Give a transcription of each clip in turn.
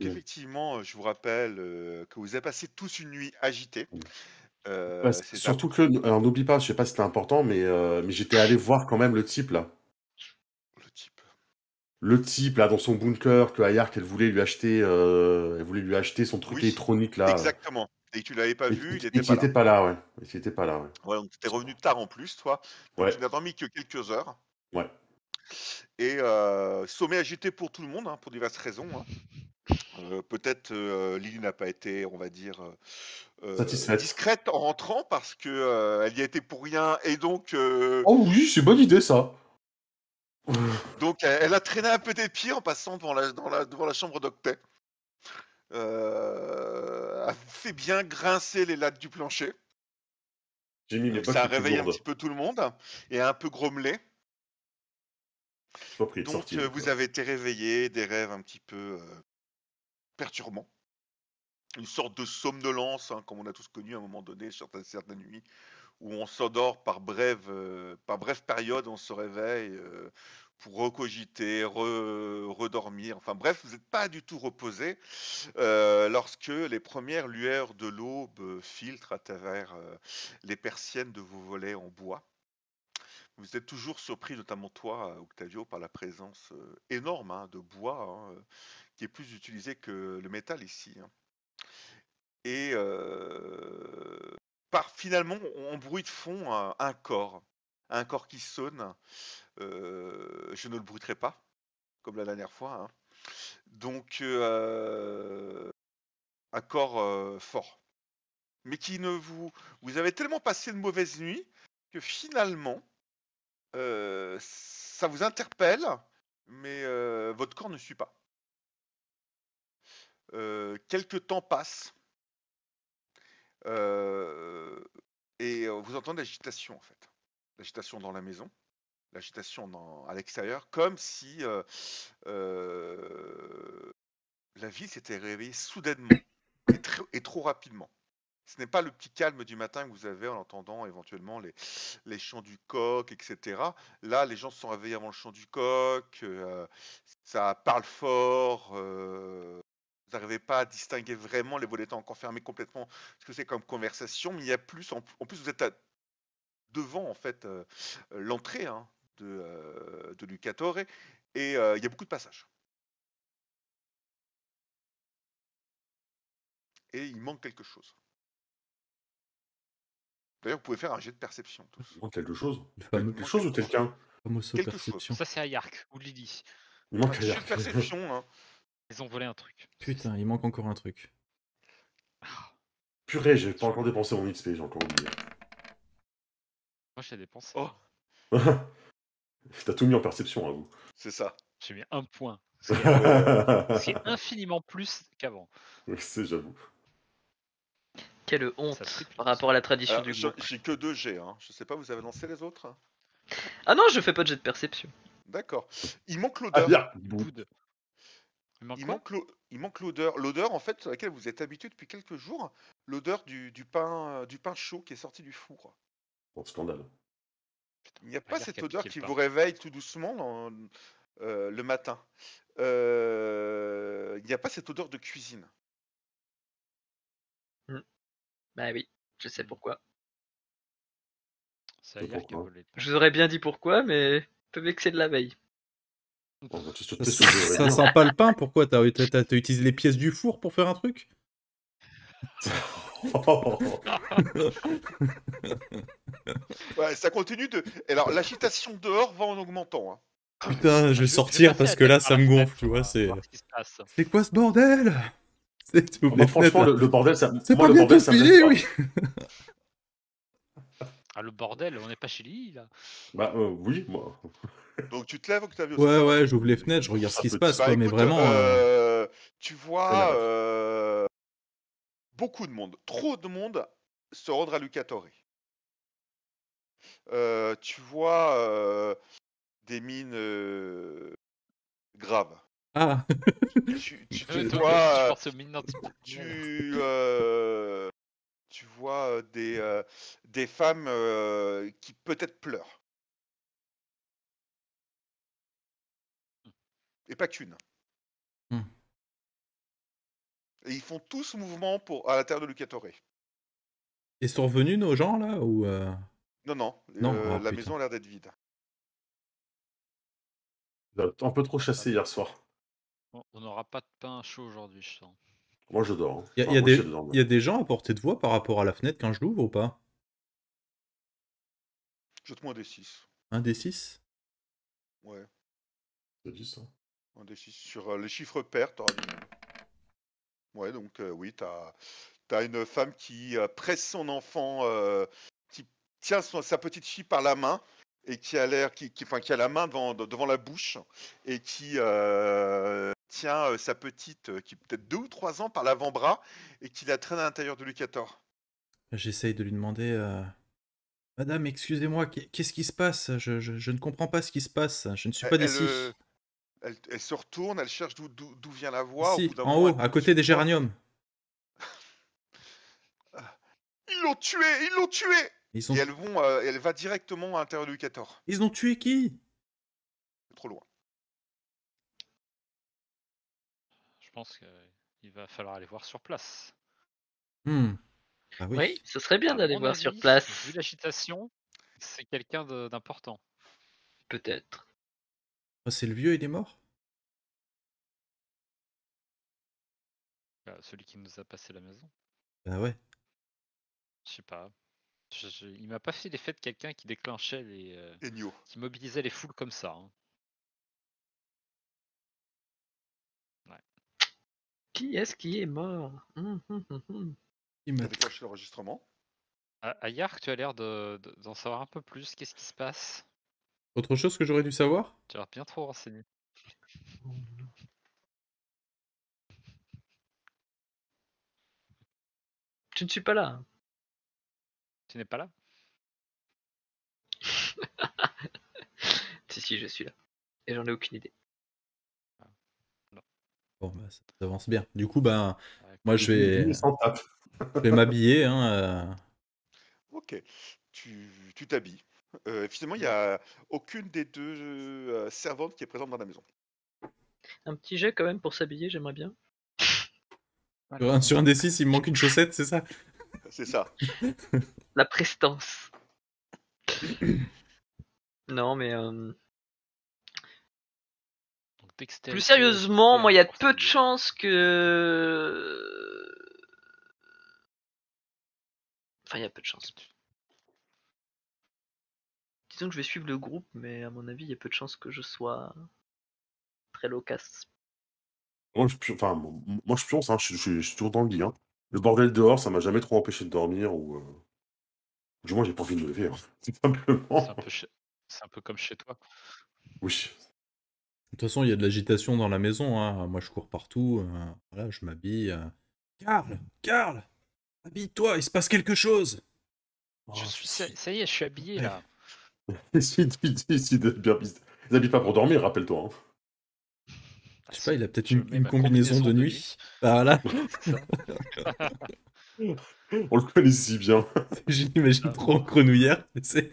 donc Mmh. effectivement, je vous rappelle, que vous avez passé tous une nuit agitée. Mmh. Bah, C'est un surtout que alors n'oublie pas, je sais pas si c'était important, mais j'étais allé voir quand même le type là. le type. Le type là dans son bunker que Ayark elle voulait lui acheter son truc Oui, électronique là. exactement. Et tu l'avais pas Et vu, il et était qui pas là. était pas là, ouais. Et qui était pas là, ouais. Ouais, donc tu es revenu tard en plus, toi. Donc Ouais, tu n'as dormi que quelques heures. ouais. Et sommet agité pour tout le monde, hein, pour diverses raisons, hein. Peut-être Lily n'a pas été, on va dire, Satisfaite. discrète en rentrant parce que elle y a été pour rien et donc Oh oui, c'est une bonne idée ça. elle a traîné un peu des pieds en passant devant la chambre d'Octet. A fait bien grincer les lattes du plancher. J'ai mis mes Donc bottes ça a les plus réveillé un lourdes. petit peu tout le monde et a un peu grommelé. Je t'en prie, Donc sortir. vous avez été réveillés, des rêves un petit peu perturbants. Une sorte de somnolence, hein, comme on a tous connu à un moment donné sur certaines nuits, où on s'endort par brève période, on se réveille pour recogiter, redormir. Enfin bref, vous n'êtes pas du tout reposé lorsque les premières lueurs de l'aube filtrent à travers les persiennes de vos volets en bois. Vous êtes toujours surpris, notamment toi, Octavio, par la présence énorme, hein, de bois, hein, qui est plus utilisé que le métal ici, hein. Et finalement, en bruit de fond, un corps qui sonne. Je ne le bruiterai pas, comme la dernière fois, hein. Donc, un corps fort. Mais qui ne vous... Vous avez tellement passé une mauvaise nuit que finalement, ça vous interpelle, mais votre corps ne suit pas. Quelques temps passent euh, et vous entendez l'agitation en fait. L'agitation dans la maison, l'agitation à l'extérieur, comme si la ville s'était réveillée soudainement et trop rapidement. Ce n'est pas le petit calme du matin que vous avez en entendant éventuellement les chants du coq, etc. Là, les gens se sont réveillés avant le chant du coq, ça parle fort, vous n'arrivez pas à distinguer vraiment, les volets étant encore fermés complètement, ce que c'est comme conversation, mais il y a plus, en plus vous êtes devant en fait l'entrée, hein, de Lucatore, et il y a beaucoup de passages. Et il manque quelque chose. D'ailleurs, vous pouvez faire un jet de perception tous. Il manque quelque chose. Le Il fameux manque quelque chose ou quelqu'un? famoso Quelque chose. perception. Ça, c'est Ayark ou Lily. Il manque Jet de Ayark. perception, hein. Ils ont volé un truc. Putain, il manque encore un truc. Ah, Purée, j'ai pas encore dépensé mon XP, j'ai encore oublié. moi, j'ai dépensé. Oh, T'as tout mis en perception, à vous. c'est ça. J'ai mis 1 point. Ce qui est infiniment plus qu'avant. C'est, j'avoue. Quelle Ça honte triple. par rapport à la tradition Alors, du groupe. j'ai que 2 jets, hein. Je sais pas, vous avez lancé les autres? Ah non, je fais pas de jet de perception. D'accord. Il manque Ah l'odeur. bien. Good. Il manque l'odeur. L'odeur, en fait, à laquelle vous êtes habitué depuis quelques jours. L'odeur du pain chaud qui est sorti du four. Bon, scandale. Il n'y a pas Ayark cette a odeur piqué qui le vous pain. réveille tout doucement le matin. Il n'y a pas cette odeur de cuisine. Bah oui, je sais pourquoi. C'est Ayark qui a Pourquoi volé le pain. Je vous aurais bien dit pourquoi, mais peu vexé de la veille. Bon, bah, Ça, t'es sûr que j'aurais ça bien. sent pas le pain, pourquoi t'as utilisé les pièces du four pour faire un truc? Ouais, ça continue de. Alors, l'agitation dehors va en augmentant, hein. Putain, je vais vais sortir passer parce la que tête là par ça la me fenêtre, gonfle, tu vois, voir c'est... ce qui se passe. C'est quoi ce bordel? Tu ouvres Moi, les fenêtres franchement, là. le bordel, ça. C'est Moi, pas le bordel, bientôt ça me gêne fini, pas. oui. Ah, le bordel, on n'est pas chez Lily, là. Bah, oui, moi. Donc, tu te lèves, Octavio, c'est Ouais, ça? ouais, j'ouvre les fenêtres, je regarde ce Un qui se petit. passe, Bah, quoi, mais écoute, vraiment... tu Rien à vois battre. beaucoup de monde, trop de monde se rendre à Lucatore. Tu vois des mines graves. Ah, Tu Tu vois, penses aux mines antipersonnelles. tu vois des femmes qui peut-être pleurent. Et pas qu'une. Hmm. Et ils font tous mouvement à l'intérieur de Lucatore. Ils sont revenus, nos gens, là ou Non, non, Non, ah, la putain. maison a l'air d'être vide. Il a un peu trop chassé hier soir. On n'aura pas de pain chaud aujourd'hui, je sens. Moi, je dors. Hein. Il y, Enfin, moi, je dors, y a des gens à portée de voix par rapport à la fenêtre quand je l'ouvre ou pas? Jette-moi un D6. Un des 6? Ouais, T'as dit ça. un D6. Sur les chiffres pairs, t'auras du monde. Ouais, donc oui, t'as une femme qui presse son enfant, qui tient sa petite fille par la main et qui a l'air, enfin, qui a la main devant la bouche et qui tient sa petite, qui peut-être 2 ou 3 ans, par l'avant-bras et qui la traîne à l'intérieur de Lucator. J'essaye de lui demander Madame, excusez-moi, qu'est-ce qui se passe? Je ne comprends pas ce qui se passe. Je ne suis pas d'ici. Elle se retourne, elle cherche d'où vient la voix. Au Ici, bout d'un en moment, haut, elle à tombe côté sur des toi. géraniums. Ils l'ont tué! Ils l'ont tué! Ils ont... Et elle va directement à l'intérieur de Lucator. Ils ont tué qui? C'est trop loin. Je pense qu'il va falloir aller voir sur place. Ah oui. Oui, ce serait bien À d'aller mon voir avis, sur place. Vu l'agitation, c'est quelqu'un d'important. Peut-être. Oh, c'est le vieux, il est mort? Celui qui nous a passé la maison. Bah ouais. Je sais pas. Il m'a pas fait l'effet de quelqu'un qui déclenchait Ennio. qui mobilisait les foules comme ça. Hein. Qui est-ce qui est mort? Il T'as m'a... déclenché l'enregistrement. Ayark, tu as l'air d'en savoir un peu plus. Qu'est-ce qui se passe? Autre chose que j'aurais dû savoir? Tu as l'air bien trop renseigné. Je ne suis pas là. Tu n'es pas là? Si, je suis là. Et j'en ai aucune idée. Bon, bah, ça avance bien. Du coup, bah, Ouais, moi, je vais m'habiller. Hein, Ok. Tu t'habilles. Finalement, il n'y a aucune des deux servantes qui est présente dans la maison. Un petit jet quand même pour s'habiller, j'aimerais bien. Sur un des 6, il me manque une chaussette, c'est ça? C'est ça. La prestance. Non, mais Donc, dextérité, plus sérieusement, moi, il y a pour peu de s'habiller. chances que. Enfin, il y a peu de chances. Disons que je vais suivre le groupe, mais à mon avis, il y a peu de chances que je sois très loquace. Moi, je pionce, hein, je suis toujours dans le lit. Hein. Le bordel dehors, ça m'a jamais trop empêché de dormir. Ou du moins, j'ai pas envie de me lever. Hein. Tout simplement. C'est un peu comme chez toi. Oui. De toute façon, il y a de l'agitation dans la maison. Hein. Moi, je cours partout. Voilà, je m'habille. Karl, habille-toi, il se passe quelque chose. Ça y est, je suis habillé là. Si, ils habitent pas pour dormir, rappelle-toi. Hein. Je sais pas, il a peut-être Je mets une ma combinaison de nuit. Ah là, On le connaît si bien. j'imagine trop en grenouillère. C'est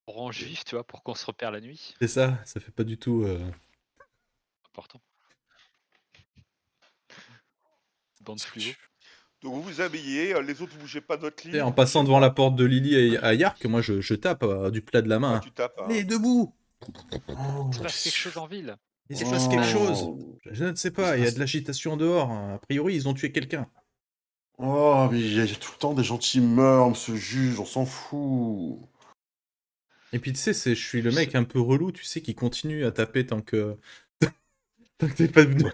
Orange vif, tu vois, pour qu'on se repère la nuit. ça fait pas du tout. Important. Bande fluo. Donc vous vous habillez, les autres vous bougez pas de votre lit. En vous passant bougez devant pas. la porte de Lily et à Yark, moi je tape du plat de la main. Ouais, tu tapes. Hein. Allez, debout! Il se passe quelque chose en ville. Il se passe quelque chose. Je ne sais pas, il y a de l'agitation dehors. A priori, ils ont tué quelqu'un. Oh, mais il y a tout le temps des gens qui meurent, on se juge, on s'en fout. Et puis tu sais, je suis le mec un peu relou, tu sais, qui continue à taper tant que t'es pas debout,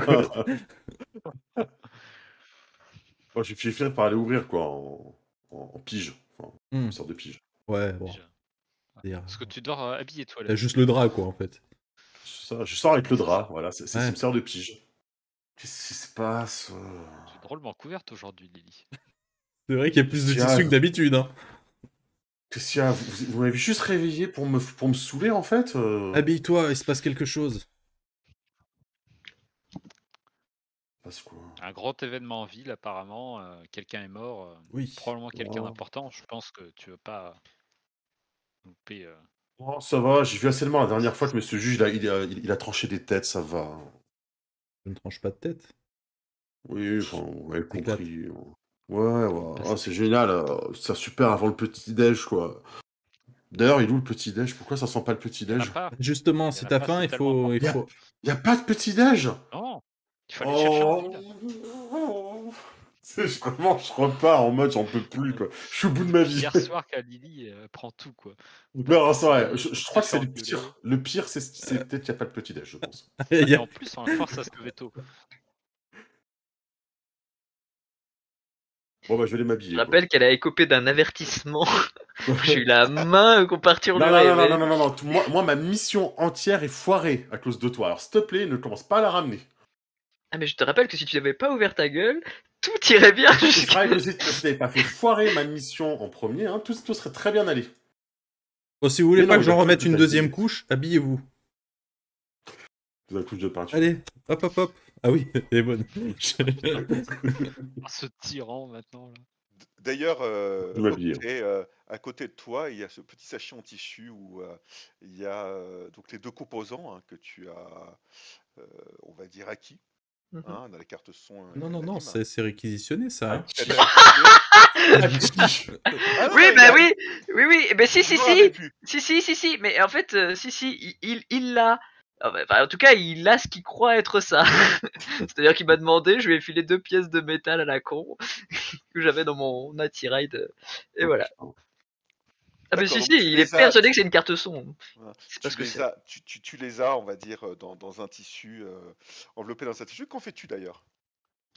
quoi. Moi, j'ai fini par aller ouvrir, quoi, en pige. Enfin, une sorte de pige. Ouais, bon. Parce que tu dors habillé, toi. T'as juste le drap, quoi, en fait. Ça, je sors avec le drap, voilà, c'est Ouais. me sert de pige. Qu'est-ce qui se passe Tu es drôlement couverte aujourd'hui, Lily. C'est vrai qu'il y a plus de tissu que d'habitude, hein. Qu'est-ce qu'il y a? Vous m'avez juste réveillé pour me saouler, en fait Habille-toi, il se passe quelque chose. Passe quoi? Un grand événement en ville, apparemment. Quelqu'un est mort. Oui. Probablement quelqu'un Oh. d'important. Je pense que tu veux pas louper. Oh, ça va, j'ai vu assez de morts la dernière fois que Monsieur Juge, il a tranché des têtes, ça va. Je ne tranche pas de tête. Oui, enfin, on avait T'éclates. compris. Ouais, ouais. Bah, Ah, ça c'est fait génial. C'est super avant le petit-déj, quoi. D'ailleurs, il est où le petit-déj? Pourquoi ça sent pas le Il y en a petit-déj? pas. Justement, Il y si en a t'as pas, faim, c'est il tellement faut, il important. faut. Y a pas de petit-déj? Non, il faut aller chercher en ville. Oh! C'est vraiment, je repars en mode j'en peux plus, quoi. Je suis au bout de ma Depuis vie. hier soir qu'Alili prend tout, quoi. Non, c'est vrai. Petit-déj, Je se crois que fait c'est le engueuler. pire. Le pire, c'est peut-être qu'il n'y a pas de petit-déj, je pense. Il y Et a- en plus, on la force à se lever tôt. Bon, bah, je vais aller Je m'habiller, quoi. rappelle qu'elle a écopé d'un avertissement. J'ai eu la main qu'on partir Non, le non, non, non, rêve. non, non, non, non. Moi, ma mission entière est foirée à cause de toi. Alors, s'il te plaît, ne commence pas à la ramener. Ah, mais je te rappelle que si tu n'avais pas ouvert ta gueule, tout irait bien C'est jusqu'à. vrai que si tu n'avais pas fait foirer ma mission en premier, hein, tout serait très bien allé. Bon, si vous voulez Mais pas non, que il a j'en tout remette une détaillé. deuxième couche, habillez-vous. De la couche de peinture. Allez, hop, hop, hop. Ah oui, elle est bonne. Oh, ce tyran maintenant. Là. D'ailleurs, Je vais m'habiller. à côté de toi, il y a ce petit sachet en tissu où il y a donc les deux composants hein, que tu as, on va dire, acquis hein, dans les cartes son. Non, non, non, l'anime. c'est réquisitionné ça. Hein. Elle a activé. Ah non, Oui, il bah a- oui, oui, mais si, il l'avait vu. si, mais en fait, il l'a. Enfin, en tout cas, il a ce qu'il croit être ça. C'est-à-dire qu'il m'a demandé, je lui ai filé 2 pièces de métal à la con que j'avais dans mon attirail et voilà. Ah, mais D'accord, si, donc tu il est les as, persuadé que c'est une carte son. voilà, C'est pas tu ce que les c'est. as, tu les as, on va dire, dans un tissu, enveloppé dans un tissu. Qu'en fais-tu d'ailleurs?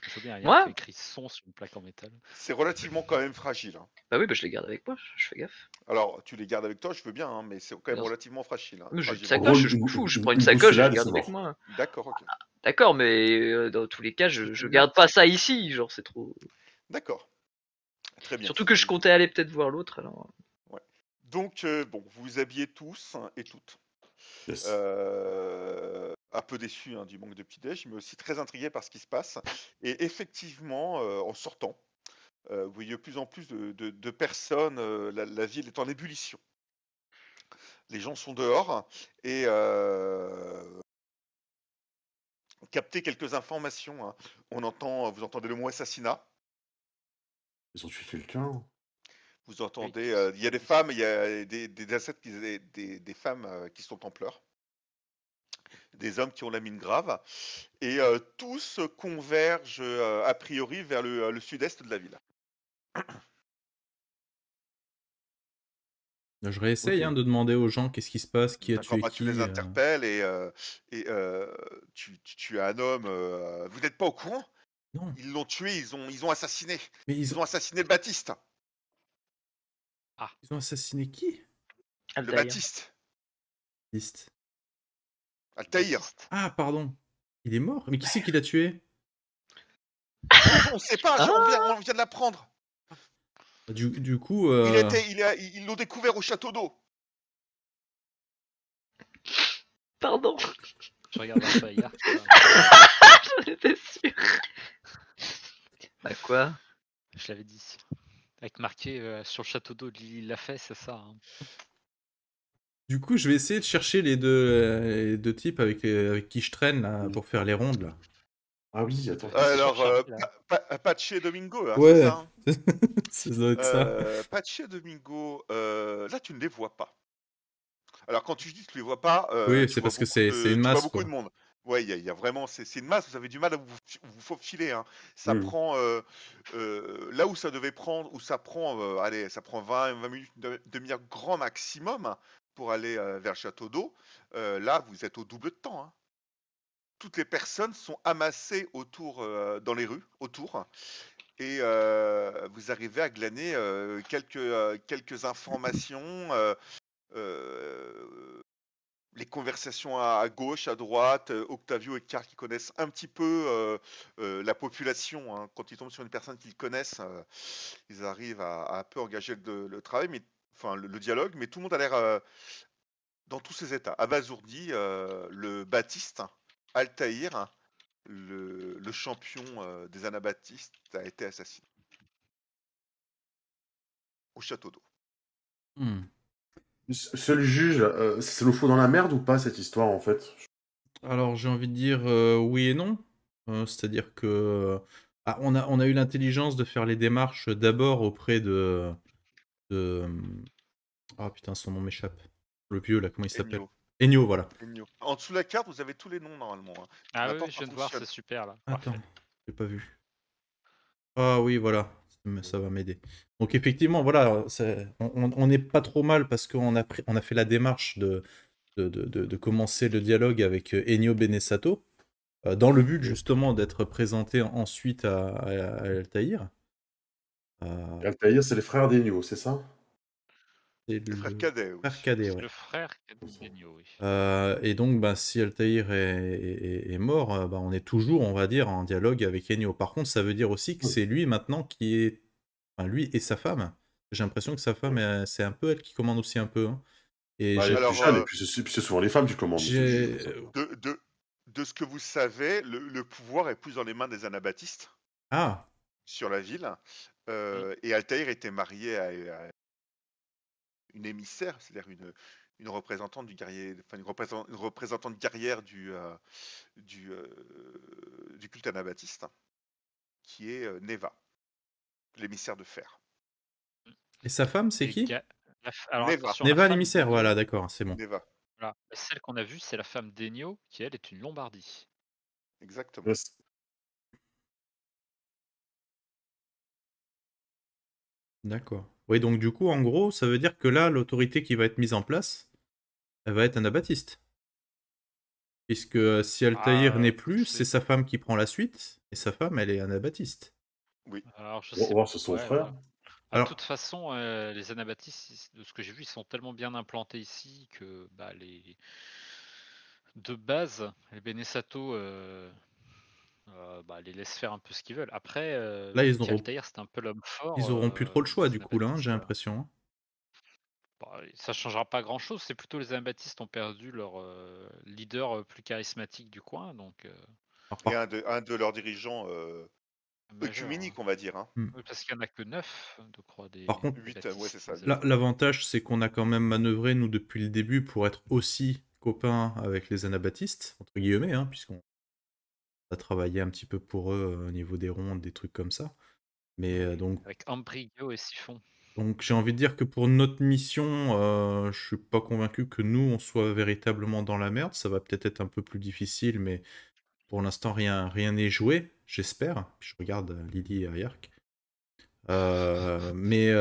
Il faut bien un lien Moi qui a écrit son sur une plaque en métal. C'est relativement quand même fragile. Hein. Bah oui, bah je les garde avec moi, je fais gaffe. Alors, tu les gardes avec toi, je veux bien, hein, mais c'est quand même Non, relativement fragile. Hein, mais j'ai une fragile. En gros, sacoche, je m'en fous, je prends une une sacoche et je bousculade, garde c'est avec mort. moi. D'accord, ok. D'accord, mais dans tous les cas, C'est je une garde note. pas ça ici, genre c'est trop. D'accord, très bien. Surtout que je comptais aller peut-être voir l'autre, alors. Ouais. Donc, bon, vous vous habillez tous et toutes. Yes. Un peu déçu hein, du manque de petit-déj, mais aussi très intrigué par ce qui se passe. Et effectivement, en sortant, vous voyez de plus en plus de personnes, la ville est en ébullition. Les gens sont dehors et captez quelques informations. Hein. Vous entendez le mot assassinat. Ils ont tué quelqu'un. Vous entendez, il y a des femmes, il y a des femmes qui sont en pleurs, des hommes qui ont la mine grave, et tous convergent a priori vers le sud-est de la ville. Je réessaye Ok. hein, de demander aux gens qu'est-ce qui se passe, qui a D'accord, tué bah, tu qui. les interpelles et tu as un homme. Vous n'êtes pas au courant? Non, Ils l'ont tué, ils ont assassiné. mais Ils ont assassiné le Baptiste. ils ont assassiné qui? Le Altaïr. Baptiste. Liste. Altaïr. Baptiste. Ah, pardon. Il est mort? Mais qui c'est qui l'a tué? On ne sait pas, Ah. on vient de l'apprendre. Du coup, Ils l'ont découvert au château d'eau. Pardon, Je regarde Altaïr. j'en étais sûr. Bah quoi? Je l'avais dit. Avec marqué sur le château d'eau de Lily l'a fait, c'est ça. Hein. du coup, je vais essayer de chercher les deux types avec qui je traîne là, pour faire les rondes là. Ah oui, attends. Alors, surchargé, là. Pache et Domingo, là, Ouais. c'est ça. Hein. Ça doit être ça. Pache et Domingo, là tu ne les vois pas. Alors quand tu dis que tu les vois pas, Oui, tu c'est vois parce que beaucoup c'est de- une tu vois masse, beaucoup quoi. de monde. Ouais, il y a vraiment, c'est une masse. Vous avez du mal à vous faufiler. Hein. Ça Mm. prend là où ça devait prendre, où ça prend, allez, ça prend 20 minutes, une demi-heure grand maximum pour aller vers le château d'eau. Là, vous êtes au double de temps. Hein. Toutes les personnes sont amassées autour, dans les rues, autour. Et vous arrivez à glaner quelques informations, les conversations à gauche, à droite, Octavio et Carl qui connaissent un petit peu la population. Hein. Quand ils tombent sur une personne qu'ils connaissent, ils arrivent à un peu engager le travail, mais enfin le dialogue, mais tout le monde a l'air dans tous ses états. Abasourdi, le Baptiste, Altaïr, le champion des Anabaptistes a été assassiné au château d'eau. Hmm. Seul juge, c'est le faux dans la merde ou pas cette histoire en fait? Alors, j'ai envie de dire oui et non. C'est-à-dire que on a eu l'intelligence de faire les démarches d'abord auprès de ah putain, son nom m'échappe. Le vieux là, comment il s'appelle? Ennio. Ennio, voilà. Ennio. En dessous de la carte, vous avez tous les noms normalement. Hein. Ah Maintenant, oui, je ça viens de voir, fonctionne. c'est super là. Attends, Parfait. j'ai pas vu. Ah oui, voilà, ça va m'aider. Donc effectivement, voilà, on n'est pas trop mal parce qu'on a fait la démarche de commencer le dialogue avec Ennio Benessato, dans le but justement d'être présenté ensuite à Altaïr. Altaïr, c'est les frères d'Ennio, c'est ça? C'est Les frères le cadets, oui. frère cadet, C'est ouais. le frère d'Ennio, oui. Et donc, bah, si Altaïr est mort, bah, on est toujours, on va dire, en dialogue avec Ennio. Par contre, ça veut dire aussi que c'est lui maintenant qui est... Enfin, lui et sa femme. J'ai l'impression que sa femme, c'est un peu elle qui commande aussi un peu. Hein. Et Bah, j'ai... elle est plus Alors, jeune, et puis c'est souvent les femmes qui commandent. j'ai- de ce que vous savez, le pouvoir est plus dans les mains des anabaptistes Ah, sur la ville. Et Altaïr était marié à une émissaire, c'est-à-dire une représentante du guerrier, enfin une représentante guerrière du culte anabaptiste, qui est Neva, l'émissaire de fer. et sa femme, c'est Et qui? alors Neva, attention, la Neva femme l'émissaire, d'Ennio, voilà, d'accord, c'est bon. Neva, voilà. Celle qu'on a vue, c'est la femme d'Ennio, qui elle est une Lombardie. exactement. Ouais, D'accord. Oui, donc du coup, en gros, ça veut dire que là, l'autorité qui va être mise en place, elle va être anabaptiste. Puisque si Altaïr n'est plus, c'est sa femme qui prend la suite, et sa femme, elle est anabaptiste. Oui. Alors je On va sais. voir, c'est son Ouais, frère. ouais. De Alors, toute façon, les anabaptistes, de ce que j'ai vu, ils sont tellement bien implantés ici que bah, de base, les Benessato bah, les laissent faire un peu ce qu'ils veulent. Après, là, vu qu'Altaïr c'était un peu l'homme fort, ils auront plus trop le choix, les du coup, là, hein, anabaptistes, j'ai l'impression. Hein. bah, ça changera pas grand-chose. C'est plutôt les anabaptistes ont perdu leur leader plus charismatique du coin, donc Alors, Et un de leurs dirigeants majeur. œcuméniques, on va dire. Hein. Oui, parce qu'il y en a que 9, je crois, des Par contre, 8, ouais, baptistes, c'est ça. des l'avantage, c'est qu'on a quand même manœuvré, nous, depuis le début, pour être aussi copains avec les anabaptistes, entre guillemets, hein, puisqu'on a travaillé un petit peu pour eux au niveau des rondes, des trucs comme ça. Mais avec Ambrigo et Siphon. donc j'ai envie de dire que pour notre mission, je suis pas convaincu que nous, on soit véritablement dans la merde. Ça va peut-être être un peu plus difficile, mais pour l'instant, rien n'est joué, j'espère. Puis je regarde Lily et Ayark. Mais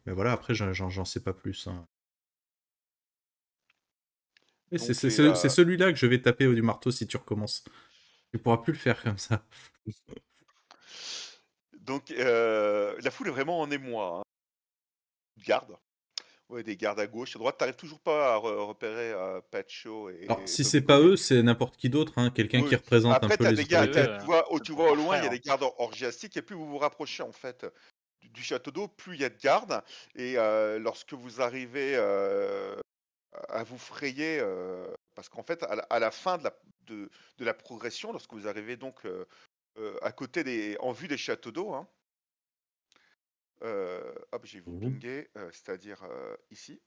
voilà, après, j'en sais pas plus. Hein. Et c'est Donc, celui-là que je vais taper du marteau si tu recommences. Tu pourras plus le faire comme ça. donc la foule est vraiment en émoi. Hein. Garde. Ouais, des gardes à gauche, à droite. T'arrives toujours pas à repérer Pacho et Alors, si c'est pas eux, c'est n'importe qui d'autre, hein, quelqu'un qui Oui. représente un Après, peu t'as les des gardes, autorités. tu vois au loin, il y a frère. des gardes orgiastiques, et plus vous vous rapprochez en fait du château d'eau, plus il y a de gardes. Et lorsque vous arrivez à vous frayer, parce qu'en fait, à la fin de la progression, lorsque vous arrivez donc à côté en vue des châteaux d'eau, hein, hop, j'ai vous Mhm. pingé, c'est-à-dire ici.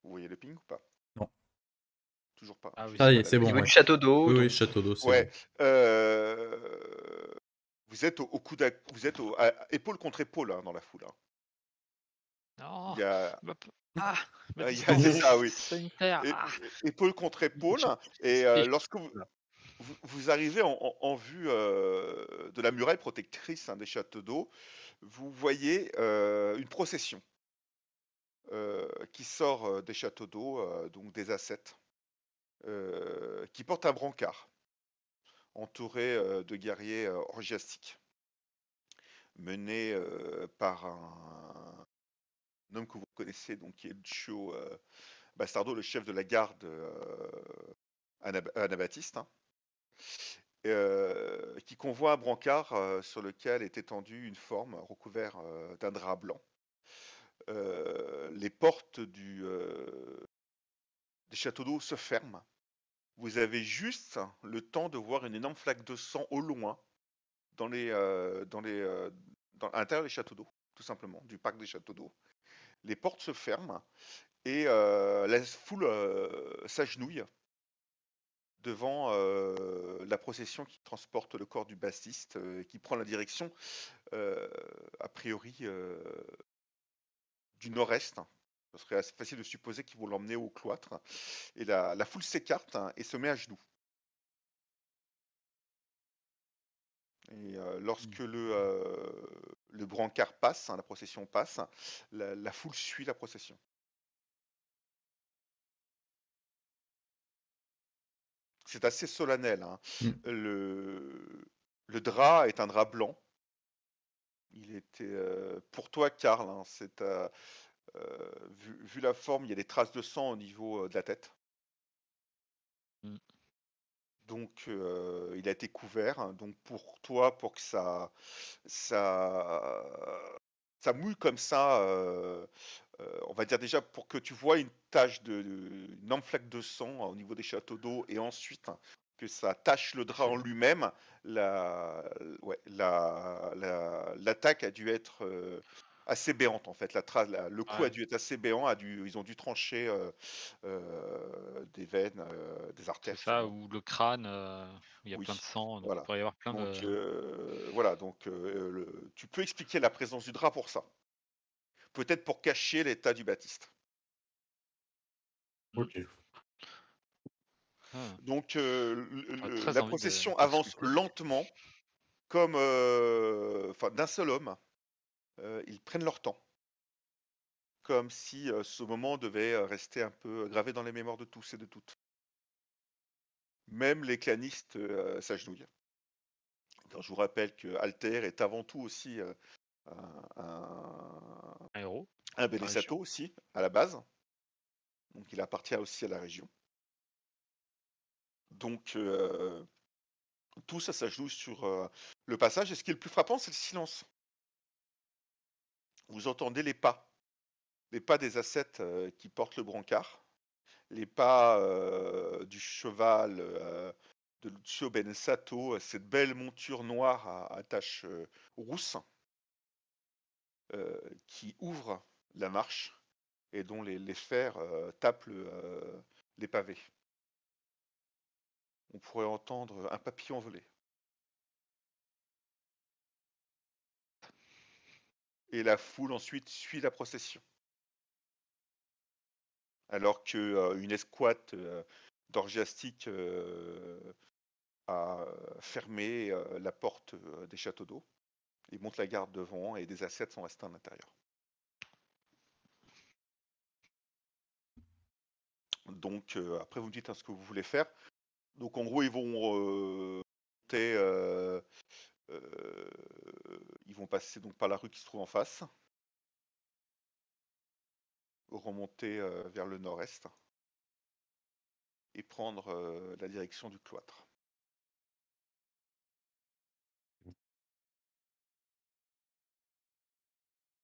Vous voyez le ping ou pas? Non. Toujours pas. Ah oui, Ça y J'ai est, pas c'est la- Au bon, niveau ouais. du château d'eau, Oui, donc oui, château d'eau, c'est Ouais. bon. Vous êtes au coude vous êtes épaule contre épaule hein, dans la foule. Hein. Non, Il y a, ma c'est distance ça, oui. sanitaire. Épaule contre épaule. Et lorsque vous arrivez en vue de la muraille protectrice hein, des châteaux d'eau, vous voyez une procession qui sort des châteaux d'eau, donc des ascètes, qui porte un brancard entouré de guerriers orgiastiques, mené par un homme que vous connaissez, donc qui est Lucio Bastardo, le chef de la garde anabaptiste, hein, qui convoie un brancard sur lequel est étendue une forme recouverte d'un drap blanc. Les portes des châteaux d'eau se ferment. Vous avez juste le temps de voir une énorme flaque de sang au loin dans à l'intérieur des châteaux d'eau, tout simplement, du parc des châteaux d'eau. Les portes se ferment et la foule s'agenouille devant la procession qui transporte le corps du bassiste, qui prend la direction, a priori, du nord-est. Ce serait assez facile de supposer qu'ils vont l'emmener au cloître. Et la foule s'écarte, hein, et se met à genoux. Et lorsque le brancard passe, hein, la procession passe, la foule suit la procession. C'est assez solennel, hein. Mm. Le drap est un drap blanc. Il était pour toi, Karl, hein, vu la forme, il y a des traces de sang au niveau de la tête. Mm. Donc il a été couvert, hein. Donc pour toi, pour que ça mouille comme ça, on va dire déjà pour que tu vois une tache une énorme flaque de sang, hein, au niveau des châteaux d'eau, et ensuite, hein, que ça tache le drap en lui-même, l'attaque a dû être assez béante en fait. Le coup a Ouais. dû être assez béant, ils ont dû trancher des veines, des C'est artères ça, sûrement. ou le crâne, où il y a plein de Oui, sang, donc il voilà. pourrait y avoir plein Donc de. voilà, tu peux expliquer la présence du drap pour ça. Peut-être pour cacher l'état du Baptiste. Ok. Ah, Donc j'aurais très la envie procession avance d'ausculter. lentement, comme enfin, d'un seul homme. Ils prennent leur temps, comme si ce moment devait rester un peu gravé dans les mémoires de tous et de toutes. Même les clanistes s'agenouillent. Alors, je vous rappelle que Altair est avant tout aussi un, Un héros, un la Benesato région. aussi, à la base. Donc il appartient aussi à la région. Donc tout ça s'ajoute sur le passage. Et ce qui est le plus frappant, c'est le silence. Vous entendez les pas des ascètes qui portent le brancard, les pas du cheval de Lucio Benesato, cette belle monture noire à taches rousses, qui ouvre la marche et dont les fers tapent les pavés. On pourrait entendre un papillon voler. Et la foule ensuite suit la procession. Alors qu'une escouade d'orgiastiques a fermé la porte des châteaux d'eau. Ils montent la garde devant et des ascètes sont restés à l'intérieur. Donc après vous me dites, hein, ce que vous voulez faire. Donc en gros ils vont monter, ils vont passer donc par la rue qui se trouve en face, remonter vers le nord-est et prendre la direction du cloître.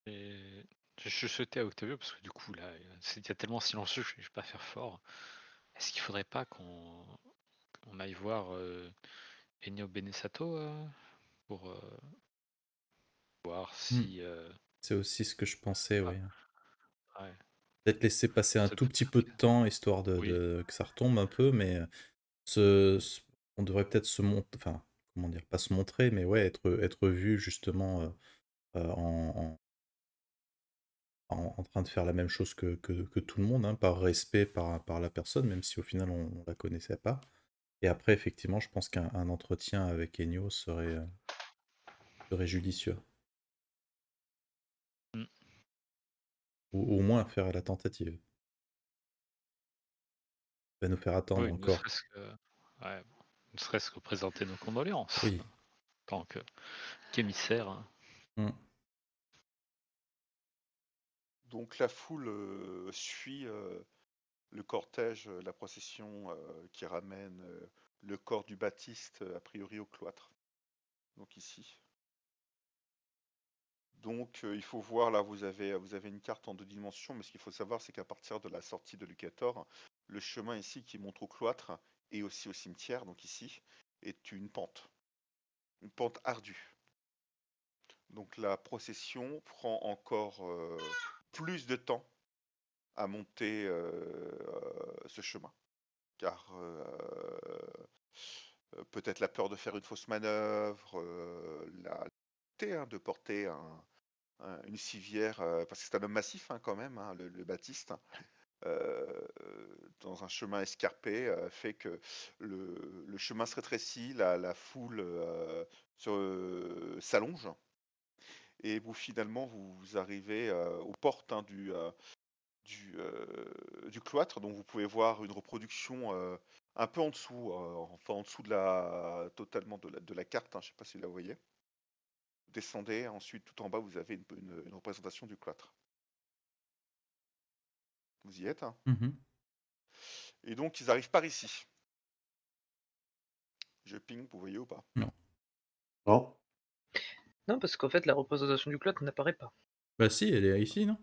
Et je souhaitais à Octavio, parce que du coup, là, il y a tellement silencieux, je vais pas faire fort. Est-ce qu'il faudrait pas qu'on aille voir Ennio Benesato pour voir si. C'est aussi ce que je pensais, Ah, oui. ouais. Peut-être laisser passer un C'est tout peut-être petit peu de temps, histoire Oui. que ça retombe un peu, mais on devrait peut-être se montrer, enfin, comment dire, pas se montrer, mais ouais, être vu justement en train de faire la même chose que tout le monde, hein, par respect par la personne, même si au final on la connaissait pas. Et après, effectivement, je pense qu'un entretien avec Ennio serait judicieux. Mm. Ou au moins faire la tentative. Il va nous faire attendre Oui, encore. ouais, ne serait-ce que présenter nos condoléances Oui. en tant qu'émissaire. Mm. Donc la foule suit le cortège, la procession qui ramène le corps du Baptiste a priori au cloître. Donc ici. Donc il faut voir, là vous avez une carte en 2 dimensions, mais ce qu'il faut savoir, c'est qu'à partir de la sortie de Lucator, le chemin ici qui monte au cloître et aussi au cimetière, donc ici, est une pente ardue. Donc la procession prend encore plus de temps à monter ce chemin. car peut-être la peur de faire une fausse manœuvre, la de porter une civière, parce que c'est un homme massif quand même, le Baptiste, dans un chemin escarpé, fait que le chemin se rétrécit, la foule s'allonge, et vous finalement vous arrivez aux portes du cloître, donc vous pouvez voir une reproduction un peu en dessous, enfin en dessous totalement de la carte, je ne sais pas si vous la voyez. Vous descendez, ensuite tout en bas vous avez une représentation du cloître. Vous y êtes, Mhm. Et donc ils arrivent par ici. Je ping, vous voyez ou pas? Non. Non? Non, parce qu'en fait, la représentation du cloître n'apparaît pas. Bah si, elle est ici, non?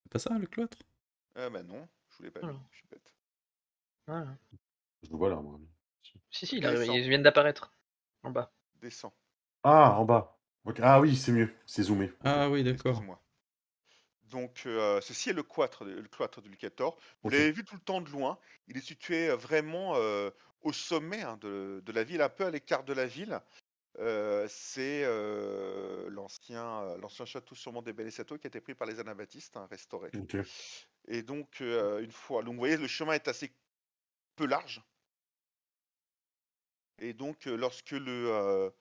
C'est pas ça, le cloître? Ah bah non, je vous l'ai pas Voilà. mis, je suis bête. Voilà. Je le vois là, moi. Si, Descends. ils viennent d'apparaître. En bas. Descends. Ah, en bas. Ok. Ah oui, c'est mieux. C'est zoomé. Ok. Ah oui, d'accord. Excuse-moi. Donc ceci est le cloître de Lucator. Vous Ok. l'avez vu tout le temps de loin. Il est situé vraiment au sommet de la ville, un peu à l'écart de la ville. C'est l'ancien château sûrement des Benesato qui a été pris par les Anabaptistes, restauré. Ok. Et donc une fois, donc vous voyez le chemin est assez peu large. Et donc lorsque le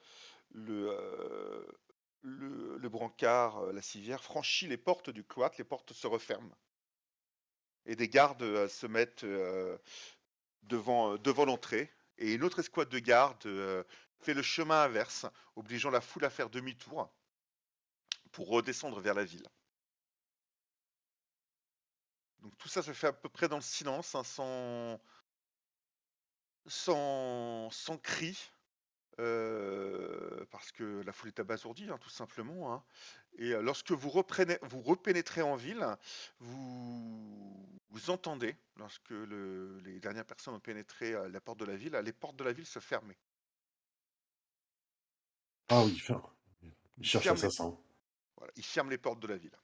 brancard, la civière, franchit les portes du cloître, les portes se referment. Et des gardes se mettent devant l'entrée. Et une autre escouade de gardes fait le chemin inverse, obligeant la foule à faire demi-tour pour redescendre vers la ville. Donc tout ça se fait à peu près dans le silence, sans cri, parce que la foule est abasourdie, tout simplement. Et lorsque vous repénétrez en ville, vous entendez, lorsque les dernières personnes ont pénétré la porte de la ville, les portes de la ville se fermer. Ah oui, il Ils cherche ferment l'assassin. voilà, ils ferment les portes de la ville.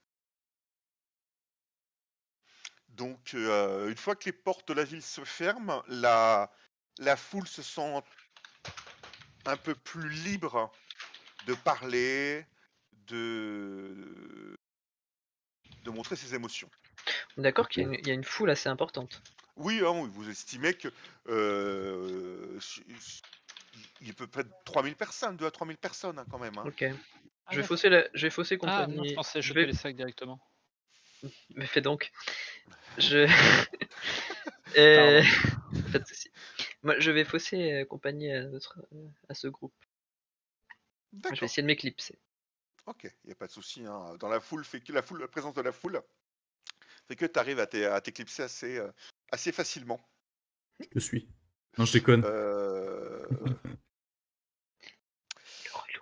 Donc, une fois que les portes de la ville se ferment, la foule se sent un peu plus libre de parler, de montrer ses émotions. D'accord Ok. qu'il y a une foule assez importante. Oui, vous estimez que il peut être 3000 personnes, 2 à 3000 personnes quand même. Ok. Ah, Je vais fausser Ah, moi je compagnie. pensais Je choper vais. les sacs directement. Mais fais donc. Je. Euh, Pas de soucis. Moi, je vais fausser compagnie à ce groupe. Je vais D'accord. essayer de m'éclipser. Ok, il n'y a pas de souci. Dans la foule, la présence de la foule fait que tu arrives à t'éclipser assez facilement. Je te suis. Non, je déconne.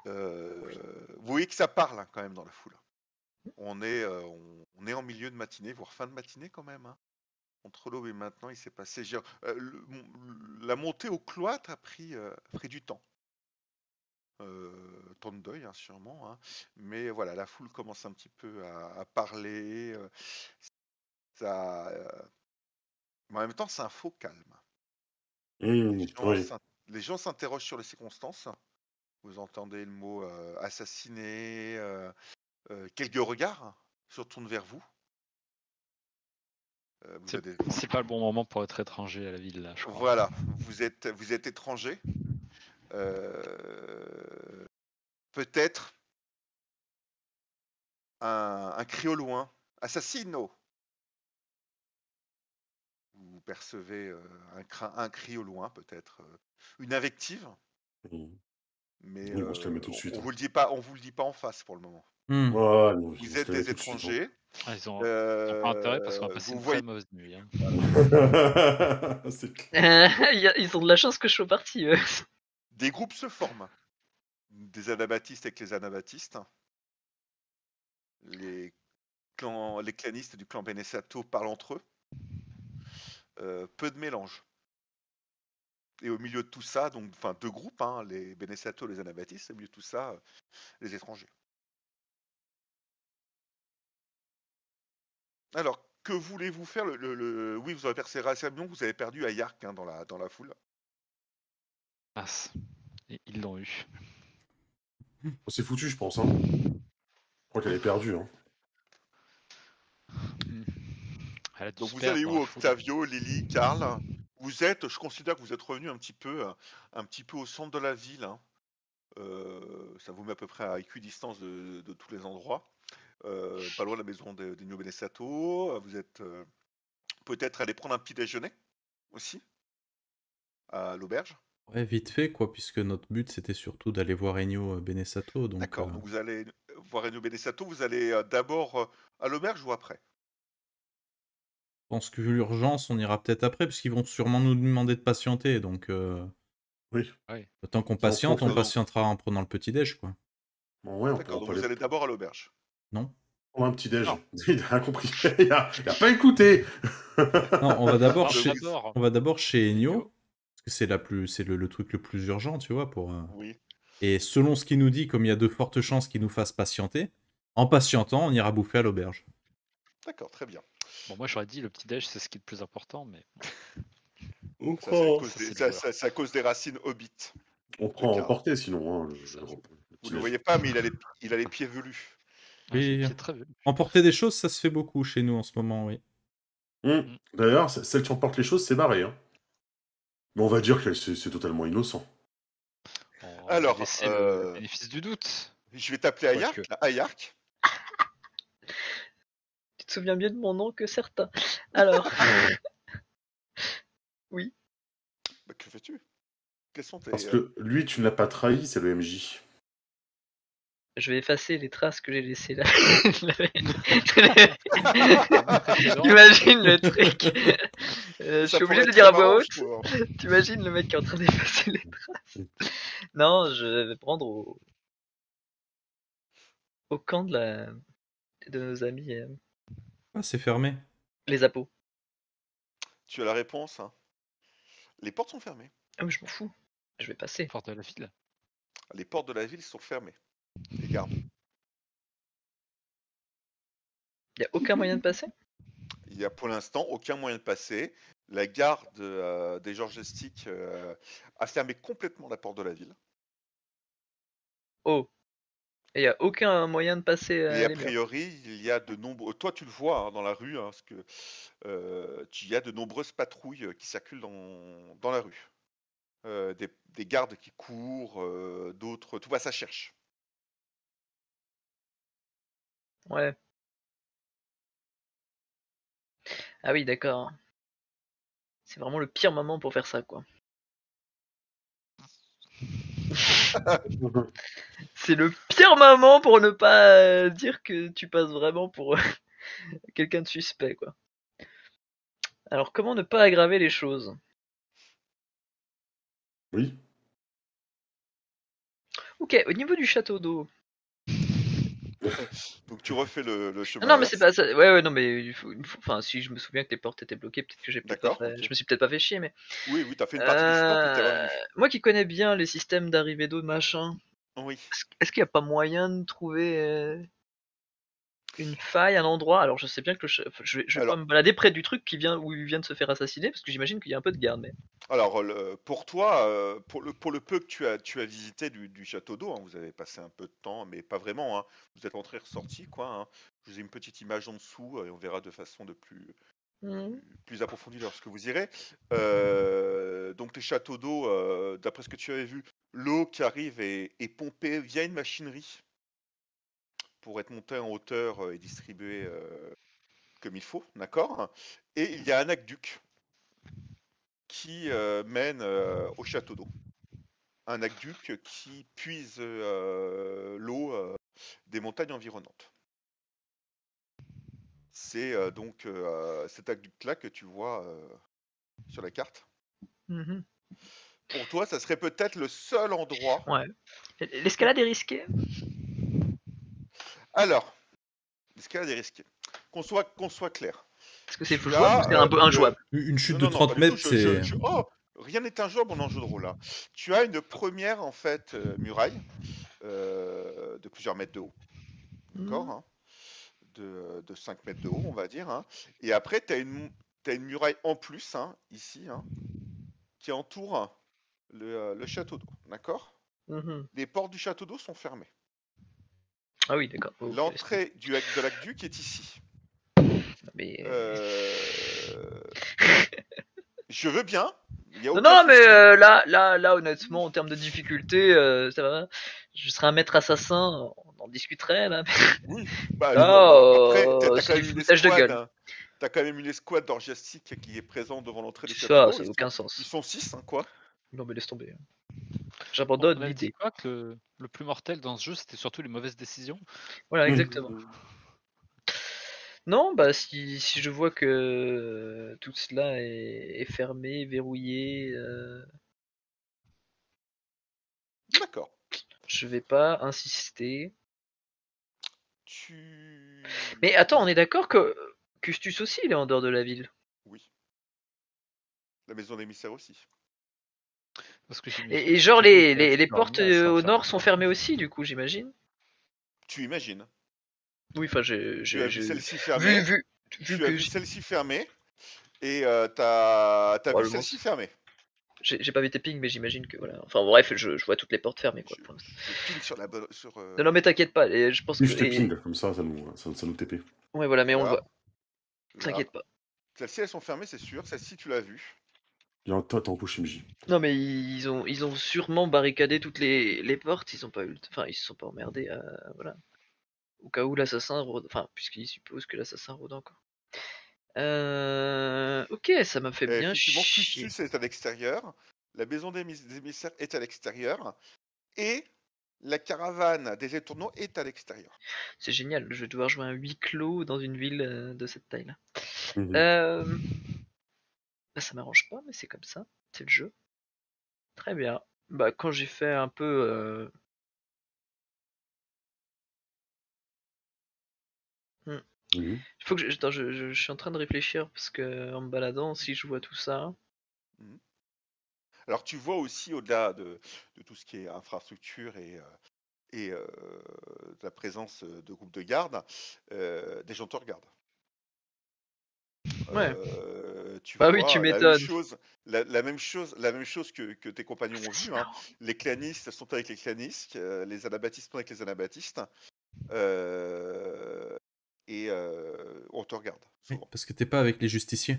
Vous voyez que ça parle quand même dans la foule. On est en milieu de matinée, voire fin de matinée quand même. Entre l'aube et maintenant, il s'est passé. La montée au cloître a pris du temps. Temps de deuil, sûrement. Mais voilà, la foule commence un petit peu à parler. Mais en même temps, c'est un faux calme. Oui. Les gens s'interrogent sur les circonstances. Vous entendez le mot assassiné. Quelques regards se retournent vers vous. C'est pas le bon moment pour être étranger à la ville là, je crois. Voilà, vous êtes étranger. Peut-être un cri au loin. Assassino! Vous percevez un cri au loin, peut-être une invective, mais Ils vont se calmer tout de suite. on vous le dit pas en face pour le moment. Hmm. Ouais, non, ils vont Vous se êtes calmer des tout de suite, étrangers. Ah, ils ont pas intérêt parce qu'on va passer vous une voyez très mauvaise nuit. Hein. C'est clair. Ils ont de la chance que je sois parti, eux. des groupes se forment. Des anabaptistes avec les anabaptistes. Les clanistes du clan Benesato parlent entre eux. Peu de mélange. Et au milieu de tout ça, donc, enfin, deux groupes, les Benesato et les Anabaptistes, et au milieu de tout ça, les étrangers. Alors, que voulez-vous faire Oui, vous avez percé Rassamion, vous avez perdu à Yark dans la foule. Mince. Ils l'ont eu. C'est foutu, je pense. Hein. Je crois qu'elle est perdue. Hein. Elle a dû Donc se vous perdre allez dans où, la foule. Octavio, Lily, Karl? Je considère que vous êtes revenu un petit peu au centre de la ville. Hein. Ça vous met à peu près à équidistance de tous les endroits. Pas loin de la maison d'Ennio Benesato. Vous êtes peut-être allé prendre un petit déjeuner aussi à l'auberge. Ouais, vite fait, quoi, puisque notre but c'était surtout d'aller voir Ennio Benesato. Donc, D'accord, donc vous allez voir Ennio Benesato, vous allez d'abord à l'auberge ou après? je pense que vu l'urgence, on ira peut-être après, parce qu'ils vont sûrement nous demander de patienter. Donc, Oui. le temps qu'on Ils vont patiente, on prendre- patientera en prenant le petit-déj, quoi. Bon, ouais, on D'accord, pourra donc pas vous les allez d'abord à l'auberge. Non? prendre un petit déj. Non. Il a compris. Il a pas écouté. Non, on va d'abord Non, chez... d'abord. on va d'abord chez Ennio, Ennio. parce que c'est le truc le plus urgent, tu vois, pour... Oui. Et selon ce qu'il nous dit, comme il y a de fortes chances qu'il nous fasse patienter, en patientant, on ira bouffer à l'auberge. D'accord, très bien. Bon, moi j'aurais dit le petit-déj, c'est ce qui est le plus important, mais On Ça, c'est à prend, cause ça, des, c'est le ça- joueur. ça- c'est à cause des racines hobbit. on prend en Karl. portée, sinon. Hein, Ça. le Vous petit ne le déj. voyez pas, mais il a les pieds velus. Ouais, j'ai Oui, le pied très velu. emporter des choses, ça se fait beaucoup chez nous en ce moment, oui. D'ailleurs, celle qui emporte les choses, c'est barré. Hein. Mais on va dire que c'est totalement innocent. On va Alors, laisser le bénéfice du doute. je vais t'appeler Quoique. Ayark. Ayark. Tu te souviens mieux de mon nom que certains. Alors, oui. Bah, que fais-tu? Quels sont tes... Parce que lui, tu ne l'as pas trahi, c'est le MJ. Je vais effacer les traces que j'ai laissées là. Précédent. T'imagines le truc. Je Ça suis pourrait obligé de le être dire à très voix marrant, haute. je trouve, hein. T'imagines le mec qui est en train d'effacer les traces. Non, je vais prendre au camp de nos amis, Ah, c'est fermé. les apos. Tu as la réponse, hein. Les portes sont fermées. Ah mais je m'en fous. Je vais passer. Porte de la ville. Les portes de la ville sont fermées. Les gardes. Y a aucun moyen de passer? Il n'y a pour l'instant aucun moyen de passer. La garde des Georgestiques a fermé complètement la porte de la ville. Oh. Et y a aucun moyen de passer Et a les murs. priori, il y a de nombreux... Toi, tu le vois hein, dans la rue, hein, parce que il y a de nombreuses patrouilles qui circulent dans la rue. Des gardes qui courent, d'autres... Tout va, ça cherche. Ouais. Ah oui, d'accord. C'est vraiment le pire moment pour faire ça, quoi. C'est le pire moment pour ne pas dire que tu passes vraiment pour quelqu'un de suspect, quoi. Alors, comment ne pas aggraver les choses? Oui. Ok, au niveau du château d'eau. Donc tu refais le chemin. Non, mais inverse. c'est pas ça. Ouais, non, mais enfin, si je me souviens que les portes étaient bloquées, peut-être que j'ai peut-être pas D'accord, fait. ok. Je me suis peut-être pas fait chier, mais. Oui, t'as fait une partie du chemin, puis t'es revenu. Moi qui connais bien les systèmes d'arrivée d'eau, machin, Oui. est-ce qu'il n'y a pas moyen de trouver une faille, un endroit? Alors je sais bien que je vais Alors- pas me balader près du truc où il vient de se faire assassiner, parce que j'imagine qu'il y a un peu de garde, mais. Alors, pour toi, pour le peu que tu as visité du château d'eau, hein, vous avez passé un peu de temps, mais pas vraiment. Hein. Vous êtes entré ressorti, quoi. Hein. Je vous ai une petite image en dessous, et on verra de façon plus approfondie lorsque vous irez. Donc, les châteaux d'eau, d'après ce que tu avais vu, l'eau qui arrive est pompée via une machinerie pour être montée en hauteur et distribuée comme il faut, d'accord? Et il y a un aqueduc qui mène au château d'eau. Un aqueduc qui puise l'eau des montagnes environnantes. C'est donc cet aqueduc-là que tu vois sur la carte. Mhm. Pour toi, ça serait peut-être le seul endroit. Ouais. L'escalade est risquée? Alors, l'escalade est risquée. Qu'on soit clair. Est-ce que c'est Tu jouable ou as, c'est injouable? Une chute Non, de non, 30 pas du mètres, tout. c'est... Oh, rien n'est injouable en jeu de rôle là. Tu as une première en fait muraille de plusieurs mètres de haut. D'accord, hein, de 5 mètres de haut, on va dire. Hein. Et après, tu as une muraille en plus, hein, ici, hein, qui entoure le château d'eau. D'accord? Mhm. Les portes du château d'eau sont fermées. Ah oui, d'accord. Ok, L'entrée de l'aqueduc est ici. mais... Je veux bien. Il y a Non, aucun non, mais souci. là, honnêtement, en termes de difficulté, ça va. Je serais un maître assassin, on en discuterait là. Oui. Bah, Là, après, t'as c'est quand du même une foutage de escouade. gueule. Hein. T'as quand même une escouade d'orgiastiques qui est présente devant l'entrée du C'est château ça, d'eau. ça n'a aucun sens. Ils sont 6, hein, quoi. Non, mais laisse tomber. On J'abandonne avait dit l'idée. quoi que le plus mortel dans ce jeu, c'était surtout les mauvaises décisions. Voilà, Mhm. exactement. Non, bah si je vois que tout cela est fermé, verrouillé, D'accord. je vais pas insister. Tu. Mais attends, on est d'accord que Custus aussi, il est en dehors de la ville. Oui. La maison d'émissaire aussi. Parce que j'imagine Et que genre Camille les, était les, assez les portes dormi à au sortir nord de sont là. fermées aussi, du coup, j'imagine. Tu imagines. Oui, enfin, Tu as vu celle-ci vu, fermée. vu Tu as que vu celle-ci fermée. Et t'as vu probablement, celle-ci fermée. j'ai pas vu tes pings, mais j'imagine que voilà. Enfin bref, je vois toutes les portes fermées quoi pour l'instant. Je ping sur la bonne. Non, non, mais t'inquiète pas. Et je pense Oui, que je te ping, comme ça nous TP. ouais, voilà, mais on le Voilà. voit. Là. T'inquiète pas. Celles-ci, elles sont fermées, c'est sûr. Celle-ci, tu l'as vue. Il y a un tas en push MJ. Non, mais ils ont sûrement barricadé toutes les portes. Ils ont pas eu, enfin, ils se sont pas emmerdés. Voilà. Au cas où l'assassin rôde, enfin, puisqu'ils supposent que l'assassin rôde encore. Ok, ça m'a fait Et bien effectivement, chier. Custus est à l'extérieur. La maison des émissaires est à l'extérieur. Et la caravane des étourneaux est à l'extérieur. C'est génial. Je vais devoir jouer un huis clos dans une ville de cette taille-là. Mhm. Bah, ça m'arrange pas, mais c'est comme ça. C'est le jeu. Très bien. Bah, quand j'ai fait un peu. Mhm. Il faut que attends, je suis en train de réfléchir parce que en me baladant, si je vois tout ça. Alors tu vois aussi au-delà de tout ce qui est infrastructure et la présence de groupes de garde, des gens te regardent. Ouais. Tu Bah oui, tu vois m'étonnes. la même chose que tes compagnons ont vu. Hein. Les clanistes sont avec les clanistes, les anabaptistes sont avec les anabaptistes, et on te regarde. Oui, Souvent. parce que t'es pas avec les justiciers.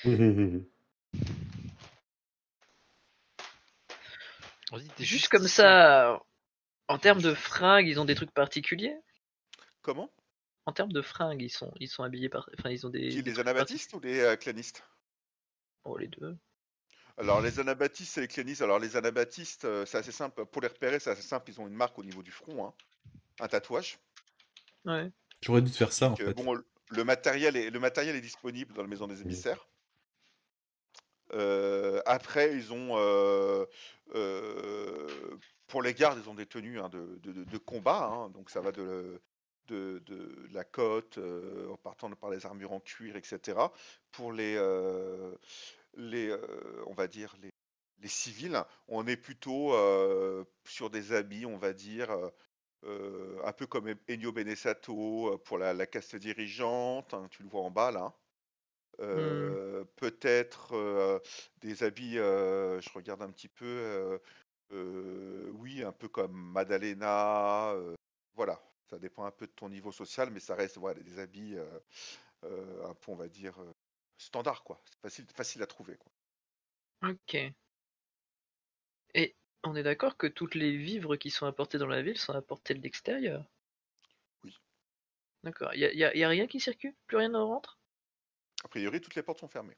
Mhm. On dit des Juste comme justiciers. ça, en termes de fringues, ils ont des trucs particuliers. Comment? En termes de fringues, ils sont habillés par, enfin, ils ont Qui, des les trucs anabaptistes ou les clanistes? Oh, les deux. Alors les anabaptistes et les clanistes, alors les anabaptistes, c'est assez simple, pour les repérer, c'est assez simple, ils ont une marque au niveau du front, hein, un tatouage. Ouais. J'aurais dû te faire ça en Typique, fait. bon, le matériel est disponible dans la maison des émissaires. Après, ils ont, pour les gardes, ils ont des tenues hein, de combat, hein, donc ça va de la cotte, en partant par les armures en cuir, etc. Pour on va dire, les civils, on est plutôt sur des habits, on va dire, un peu comme Ennio Benesato pour la caste dirigeante, hein, tu le vois en bas là. Peut-être des habits, je regarde un petit peu, oui, un peu comme Maddalena, voilà, ça dépend un peu de ton niveau social, mais ça reste voilà, des habits un peu, on va dire, standard, quoi. C'est facile à trouver, quoi. Ok. Et on est d'accord que toutes les vivres qui sont apportés dans la ville sont apportés de l'extérieur. Oui. D'accord. Y a rien qui circule? Plus rien ne rentre? A priori, toutes les portes sont fermées.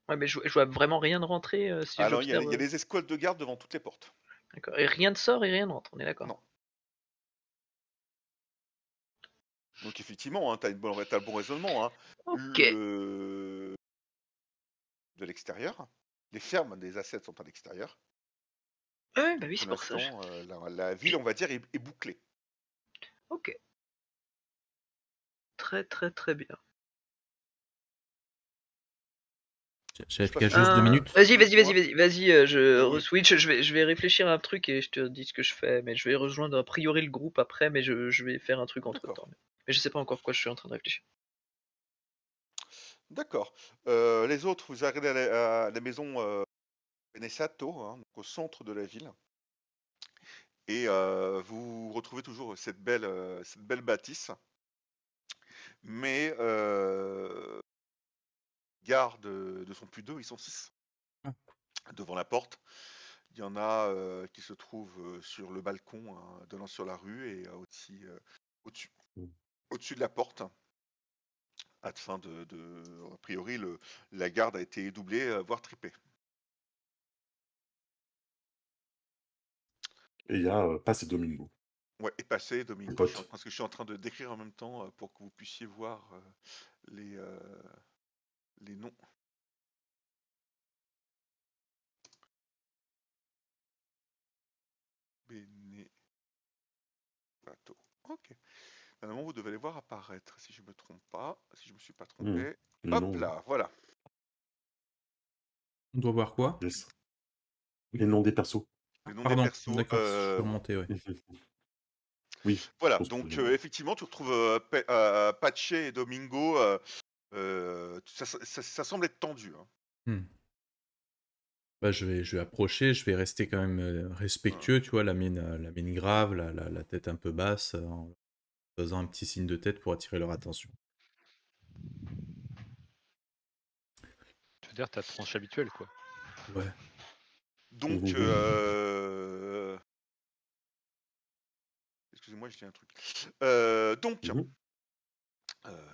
Ouais, mais je vois vraiment rien de rentrer si Ah non, il y j'observe. a des escouades de garde devant toutes les portes. D'accord. Et rien ne sort et rien ne rentre, on est d'accord. Non. Donc effectivement, hein, t'as le bon raisonnement. Hein. Ok. De l'extérieur, les fermes des assets sont à l'extérieur. Ouais, bah oui, c'est Pour pour ça. l'instant, la ville, on va dire, est bouclée. Ok. Très très très bien. J'ai Je passe AFK juste 2 minutes. Vas-y, Oui. je re-switch, je vais réfléchir à un truc et je te dis ce que je fais, mais je vais rejoindre a priori le groupe après, mais je vais faire un truc entre D'accord. temps. Mais je sais pas encore quoi je suis en train de réfléchir. D'accord. Les autres, vous arrivez à la maison Benesato, hein, donc au centre de la ville. Et vous retrouvez toujours cette belle bâtisse. Mais gardes ne sont plus deux, ils sont 6 Ah. devant la porte. Il y en a qui se trouvent sur le balcon hein, donnant sur la rue et au-dessus Mm. au-dessus de la porte. Afin a priori, la garde a été doublée, voire triplée. Et il y a Passe et Domingo, Ouais, et passé, les Domingo, potes. parce que je suis en train de décrire en même temps pour que vous puissiez voir les, les noms. Benesato. Ok. Normalement, vous devez les voir apparaître, si je me trompe pas, si je me suis pas Mm. trompé. Les Hop noms, là, voilà. On doit voir quoi? yes. Les noms des persos. Les noms des Pardon, persos. d'accord, je suis remonté, ouais. Oui, je Voilà, pense que donc je vois. effectivement, tu retrouves Pache et Domingo. Ça semble être tendu. Hein. Hmm. Bah, je vais approcher, je vais rester quand même respectueux, tu vois, la mine grave, la tête un peu basse, en faisant un petit signe de tête pour attirer leur attention. Tu veux dire ta tronche habituelle, quoi. Ouais. Donc, Mhm. excusez-moi, je dis un truc. Donc, Mhm.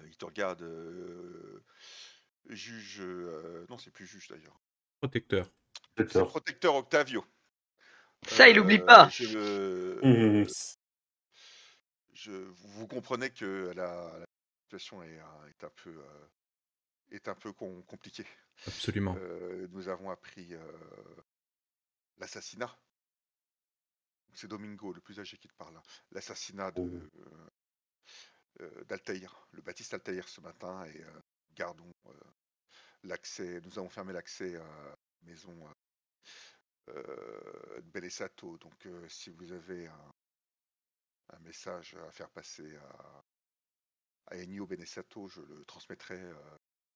il te regarde, juge. Non, c'est plus juge d'ailleurs. Protecteur. C'est Protecteur. protecteur Octavio. Ça, il oublie pas. Mhm. Vous comprenez que la situation est un peu compliquée. Absolument. Nous avons appris l'assassinat. C'est Domingo, le plus âgé, qui te parle. L'assassinat Oh. d'Altaïr, le Baptiste Altaïr ce matin, et gardons l'accès. Nous avons fermé l'accès à la maison de Benesato. Donc, si vous avez un message à faire passer à Ennio Benesato, je le transmettrai.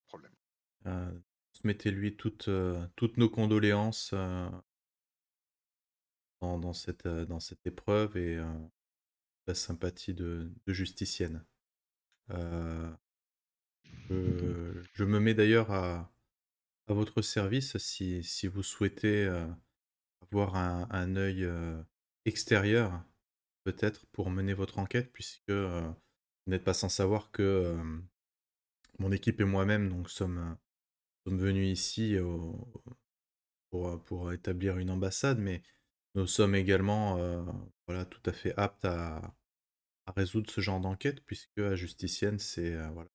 Problème. Transmettez-lui toutes nos condoléances dans cette épreuve et la sympathie de justicienne. Je me mets d'ailleurs à votre service si vous souhaitez avoir un œil extérieur, peut-être, pour mener votre enquête, puisque vous n'êtes pas sans savoir que mon équipe et moi-même donc, sommes venus ici pour établir une ambassade, mais nous sommes également voilà, tout à fait aptes à résoudre ce genre d'enquête, puisque à Justicienne, voilà,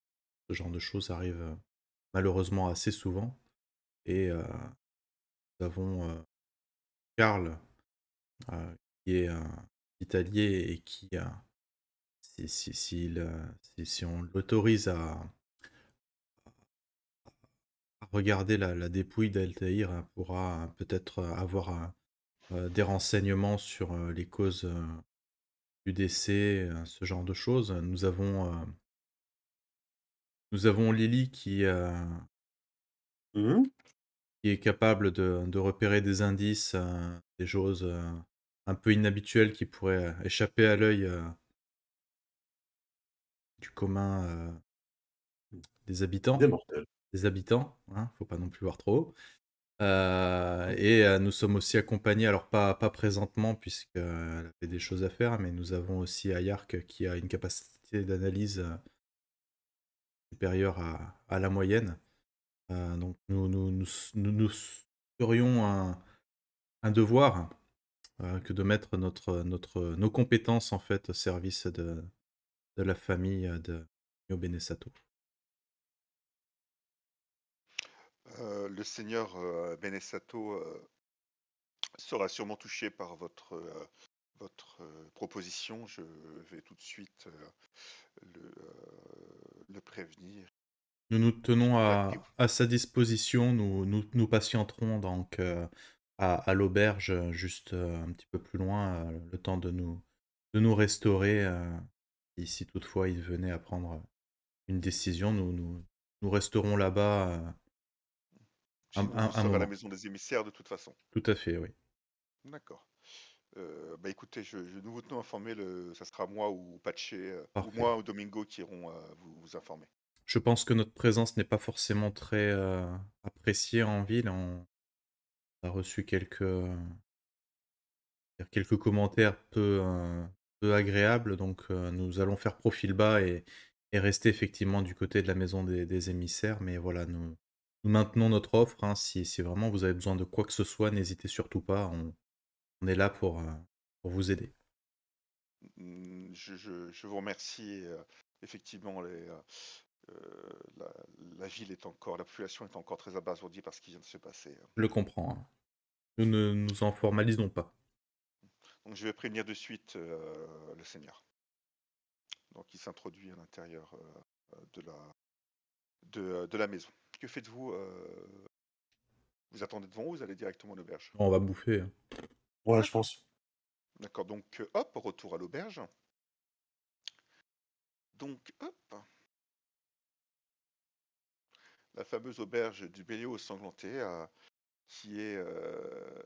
ce genre de choses arrive malheureusement assez souvent. Et nous avons Karl, qui est un Italier et qui, si on l'autorise à regarder la dépouille d'Altaïr, pourra peut-être avoir des renseignements sur les causes du décès, ce genre de choses. Nous avons Lily Mhm. qui est capable de repérer des indices, des choses un peu inhabituelles qui pourraient échapper à l'œil du commun des habitants. Des mortels. Des habitants, hein, faut pas non plus voir trop haut. Et nous sommes aussi accompagnés, alors pas présentement puisqu'elle avait des choses à faire, mais nous avons aussi Ayark qui a une capacité d'analyse supérieure à la moyenne. Donc nous ferions un devoir que de mettre nos compétences en fait au service de la famille de Mio Benesato. Le seigneur Benesato sera sûrement touché par votre proposition. Je vais tout de suite le prévenir. Nous nous tenons J'espère qu'il- à sa disposition. Nous patienterons donc à l'auberge, juste un petit peu plus loin, le temps de nous restaurer Et si toutefois il venait à prendre une décision, nous resterons là-bas Chez vous, un vous serez à la moment. maison des émissaires de toute façon. Tout à fait, oui. D'accord. Bah écoutez, nous vous tenons informés, ça sera moi ou Patché, ou Parfait. moi ou Domingo qui iront vous informer. Je pense que notre présence n'est pas forcément très appréciée en ville. On a reçu quelques commentaires peu agréables, donc nous allons faire profil bas et rester effectivement du côté de la maison des émissaires. Mais voilà, nous maintenons notre offre, hein. Si vraiment vous avez besoin de quoi que ce soit, n'hésitez surtout pas. On est là pour vous aider. Je vous remercie. Effectivement, la ville est encore, la population est encore très abasourdie par ce qui vient de se passer. Je le comprends, hein. Nous ne nous en formalisons pas. Donc je vais prévenir de suite le seigneur. Donc il s'introduit à l'intérieur de la maison. Que faites-vous Vous attendez devant ou vous allez directement à l'auberge? On va bouffer, hein. Ouais, je pense. D'accord, donc hop, retour à l'auberge. Donc hop, la fameuse auberge du Béliau Sanglanté, qui est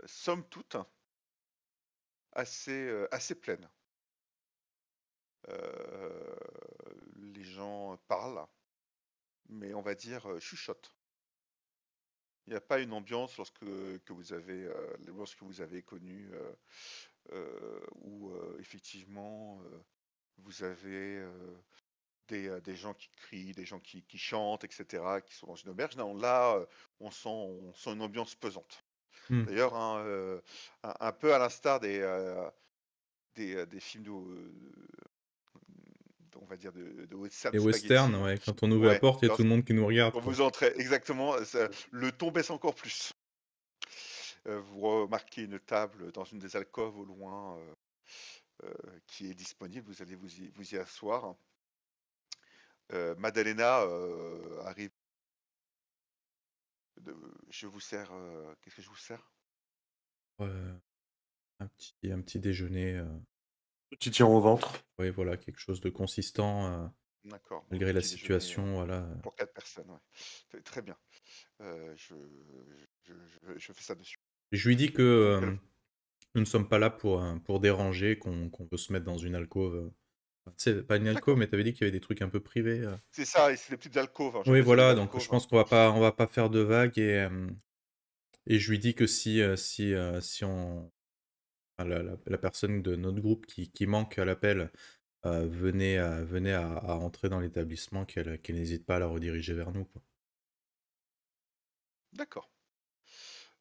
somme toute assez pleine. Les gens parlent, mais on va dire chuchotent. Il n'y a pas une ambiance lorsque vous avez connu où effectivement vous avez des gens qui crient, des gens qui chantent, etc., qui sont dans une auberge. Non, là, on sent une ambiance pesante. D'ailleurs, hein, un peu à l'instar des films on va dire de western Les spaghetti. westerns, ouais, quand on ouvre la Ouais, porte, il y a tout le monde qui nous regarde, quand quoi. vous entrez, exactement, le ton baisse encore plus. Vous remarquez une table dans une des alcôves au loin qui est disponible, vous allez vous y asseoir. Madalena arrive. Je vous sers. Qu'est-ce que je vous sers? Un petit déjeuner, Petit tien au ventre. ouais, voilà, quelque chose de consistant, D'accord. Bon, malgré la petit déjeuner situation, voilà. pour 4 personnes. Ouais. Très bien. Je fais ça dessus. Je lui dis Donc, que nous ne sommes pas là pour déranger, qu'on veut se mettre dans une alcôve. Tu sais, pas une alcôve, d'accord. mais t'avais dit qu'il y avait des trucs un peu privés. C'est ça, et c'est des petites alcôves. Hein, Oui, j'appelle ça des voilà, donc je alcôves. pense qu'on va pas faire de vagues et je lui dis que si enfin, la personne de notre groupe qui manque à l'appel venait à entrer dans l'établissement, qu'elle n'hésite pas à la rediriger vers nous, quoi. D'accord.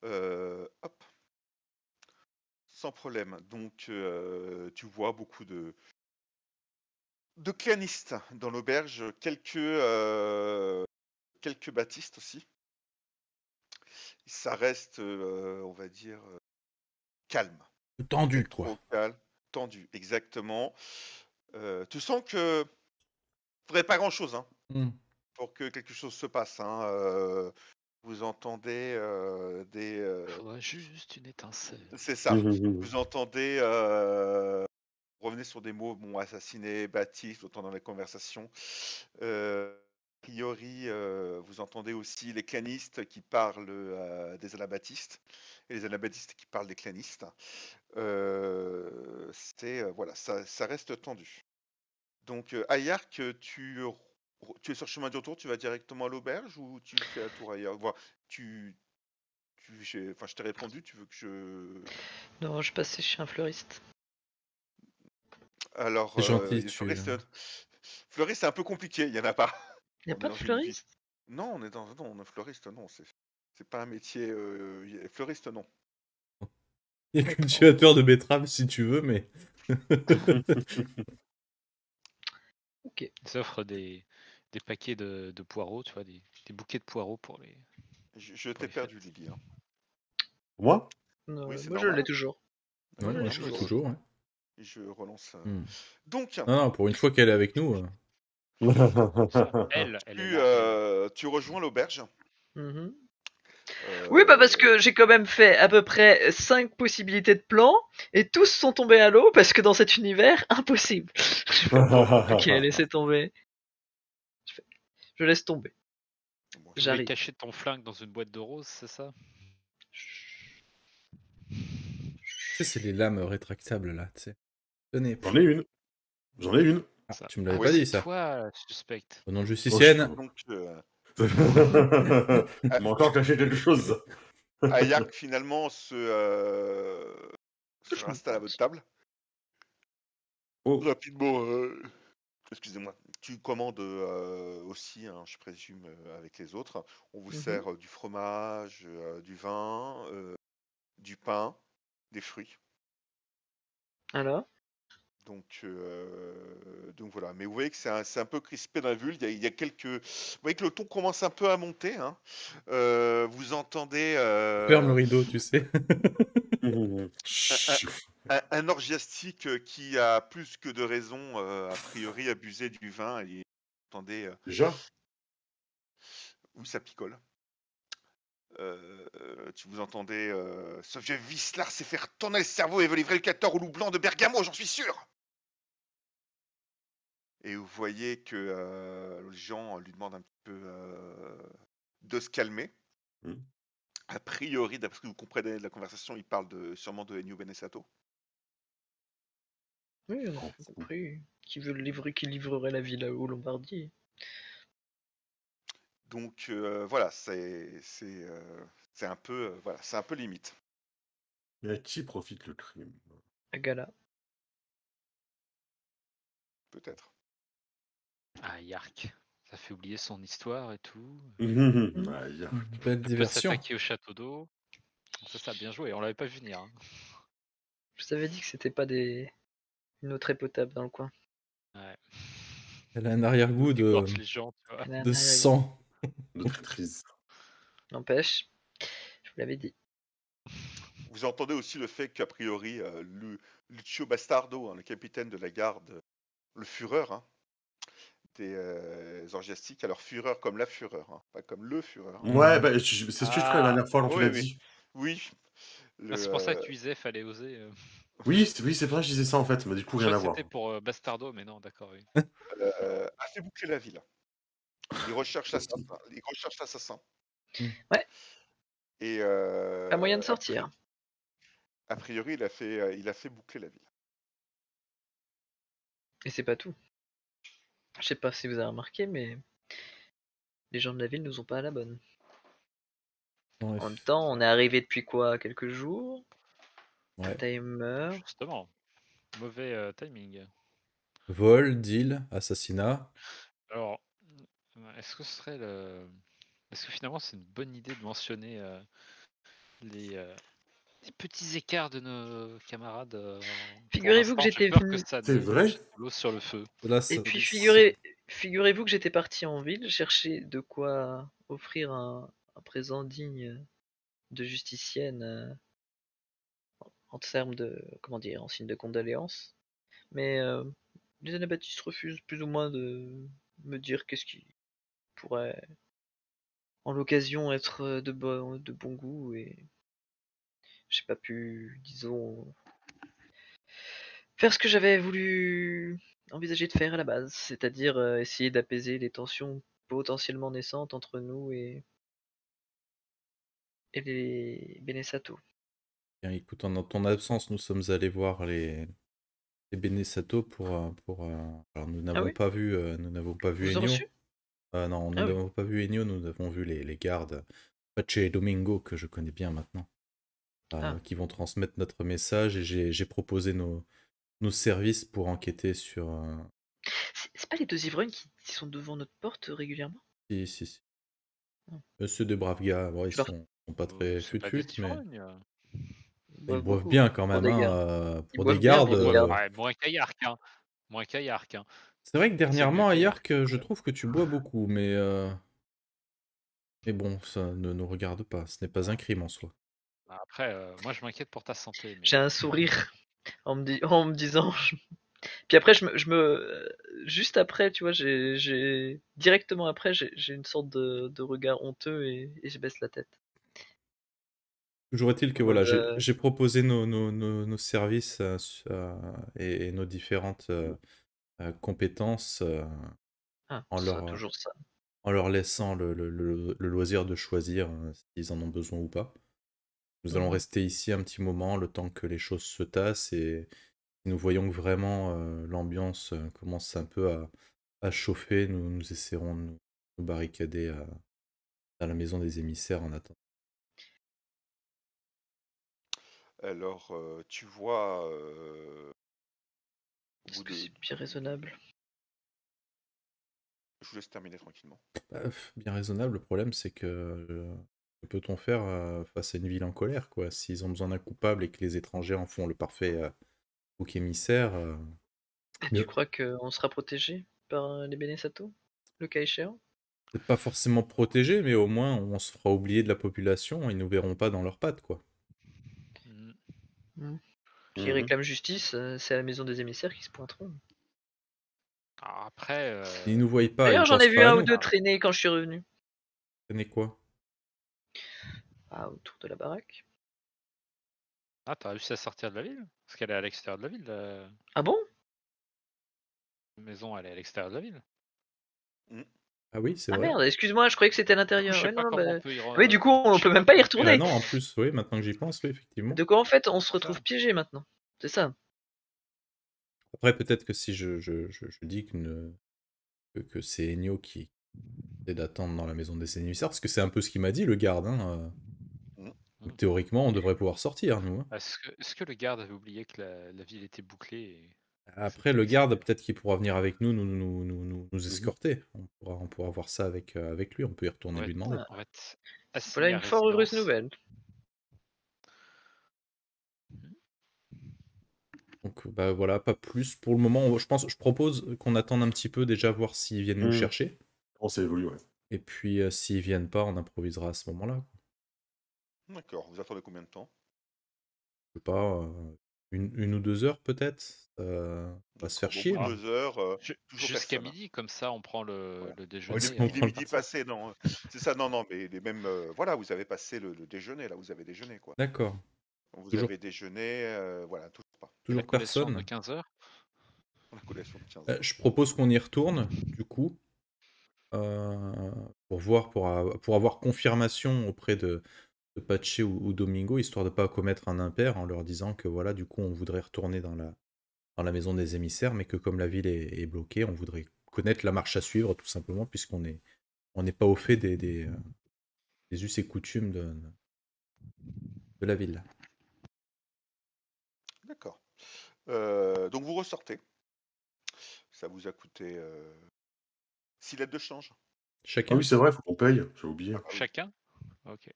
Hop. Sans problème. Donc, tu vois beaucoup de clanistes dans l'auberge, quelques baptistes aussi. Ça reste, on va dire, calme. Tendu, Peut-être quoi. trop calme, tendu, exactement. Tu sens que faudrait pas grand-chose hein, pour que quelque chose se passe. Hein. Vous entendez Faudrait juste une étincelle. C'est ça. Vous entendez revenez sur des mots, bon, assassiné, Baptiste, autant dans les conversations. A priori, vous entendez aussi les clanistes qui parlent des anabaptistes et les anabaptistes qui parlent des clanistes. Voilà, ça reste tendu. Donc, Ayark, tu es sur le chemin du retour, tu vas directement à l'auberge ou tu fais un tour ailleurs? Enfin, je t'ai répondu, tu veux que je... Non, je passais chez un fleuriste. Alors, C'est gentil, fleuriste, c'est un peu compliqué, il n'y en a pas. Il n'y a On est pas de dans une ville. fleuriste? Non, on est fleuriste, non, c'est pas un métier. Fleuriste, non. Il y a cultivateur de betteraves si tu veux, mais. Ok. Ils offrent des paquets de poireaux, tu vois, des bouquets de poireaux pour les. Je t'ai les perdu, fêtes. Lily. Hein. Moi? Oui, c'est Moi, je l'ai normal. toujours. Ouais, moi, je l'ai toujours. Ouais. Je relance. Donc. Donc, Non, pour une fois qu'elle est avec nous. Elle est là. tu rejoins l'auberge. Mhm. Oui, bah parce que j'ai quand même fait à peu près 5 possibilités de plans et tous sont tombés à l'eau parce que dans cet univers, impossible. Ok, laissez tomber. Je laisse tomber. Bon, Tu voulais J'arrive. cacher ton flingue dans une boîte de roses, c'est ça? Tu sais, c'est les lames rétractables là, tu sais. Tenez. J'en ai une. J'en ai une. Ah, Ça. tu me l'avais Ah pas ouais, dit ça. Toi, suspect. Au nom de Oh, justicienne. donc, Il m'a encore caché quelque chose. Ayak finalement se Je me installe à pense. votre table. Oh, Rapidement, excusez-moi, tu commandes aussi, hein, je présume, avec les autres. On vous Mhm. sert du fromage, du vin, du pain, des fruits. Alors Donc voilà, mais vous voyez que c'est un peu crispé dans la vulve. Il y a quelques, vous voyez que le ton commence un peu à monter, hein. Vous entendez Ferme le rideau, tu sais. Chut. un orgiastique qui a plus que de raison, a priori, abusé du vin. Et vous entendez, Déjà? oui, ça picole. Vous entendez, ce vieux Vislar s'est fait retourner le cerveau et veut livrer le 14 au loup blanc de Bergamo, j'en suis sûr. Et vous voyez que les gens lui demandent un petit peu de se calmer. Hmm. A priori, d'après ce que vous comprenez de la conversation, il parle sûrement de Ennio Benesato. oui, on a Oh, compris. Qui livrerait la ville aux Lombardie. Donc voilà, c'est un peu voilà, c'est un peu limite. Mais à qui profite le crime? À Gala. Peut-être. Ah, Yark. Ça fait oublier son histoire et tout. Ah, Yark. Belle Elle peut diversion. s'attaquer au château d'eau. Ça, bien joué. On l'avait pas vu venir. Hein. Je t'avais dit que c'était pas une eau très potable dans le coin. Ouais. Elle a un arrière-goût Elle de, égorge les gens, tu vois. Elle a un de arrière-goût. sang. De traîtrise. N'empêche, je vous l'avais dit. Vous entendez aussi le fait qu'a priori, Lucio Bastardo, hein, le capitaine de la garde, le Führer, hein, des orgiastiques, alors Führer comme la Fureur, hein, pas comme le Führer. Ouais, bah, c'est ce que je ferais la Ah, dernière fois quand tu Oui, l'as oui, dit. oui. ah, c'est pour ça que tu disais fallait oser. Oui, c'est pour ça que je disais ça en fait, mais du coup, Je rien crois à que voir. c'était pour Bastardo, mais non, d'accord, oui. a fait boucler la ville. Il recherche l'assassin. Il recherche l'assassin. Ouais, Et pas moyen de sortir. a priori, il a fait boucler la ville. Et c'est pas tout. Je sais pas si vous avez remarqué, mais les gens de la ville nous ont pas à la bonne. Ouais. En même temps, on est arrivé depuis quoi? Quelques jours. Ouais. Taï meurt. Justement, mauvais timing. Vol, deal, assassinat. Alors, est-ce que ce serait le. Est-ce que finalement c'est une bonne idée de mentionner les petits écarts de nos camarades pour Figurez-vous que l'instant, j'ai j'étais peur que venu. ça C'est ne vrai? jette de l'eau sur le feu. Là, Et ça- puis c'est- figurez-vous que j'étais parti en ville chercher de quoi offrir un présent digne de justicienne en termes de, comment dire, en signe de condoléances. Mais les anabaptistes refusent plus ou moins de me dire qu'est-ce qui pourrait en l'occasion être de bon goût et j'ai pas pu, disons, faire ce que j'avais voulu envisager de faire à la base, c'est-à-dire essayer d'apaiser les tensions potentiellement naissantes entre nous et les Benesato. Bien, écoute, en ton absence, nous sommes allés voir les Benesato alors, nous Ah n'avons oui? pas vu, nous n'avons pas vu Vous en Ennio. reçu? Non, nous Ah oui. n'avons pas vu Ennio, nous avons vu les gardes Pache et Domingo, que je connais bien maintenant, Ah. qui vont transmettre notre message, et j'ai proposé nos services pour enquêter sur... C'est pas les deux ivrognes qui sont devant notre porte régulièrement? Si. Ah. C'est des braves gars, bon, ils Je leur sont pas très C'est pas des fut mais ivrognes. ils boivent boivent beaucoup bien quand pour même, des hein, gardes. Ils pour des boivent bien gardes. pour des Ouais, gardes. ouais, moins qu'à Yark, hein. Moins qu'à Yark, hein. C'est vrai que C'est dernièrement mieux à qu'à Yark, Yark. je trouve que tu bois beaucoup, mais bon, ça ne nous regarde pas, ce n'est pas un crime en soi. Après, moi je m'inquiète pour ta santé. Mais... J'ai un sourire en me disant. Puis après, juste après, tu vois, directement après, j'ai une sorte de regard honteux et je baisse la tête. Toujours est-il que En voilà, mode, j'ai proposé nos services et nos différentes compétences en ce sera leur, toujours ça. en leur laissant le loisir de choisir s'ils en ont besoin ou pas. Nous allons Mhm. rester ici un petit moment, le temps que les choses se tassent, et si nous voyons que vraiment l'ambiance commence un peu à chauffer, nous essaierons de nous barricader dans la maison des émissaires en attendant. Alors, tu vois, au Est-ce bout que de... c'est bien raisonnable? Je vous laisse terminer tranquillement. Bien raisonnable, le problème c'est que peut-on faire face à une ville en colère, quoi? S'ils ont besoin d'un coupable et que les étrangers en font le parfait bouc émissaire, Et mieux. tu crois qu'on sera protégé par les Benesato, le cas échéant? Peut-être pas forcément protégés, mais au moins on se fera oublier de la population et ils nous verront pas dans leurs pattes, quoi. Qui Mhm. réclament justice, c'est à la maison des émissaires qui se pointeront. Alors après, Ils nous voient pas, D'ailleurs, ils j'en ai pensent vu pas à un ou nous. deux traîner quand je suis revenu. Tenez quoi? Autour de la baraque. t'as réussi à sortir de la ville? Parce qu'elle est à l'extérieur de la ville. La Ah bon? maison, elle est à l'extérieur de la ville. Ah oui, c'est Ah vrai. merde, excuse-moi, je croyais que c'était à Du coup, l'intérieur. je sais Ouais, pas non, comment bah... on peut y Oui, du coup, on je peut sais même pas pas y comment on peut y retourner. Ah non, en plus, oui, maintenant que j'y pense, oui, effectivement. De quoi en fait, on se C'est retrouve ça. piégé maintenant. C'est ça. Après, peut-être que si je dis que c'est Ennio qui est d'attendre dans la maison des émissaires, parce que c'est un peu ce qu'il m'a dit, le garde, hein. Théoriquement, on devrait pouvoir sortir, nous. Hein. Est-ce que le garde avait oublié que la ville était bouclée et Après, c'était le garde, l'extérieur? peut-être qu'il pourra venir avec nous, nous escorter. On pourra voir ça avec lui, on peut y retourner lui demander. On va être Voilà assigné à une fort heureuse résidence. nouvelle. Donc bah voilà, pas plus. Pour le moment, je propose qu'on attende un petit peu déjà, voir s'ils viennent nous chercher. Oh, ça évolue, ouais. Et puis s'ils viennent pas, on improvisera à ce moment-là. D'accord, vous attendez combien de temps? Je sais pas, une ou 2 heures peut-être. On va se faire Au chier. bout de Mais... 2 heures, toujours Jusqu'à personne. midi, comme ça on prend Voilà. le déjeuner. on Il est prend le midi parti. passé, non. C'est ça, non, mais les mêmes. Voilà, vous avez passé le déjeuner, là, vous avez déjeuné, quoi. D'accord. Vous Toujours, avez déjeuné, voilà, toujours pas. La toujours collation personne. de 15h. La collation de 15 heures. Je propose qu'on y retourne, du coup, pour voir, pour avoir confirmation auprès de Pache ou Domingo, histoire de pas commettre un impair en leur disant que voilà, du coup, on voudrait retourner dans la maison des émissaires, mais que comme la ville est bloquée, on voudrait connaître la marche à suivre, tout simplement, puisqu'on n'est pas au fait des us et coutumes de la ville. D'accord. Donc vous ressortez. Ça vous a coûté 6 lettres de change. Ah Chacun. oui, c'est vrai, faut qu'on paye, j'ai oublié. Ah oui. Chacun? Ok.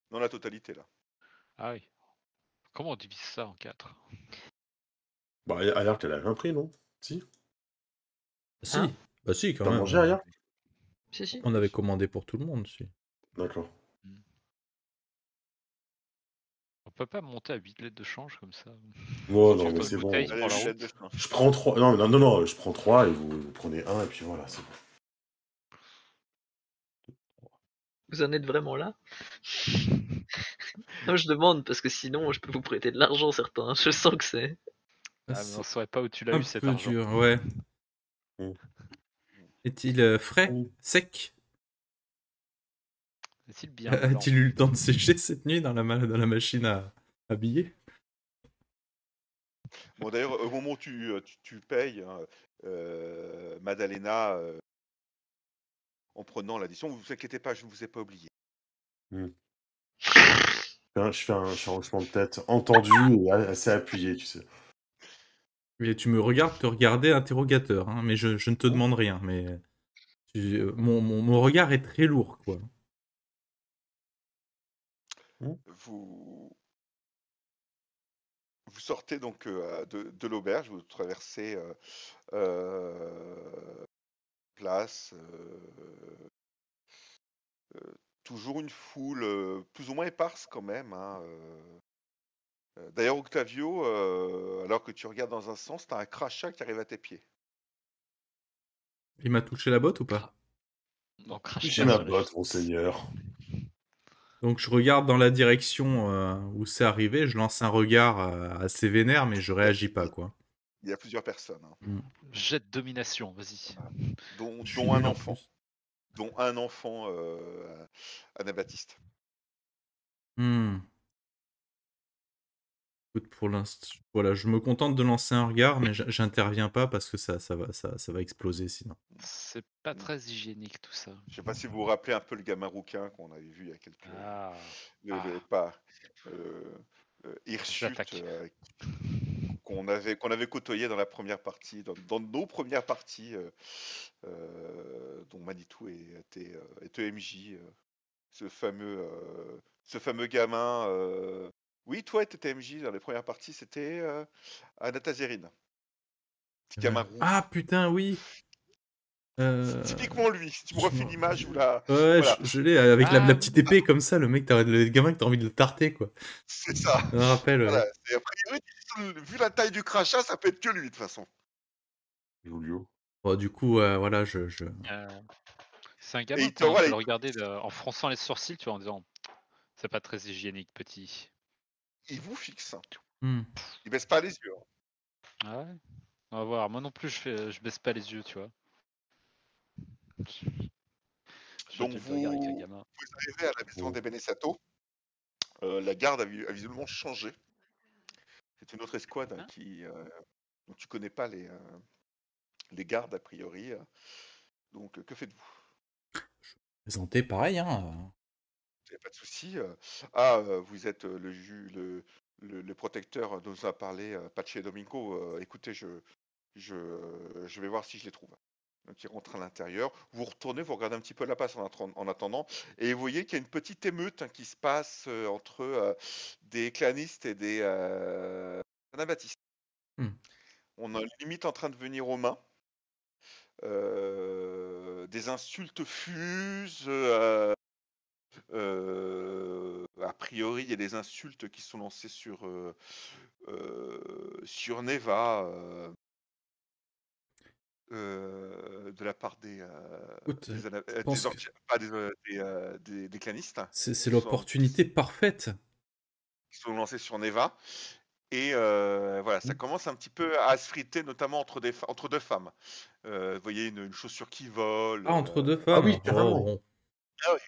Dans la totalité, là. Ah oui. Comment on divise ça en 4? Bah, Ayark, elle avait un prix, non? Si? Si, Hein bah si, quand T'as même. mangé, Ayark? Si. On avait commandé pour tout le monde, si. D'accord. On peut pas monter à 8 lettres de change comme ça? Oh, Tu non, veux mais ton c'est bon. bouteille Allez, pour la 8 route? lettres de change. Je prends 3. Non, je prends 3 et vous prenez 1 et puis voilà, c'est bon. Vous en êtes vraiment là? Non, je demande parce que sinon je peux vous prêter de l'argent certains. Je sens que c'est. Ah, mais on saurait pas où tu l'as un eu cet peu argent. dur, ouais. Mm. Est-il frais, Mm. sec? Est-il bien blanc? A-t-il eu le temps de sécher cette nuit dans la machine à billets? Bon, d'ailleurs, au moment où tu payes, hein, Madalena, en prenant l'addition, vous inquiétez pas, je ne vous ai pas oublié. Je fais un hochement de tête entendu et assez appuyé, tu sais. Mais tu me regardes te regarder interrogateur, hein, mais je ne te demande rien. Mais mon regard est très lourd, quoi. Vous sortez donc de l'auberge, vous traversez place, toujours une foule plus ou moins éparse quand même. Hein, D'ailleurs, Octavio, alors que tu regardes dans un sens, t'as un crachat qui arrive à tes pieds. Il m'a touché la botte ou pas? On Non. crache Touchez pas ma sur la botte, justice. monseigneur. Donc je regarde dans la direction où c'est arrivé, je lance un regard assez vénère, mais je Il y a, réagis pas, il- quoi. il y a plusieurs personnes, hein, Mm. Jet de domination, vas-y. dont, Je suis dont un nul en enfant, plus. dont un enfant anabaptiste. Hmm. Écoute, pour l'instant, voilà, je me contente de lancer un regard, mais j'interviens pas parce que ça va exploser sinon. C'est pas très hygiénique tout ça. Je sais pas si vous vous rappelez un peu le gamin rouquin qu'on avait vu il y a quelques... Ah, pas... Hirsute, j'attaque. qu'on avait côtoyé dans la première partie, dans nos premières parties, dont Manitou était MJ, ce fameux gamin. Oui, toi, t'étais MJ dans les premières parties, c'était Anatazerine. Petit gamin roux. Ah putain, oui. C'est typiquement lui. Si tu me refais l'image ou la. Ouais, Voilà, je l'ai avec la Ah, petite épée comme ça, le gamin que t'as envie de le tarter, quoi. c'est ça. Je me rappelle, ouais. Voilà. Et a priori, vu la taille du crachat, ça peut être que lui de toute façon. Julio. Bon, du coup, voilà, c'est un Et gamin, il quoi, on t'envoie peut les- le regarder en fronçant les sourcils, tu vois, en disant c'est pas très hygiénique, petit. il vous fixe. Hmm. Il baisse pas les yeux. Hein. Ah ouais. On va voir. Moi non plus, je baisse pas les yeux, tu vois. Je Donc jette le regard avec un vous gamin. arrivez à la maison Oh. des Benesato. La garde a visiblement changé. C'est une autre escouade Hein donc tu connais pas les gardes a priori. Donc que faites-vous? Présenté pareil, hein. Il n'y a pas de souci. Vous êtes le protecteur dont nous a parlé Pache Domingo. Écoutez, je vais voir si je les trouve. Donc il rentre à l'intérieur. Vous retournez, vous regardez un petit peu la passe en attendant, et vous voyez qu'il y a une petite émeute qui se passe entre des clanistes et des anabaptistes. Hmm. On est limite en train de venir aux mains. Des insultes fusent. A priori, il y a des insultes qui sont lancées sur Neva de la part Écoute, je des, pense que pas des clanistes c'est l'opportunité parfaite. qui sont lancés sur Neva. Et voilà, ça commence un petit peu à se friter, notamment entre deux femmes. Vous voyez une chaussure qui vole. Ah, entre deux femmes. oui, Oh, carrément. bon. Ah oui.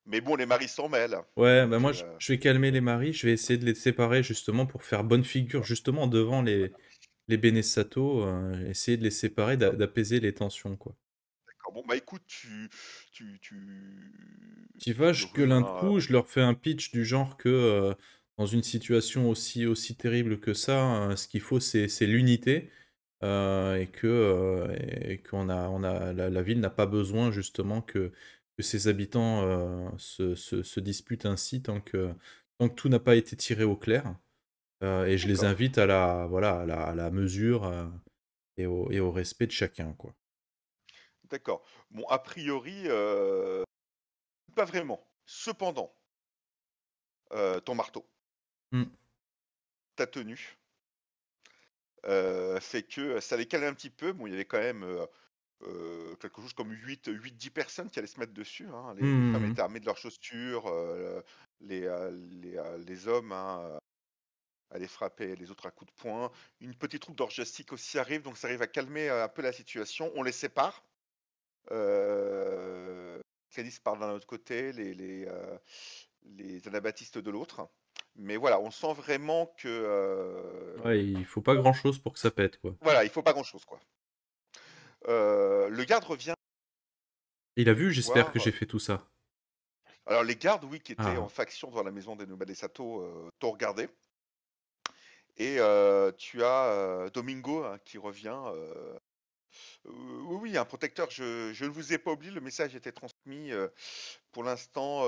Mais bon, les maris s'en mêlent. Ouais, Donc, bah moi je vais calmer les maris, je vais essayer de les séparer justement pour faire bonne figure justement devant les Benesato, essayer de les séparer, d'apaiser les tensions, quoi. d'accord. Bon, bah écoute, tu, Tu vas, tu je gueule un rejoins. coup, je leur fais un pitch du genre que dans une situation aussi terrible que ça, ce qu'il faut c'est l'unité et qu'on la ville n'a pas besoin justement que ses habitants se disputent ainsi tant que tout n'a pas été tiré au clair. Et je les D'accord. invite à la mesure et au respect de chacun, quoi. D'accord. Bon, a priori, pas vraiment. Cependant, ton marteau, Hmm. ta tenue, fait que ça les calme un petit peu. Bon, il y avait quand même quelque chose comme 8-10 personnes qui allaient se mettre dessus. Hein. Les femmes Hmm. étaient armées de leurs chaussures, les hommes allaient frapper les autres à coups de poing. Une petite troupe d'orgiastiques aussi arrive, donc ça arrive à calmer un peu la situation. On les sépare. Clénis part d'un autre côté, les anabaptistes de l'autre. Mais voilà, on sent vraiment que Ouais, il faut pas grand-chose pour que ça pète, quoi. voilà, il faut pas grand-chose quoi. Le garde revient Il a vu, j'espère que voir. j'ai fait tout ça. Alors les gardes, oui, qui étaient Ah. en faction devant la maison des Nobades Sato, t'ont regardé. Et tu as Domingo hein, qui revient. Oui, oui, un protecteur. Je ne vous ai pas oublié. Le message a été transmis. Pour l'instant,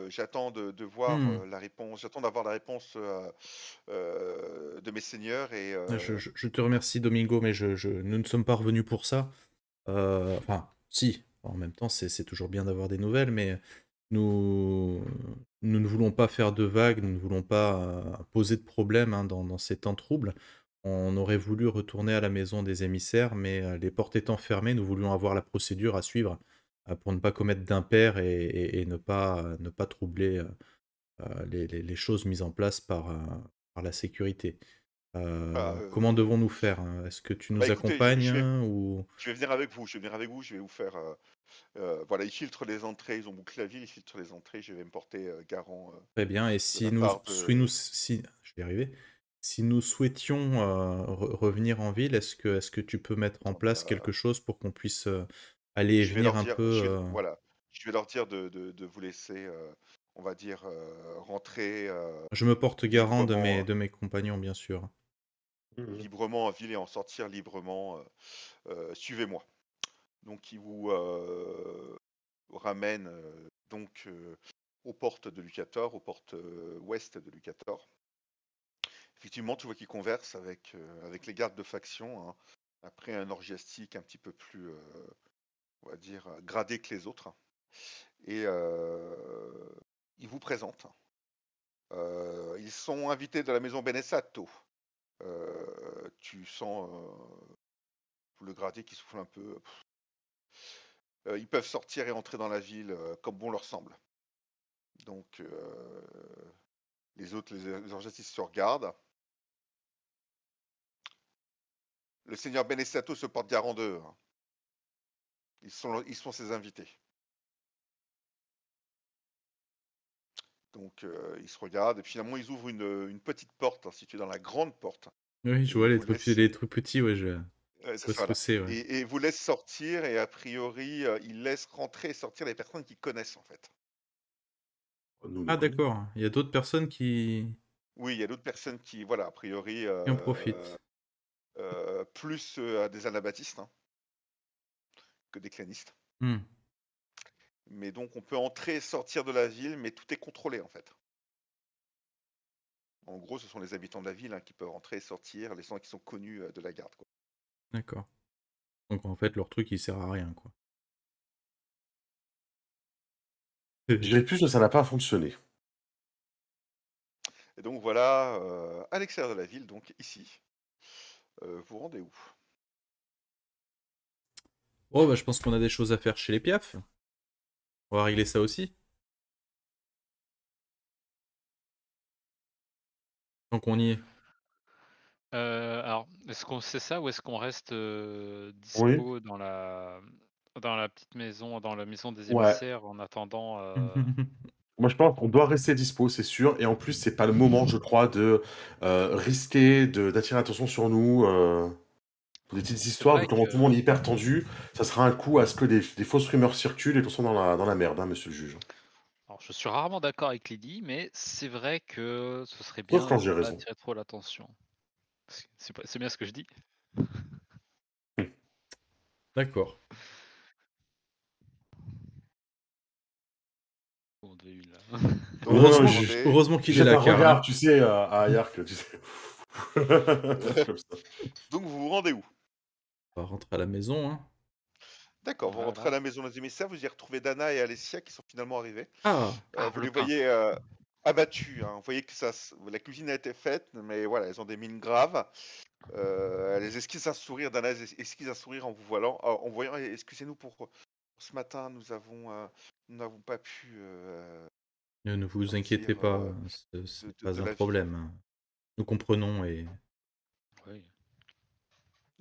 j'attends de voir Hmm. la réponse. J'attends d'avoir la réponse de mes seigneurs et Je te remercie, Domingo, mais nous ne sommes pas revenus pour ça. Enfin, si, en même temps, c'est toujours bien d'avoir des nouvelles, mais nous ne voulons pas faire de vagues, nous ne voulons pas poser de problème hein, dans ces temps troubles. On aurait voulu retourner à la maison des émissaires, mais les portes étant fermées, nous voulions avoir la procédure à suivre pour ne pas commettre d'impair et ne pas troubler les choses mises en place par la sécurité. Bah, Comment devons-nous faire, hein? Est-ce que tu bah nous écoutez, accompagnes hein, ou... je vais venir avec vous. Je vais venir avec vous. Je vais vous faire. Voilà, ils filtrent les entrées. Ils ont bouclé la ville. Ils filtrent les entrées. Je vais me porter garant Très bien. Et de la si part de. je vais y arriver. Si nous souhaitions revenir en ville, est-ce que tu peux mettre en Attendez, place quelque chose pour qu'on puisse aller et je vais venir leur un dire. peu Voilà, je vais leur dire de vous laisser, on va dire, rentrer Je me porte garant librement, de mes compagnons, bien sûr. Mhm. librement en ville et en sortir librement. Suivez-moi. Donc, ils vous ramènent donc aux portes de Lucator, aux portes ouest de Lucator. Effectivement, tu vois qu'ils conversent avec les gardes de faction, hein, après un orgiastique un petit peu plus, on va dire, gradé que les autres. Et ils vous présentent. Ils sont invités de la maison Benessato. Tu sens le gradé qui souffle un peu. Ils peuvent sortir et entrer dans la ville comme bon leur semble. Donc, les autres, les orgiastistes se regardent. Le seigneur Benessato se porte garant d'eux, hein. Ils sont ses invités. Donc, ils se regardent et finalement, ils ouvrent une petite porte, hein, située dans la grande porte. Oui, je Et vois ils vous laissent. les trucs petits, ouais, je C'est vois ça, ce que là. c'est, ouais. Et vous laissent sortir et a priori, ils laissent rentrer et sortir les personnes qu'ils connaissent en fait. Nous, Ah, non. d'accord. Il y a d'autres personnes Oui, il y a d'autres personnes qui, voilà, a priori, qui en profitent. plus des anabaptistes, hein, que des clanistes. Hmm. Mais donc, on peut entrer et sortir de la ville, mais tout est contrôlé en fait. En gros, ce sont les habitants de la ville, hein, qui peuvent entrer et sortir, les gens qui sont connus de la garde, quoi. D'accord. Donc en fait, leur truc, il sert à rien, quoi. Je dirais plus que ça n'a pas fonctionné. Et donc voilà, à l'extérieur de la ville, donc ici, vous rendez où? Oh, bah, je pense qu'on a des choses à faire chez les Piaf. On va régler ça aussi. Tant qu'on y est. Alors, est-ce qu'on sait ça ou est-ce qu'on reste Oui. dispo dans la petite maison, dans la maison des Ouais. émissaires en attendant Moi, je pense qu'on doit rester dispo, c'est sûr. Et en plus, c'est pas le moment, je crois, de risquer d'attirer l'attention sur nous. Pour des petites C'est histoires, vu vrai comment tout le que monde est hyper tendu, ça sera un coup à ce que des fausses rumeurs circulent et qu'on soit dans la merde, hein, monsieur le juge. alors, je suis rarement d'accord avec Lydie, mais c'est vrai que ce serait Sauf bien quand de j'ai pas raison. attirer trop l'attention. C'est bien ce que je dis. D'accord. On devait une, là. Donc vous Non, rendez, Heureusement je qu'il est jette là, un Karl. regard, Hein. tu sais, à Yark, tu sais. Comme ça. donc vous rendez où? On va rentrer à la maison, hein. D'accord, vous rentrez à Voilà. la maison des émissaires, vous y retrouvez Dana et Alessia qui sont finalement arrivés. Ah, Vous Le les pain. voyez abattus, hein. Vous voyez que la cuisine a été faite, mais voilà, elles ont des mines graves. Elles esquissent un sourire, Dana esquisse un sourire en vous en voyant. Excusez-nous pour ce matin, nous n'avons pas pu ne vous inquiétez sortir pas, ce n'est de pas un la ville. problème. Hein. Nous comprenons et... Oui.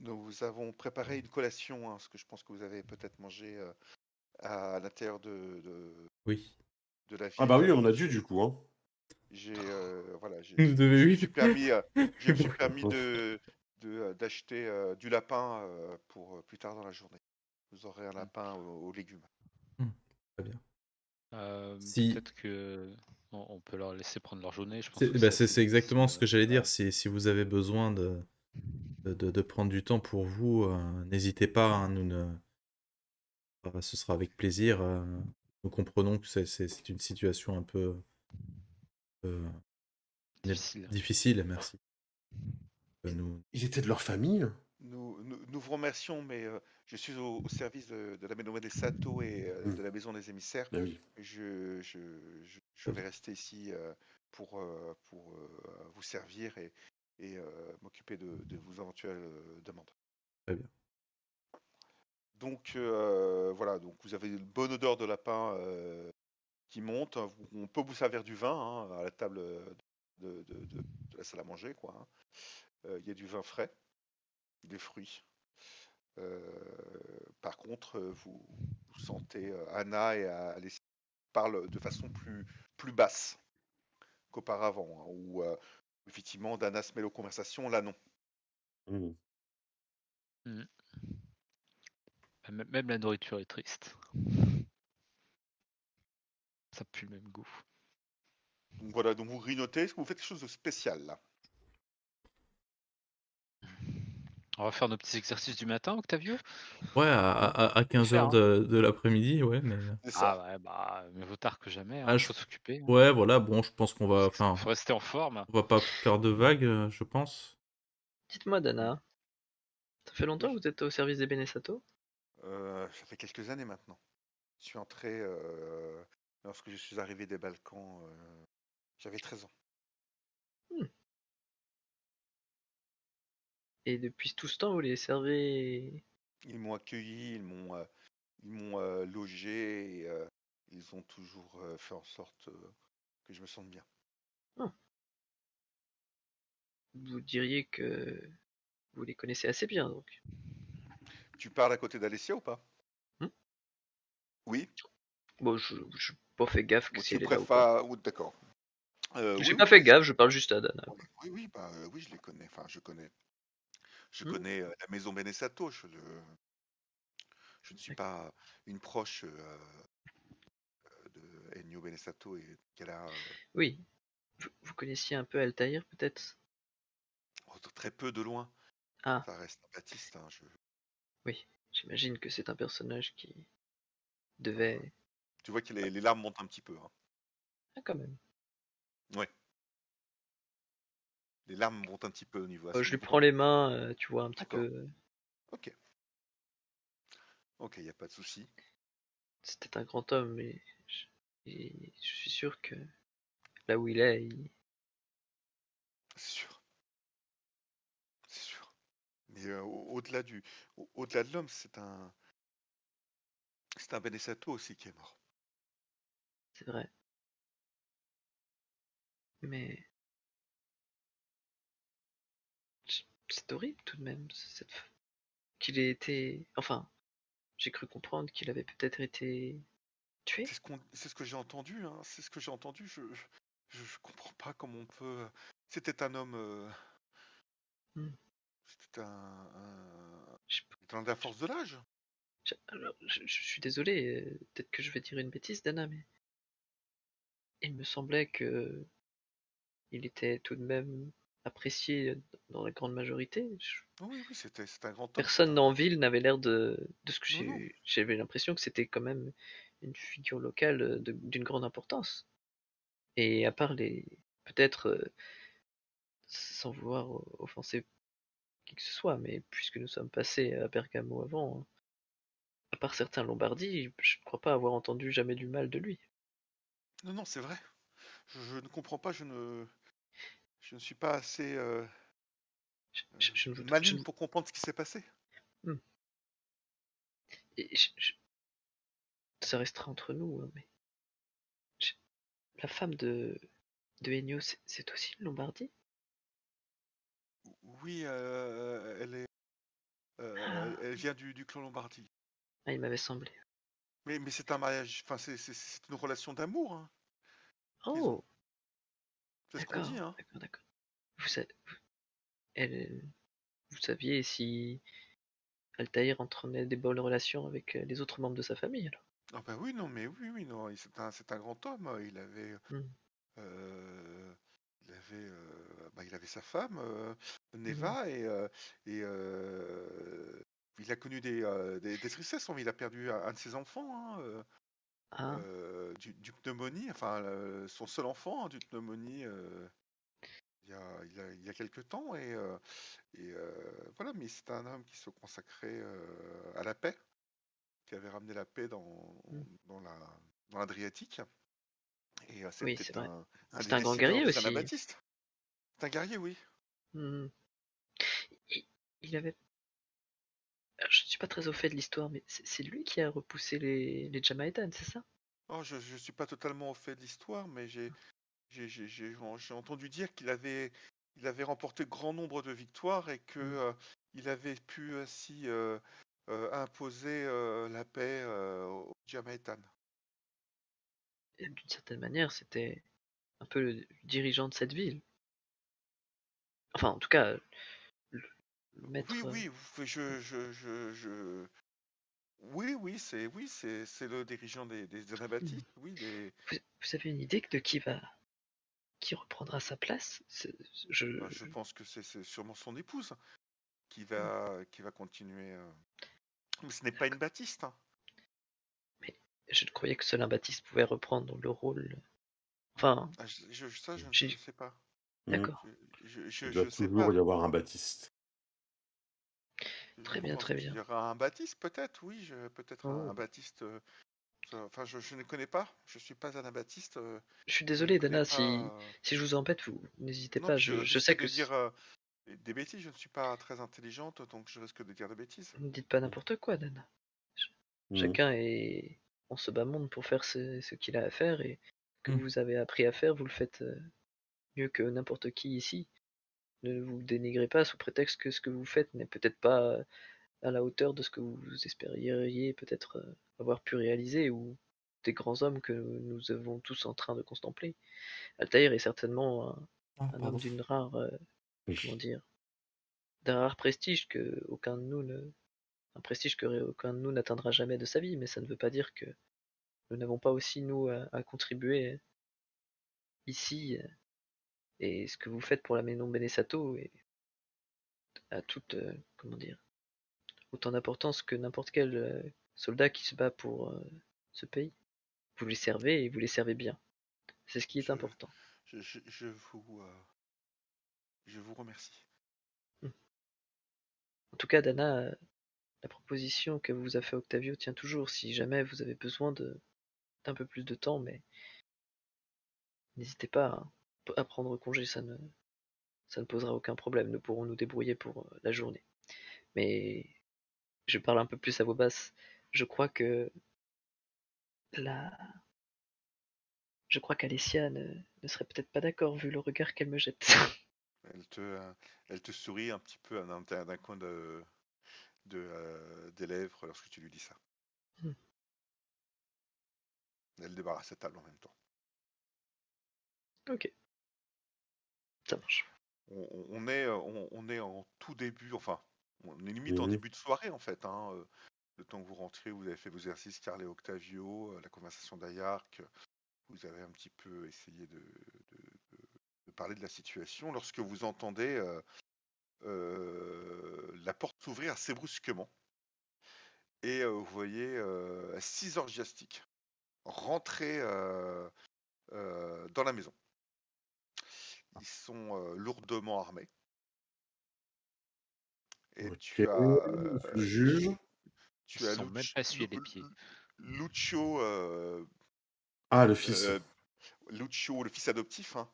Nous avons préparé une collation, hein, ce que je pense que vous avez peut-être mangé à l'intérieur Oui. de la Ah bah ville. oui, on a dû, du coup, hein. Voilà, Vous devez, je me oui. suis permis, d'acheter du lapin pour plus tard dans la journée. Vous aurez un lapin aux légumes. Très bien. Si... Peut-être que on peut leur laisser prendre leur journée. Je pense que bah, c'est assez c'est exactement difficile. ce que j'allais dire. Voilà. Si vous avez besoin de prendre du temps pour vous, n'hésitez pas. Hein, ce sera avec plaisir. Nous comprenons que c'est une situation un peu Difficile. difficile. Merci. Nous... Ils étaient de leur famille. Nous vous remercions, mais je suis au service de la maison des Sato et de la maison des émissaires. Bah oui. Je vais rester ici pour vous servir et m'occuper de vos éventuelles demandes. Très bien. Donc voilà, donc vous avez une bonne odeur de lapin qui monte. On peut vous servir du vin hein, à la table de la salle à manger, quoi. Hein. Il y a du vin frais, des fruits. Par contre, vous sentez Anna et Alessia parlent de façon plus basse qu'auparavant, hein, où effectivement Dana se mêle aux conversations, là non. Mhm. Même la nourriture est triste. Ça pue le même goût. Donc voilà, donc vous grignotez, est-ce que vous faites quelque chose de spécial là? On va faire nos petits exercices du matin, Octavio? Ouais, à 15h de l'après-midi, ouais, mais. C'est ça. Ah ouais, bah, mieux vaut tard que jamais, Ah, hein. Faut s'occuper. Hein. Ouais, voilà, bon, je pense qu'on va. Enfin, Faut rester en forme. on va pas faire de vagues, je pense. Dites-moi, Dana, ça fait longtemps Oui. que vous êtes au service des Benesato? Ça fait quelques années maintenant. Je suis entré lorsque je suis arrivé des Balkans, j'avais 13 ans. Et depuis tout ce temps, vous les servez? Ils m'ont accueilli, ils m'ont logé et ils ont toujours fait en sorte que je me sente bien. Vous diriez que vous les connaissez assez bien, donc. Tu parles à côté d'Alessia ou pas? Hmm. Oui. Bon, je pas fait gaffe que Ou si tu elle est là ou pas. préfères. D'accord. J'ai Oui, pas oui, fait gaffe, je parle juste à Dana. oui, bah, oui, je les connais. Enfin, je connais Hmm. la maison Benesato. Je ne suis pas une proche de Ennio Benesato et qu'elle a Oui, vous connaissiez un peu Altaïr, peut-être? très peu de loin. Ah, Ça reste un Baptiste. Hein, oui, j'imagine que c'est un personnage qui euh, devait... tu vois que les larmes montent un petit peu. Hein. Ah, quand même. Ouais. Les larmes montent un petit peu au niveau. À ce Je lui niveau. prends les mains, tu vois, un petit D'accord. peu... Ok. Ok, il n'y a pas de souci. C'était un grand homme, mais je suis sûr que là où il est, C'est sûr. C'est sûr. Mais au-delà de l'homme, c'est un Benesato aussi qui est mort. c'est vrai. Mais c'est horrible tout de même, qu'il ait été... Enfin, j'ai cru comprendre qu'il avait peut-être été tué. C'est ce que j'ai entendu. Hein. C'est ce que j'ai entendu. Je comprends pas comment on peut. C'était un homme. Hmm. C'était Je- dans la force de l'âge. Alors, je suis désolé, peut-être que je vais dire une bêtise, Dana, mais il me semblait que il était tout de même apprécié dans la grande majorité. Oui, oui, c'était un grand homme. Personne en ville n'avait l'air de ce que Non, non. j'avais l'impression que c'était quand même une figure locale d'une grande importance. Et à part les, peut-être, sans vouloir offenser qui que ce soit, mais puisque nous sommes passés à Bergamo avant, à part certains Lombardis, je ne crois pas avoir entendu jamais du mal de lui. Non, non, c'est vrai. Je ne comprends pas. Je ne suis pas assez Je ne voudrais- je maligne ne- pour comprendre ce qui s'est passé. Hmm. Et ça restera entre nous, hein, mais je- la femme de Ennio, c'est aussi une Lombardie? Oui, Ah, elle vient du clan Lombardie. ah, il m'avait semblé. Mais c'est un mariage. Enfin, c'est une relation d'amour hein, qu'ils ont. Oh, C'est ce qu'on dit. d'accord, Hein. d'accord, d'accord. Vous, elle, vous saviez si Altaïr entretenait des bonnes relations avec les autres membres de sa famille, alors? Ah bah oui, non, mais oui, oui, non. C'est un grand homme. Hmm. Euh, il avait sa femme, Mhm. Neva, il a connu des tristesses. Il a perdu un de ses enfants hein, Ah, du pneumonie, enfin son seul enfant hein, du pneumonie il y a quelque temps. Voilà, mais c'est un homme qui se consacrait à la paix, qui avait ramené la paix hmm. dans dans l'Adriatique. Et Oui, c'était c'est vrai. un C'est des un grand décideurs guerrier des aussi. Anabaptistes. C'est un guerrier, oui. Hmm. Il, il avait... Je ne suis suis pas très au fait de l'histoire, mais c'est lui qui a repoussé les Jamaïtan, c'est ça? Oh, je suis pas totalement au fait de l'histoire, mais j'ai entendu dire il avait remporté grand nombre de victoires et que il avait pu ainsi imposer la paix aux Jamaïtan. Et d'une certaine manière, c'était un peu le dirigeant de cette ville. Enfin, en tout cas, le maître. Oui, c'est le dirigeant des Anabaptistes, oui, Vous avez une idée de qui reprendra sa place? je pense que c'est sûrement son épouse qui va continuer. Mais ce n'est pas une Baptiste, hein. Mais je croyais que seul un Baptiste pouvait reprendre le rôle. Enfin, Ah, ça, je J'ai- ne sais pas. d'accord. Il doit Je sais toujours pas. y avoir un Baptiste. Très bien, Pense très qu'il bien. y aura un Baptiste, peut-être, oui, peut-être Oh. un Baptiste. Enfin, je ne connais pas. Je suis pas un Anabaptiste. Je suis Je ne désolé, connais Dana, pas. si je vous embête, vous n'hésitez Non, pas. puis je Je risque sais de que dire des bêtises. Je ne suis pas très intelligente, donc je risque de dire des bêtises. ne dites pas n'importe quoi, Dana. Mhm. Chacun est en ce bas monde pour faire ce qu'il a à faire, et ce que Mm. vous avez appris à faire, vous le faites mieux que n'importe qui ici. Ne vous dénigrez pas sous prétexte que ce que vous faites n'est peut-être pas à la hauteur de ce que vous espériez peut-être avoir pu réaliser, ou des grands hommes que nous avons tous en train de contempler. Altaïr est certainement Ah, un homme pardon. d'une rare, comment dire, d'un rare prestige que aucun de nous ne, un prestige que aucun de nous n'atteindra jamais de sa vie, mais ça ne veut pas dire que nous n'avons pas aussi nous à contribuer ici, et ce que vous faites pour la maison Benesato et à toute, comment dire, autant d'importance que n'importe quel soldat qui se bat pour ce pays. Vous les servez et vous les servez bien. C'est ce qui est Je, important. je vous remercie. En tout cas, Dana, la proposition que vous a fait Octavio tient toujours si jamais vous avez besoin d'un peu plus de temps, mais n'hésitez pas à prendre congé, ça ne posera aucun problème. Nous pourrons nous débrouiller pour la journée. Mais je parle un peu plus à voix basse. Je crois que la... Je crois qu'Alessia ne serait peut-être pas d'accord vu le regard qu'elle me jette. Elle te sourit un petit peu d'un coin des lèvres lorsque tu lui dis ça. Hmm. Elle débarrasse la table en même temps. Ok. Ça marche. On est en tout début, enfin, on est limite en Mhm. début de soirée en fait, hein. Le temps que vous rentrez, vous avez fait vos exercices, Carl et Octavio, la conversation d'Ayark, vous avez un petit peu essayé de parler de la situation lorsque vous entendez la porte s'ouvrir assez brusquement et vous voyez 6 orgiastiques rentrer dans la maison. Ils sont lourdement armés. Et Ok, tu as je juge. Ils se sont même pas essuyé les pieds. Lucio, Ah, le fils. Lucio, le fils adoptif, hein.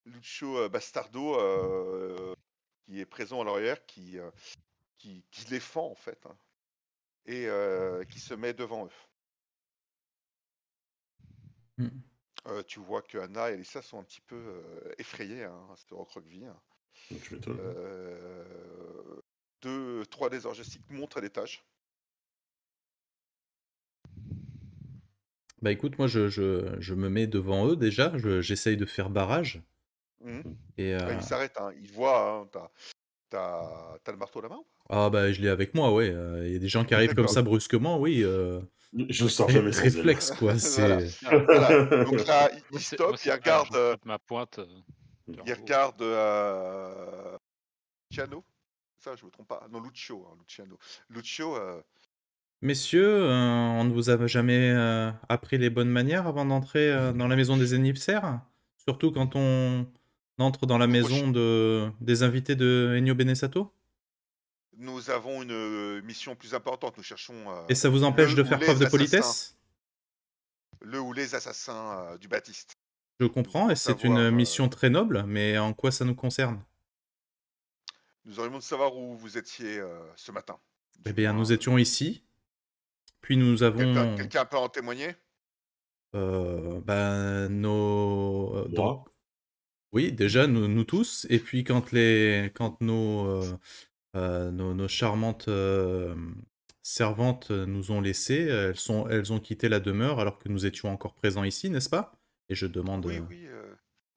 Lucio Bastardo, qui est présent à l'arrière, qui les fend en fait, hein, et qui se met devant eux. Tu vois que Anna et Elissa sont un petit peu effrayées, hein, à ce recroqueville. Tu m'étonnes. 3 des orgiastiques montent à l'étage. Bah écoute, moi je me mets devant eux déjà, j'essaye de faire barrage. Et Ils s'arrêtent, hein. Ils voient, hein, t'as le marteau à la main ou pas? ah bah je l'ai avec moi, ouais. Il y a des gens qui arrivent comme ça brusquement, oui. Je sors jamais sans elle. Réflexe quoi. Voilà. C'est Voilà. Donc là, Moi, ils c'est- stoppent, moi, ils c'est regardent, pareil, je pointe ma pointe. ils regardent Luciano. Ça, je me trompe pas. Non, Lucio, hein, Luciano. Lucio, Messieurs, on ne vous a jamais appris les bonnes manières avant d'entrer dans la maison des énipsaires? Surtout quand on entre dans la maison des invités de Ennio Benesato? nous avons une mission plus importante. Nous cherchons Et ça vous empêche le de ou faire les preuve de assassins. politesse? Le ou les assassins du Baptiste. Je comprends, et c'est une mission très noble, mais en quoi ça nous concerne? Nous aurions de savoir où vous étiez ce matin. Eh bien, Dis-moi. nous étions ici, puis nous avons Quelqu'un peut en témoigner? donc Moi, oui, déjà nous tous, et puis quand nos charmantes servantes nous ont laissés, elles ont quitté la demeure alors que nous étions encore présents ici, n'est-ce pas? Et je demande. Oui,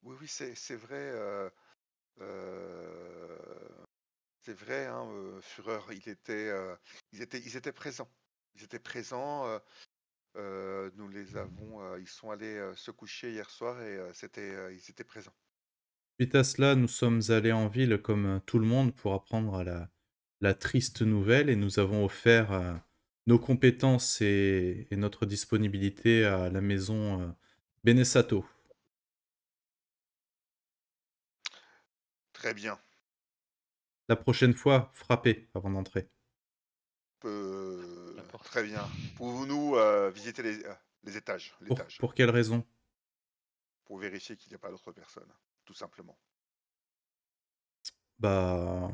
oui, oui, c'est vrai. Euh, c'est vrai, hein, Führer, ils étaient présents. Ils étaient présents. Nous les avons. Ils sont allés se coucher hier soir et ils étaient présents. Suite à cela, nous sommes allés en ville comme tout le monde pour apprendre la triste nouvelle et nous avons offert nos compétences et notre disponibilité à la maison Benesato. Très bien. La prochaine fois, frappez avant d'entrer. La porte. Très bien. Pouvons-nous visiter les étages, l'étage, Pour quelle raison? pour vérifier qu'il n'y a pas d'autres personnes, tout simplement. Bah,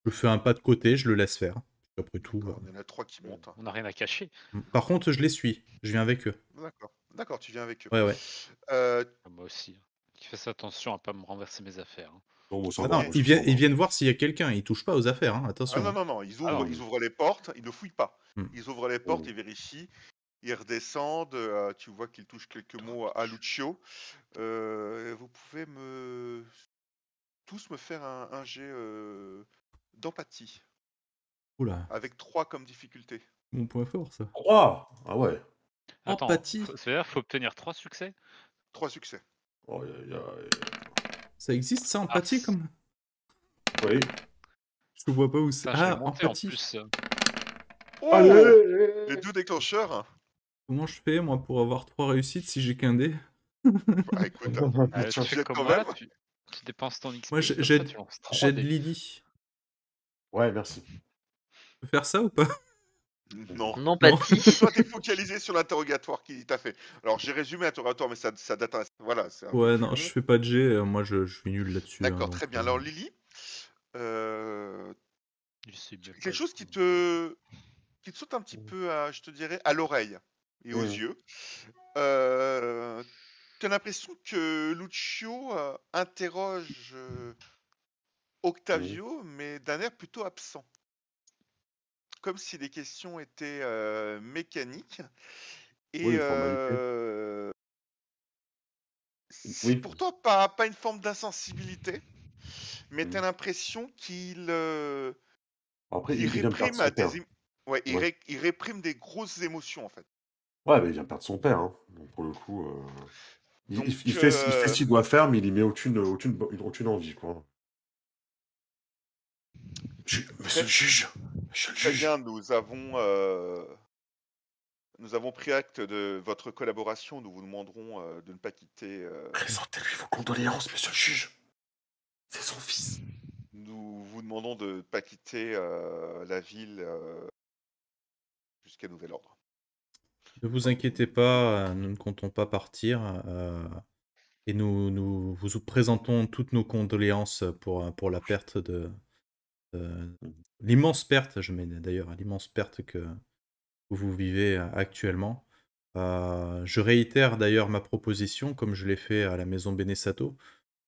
je fais un pas de côté, je le laisse faire. Après tout. D'accord, il y en a 3 qui montent. On n'a rien à cacher. Par contre, je les suis. Je viens avec eux. D'accord, d'accord, tu viens avec eux. Ouais. Moi aussi. Qui fasse attention à pas me renverser mes affaires. hein. non, moi, ça Ah va, non, moi, je ils suis sobre. viennent voir s'il y a quelqu'un. Ils touchent pas aux affaires, hein, attention. Ah non, ils Ah non, ils ouvrent les portes, ils ne fouillent pas. Hmm. Ils ouvrent les portes, Oh. ils vérifient, ils redescendent, tu vois qu'ils touchent quelques mots à Lucio. Vous pouvez tous me faire un jet d'empathie, Oula, avec 3 comme difficulté. mon point fort, ça. 3! Ah ouais. Attends, Empathie. c'est-à-dire qu'il faut obtenir 3 succès? 3 succès. Oh, y a- Ça existe, ça, empathie, comme. Oui. Je vois pas où c'est. Putain, je vais Ah, monter en empathie. plus. Oh, Allez! les 2 déclencheurs. Comment je fais, moi, pour avoir 3 réussites si j'ai qu'un dé? Ah, écoute, Tu tu fais jettes comme quand moi, même. tu dépenses ton XP, Moi, comme ça tu lances 3 j'aide dés. Lily. Ouais, merci. Je peux faire ça ou pas? Non. En empathie. Toi, t'es focalisé sur l'interrogatoire qui t'a fait. Alors, j'ai résumé l'interrogatoire, mais ça date. Voilà, c'est un peu Ouais, plus non, je long. fais pas de jet. Moi, je suis nul là-dessus. hein, D'accord, donc, très bien. Alors, Lily, euh, Je sais bien pas quelque chose du qui tout. te saute un petit peu, je te dirais, à l'oreille et aux Mhm. yeux. T'as l'impression que Lucio interroge Octavio, mais d'un air plutôt absent. Comme si les questions étaient mécaniques. Oui, Et une formalité. c'est Oui. pour toi pas une forme d'insensibilité, mais Mhm. t'as l'impression qu'il Après, il il vient de perdre réprime son père. ouais, Ouais. il réprime des grosses émotions en fait. Ouais, mais il vient de perdre son père, hein. Donc, pour le coup, Donc, il fait ce qu'il doit faire, mais il y met aucune envie, quoi. Monsieur le juge, monsieur le très juge. bien, nous avons pris acte de votre collaboration. Nous vous demanderons de ne pas quitter. Présentez-lui vos condoléances, monsieur le juge. C'est son fils. Nous vous demandons de ne pas quitter la ville jusqu'à nouvel ordre. Ne vous inquiétez pas, nous ne comptons pas partir. Et nous vous présentons toutes nos condoléances pour la perte l'immense perte, je mets d'ailleurs l'immense perte que vous vivez actuellement. Je réitère d'ailleurs ma proposition, comme je l'ai fait à la maison Benesato.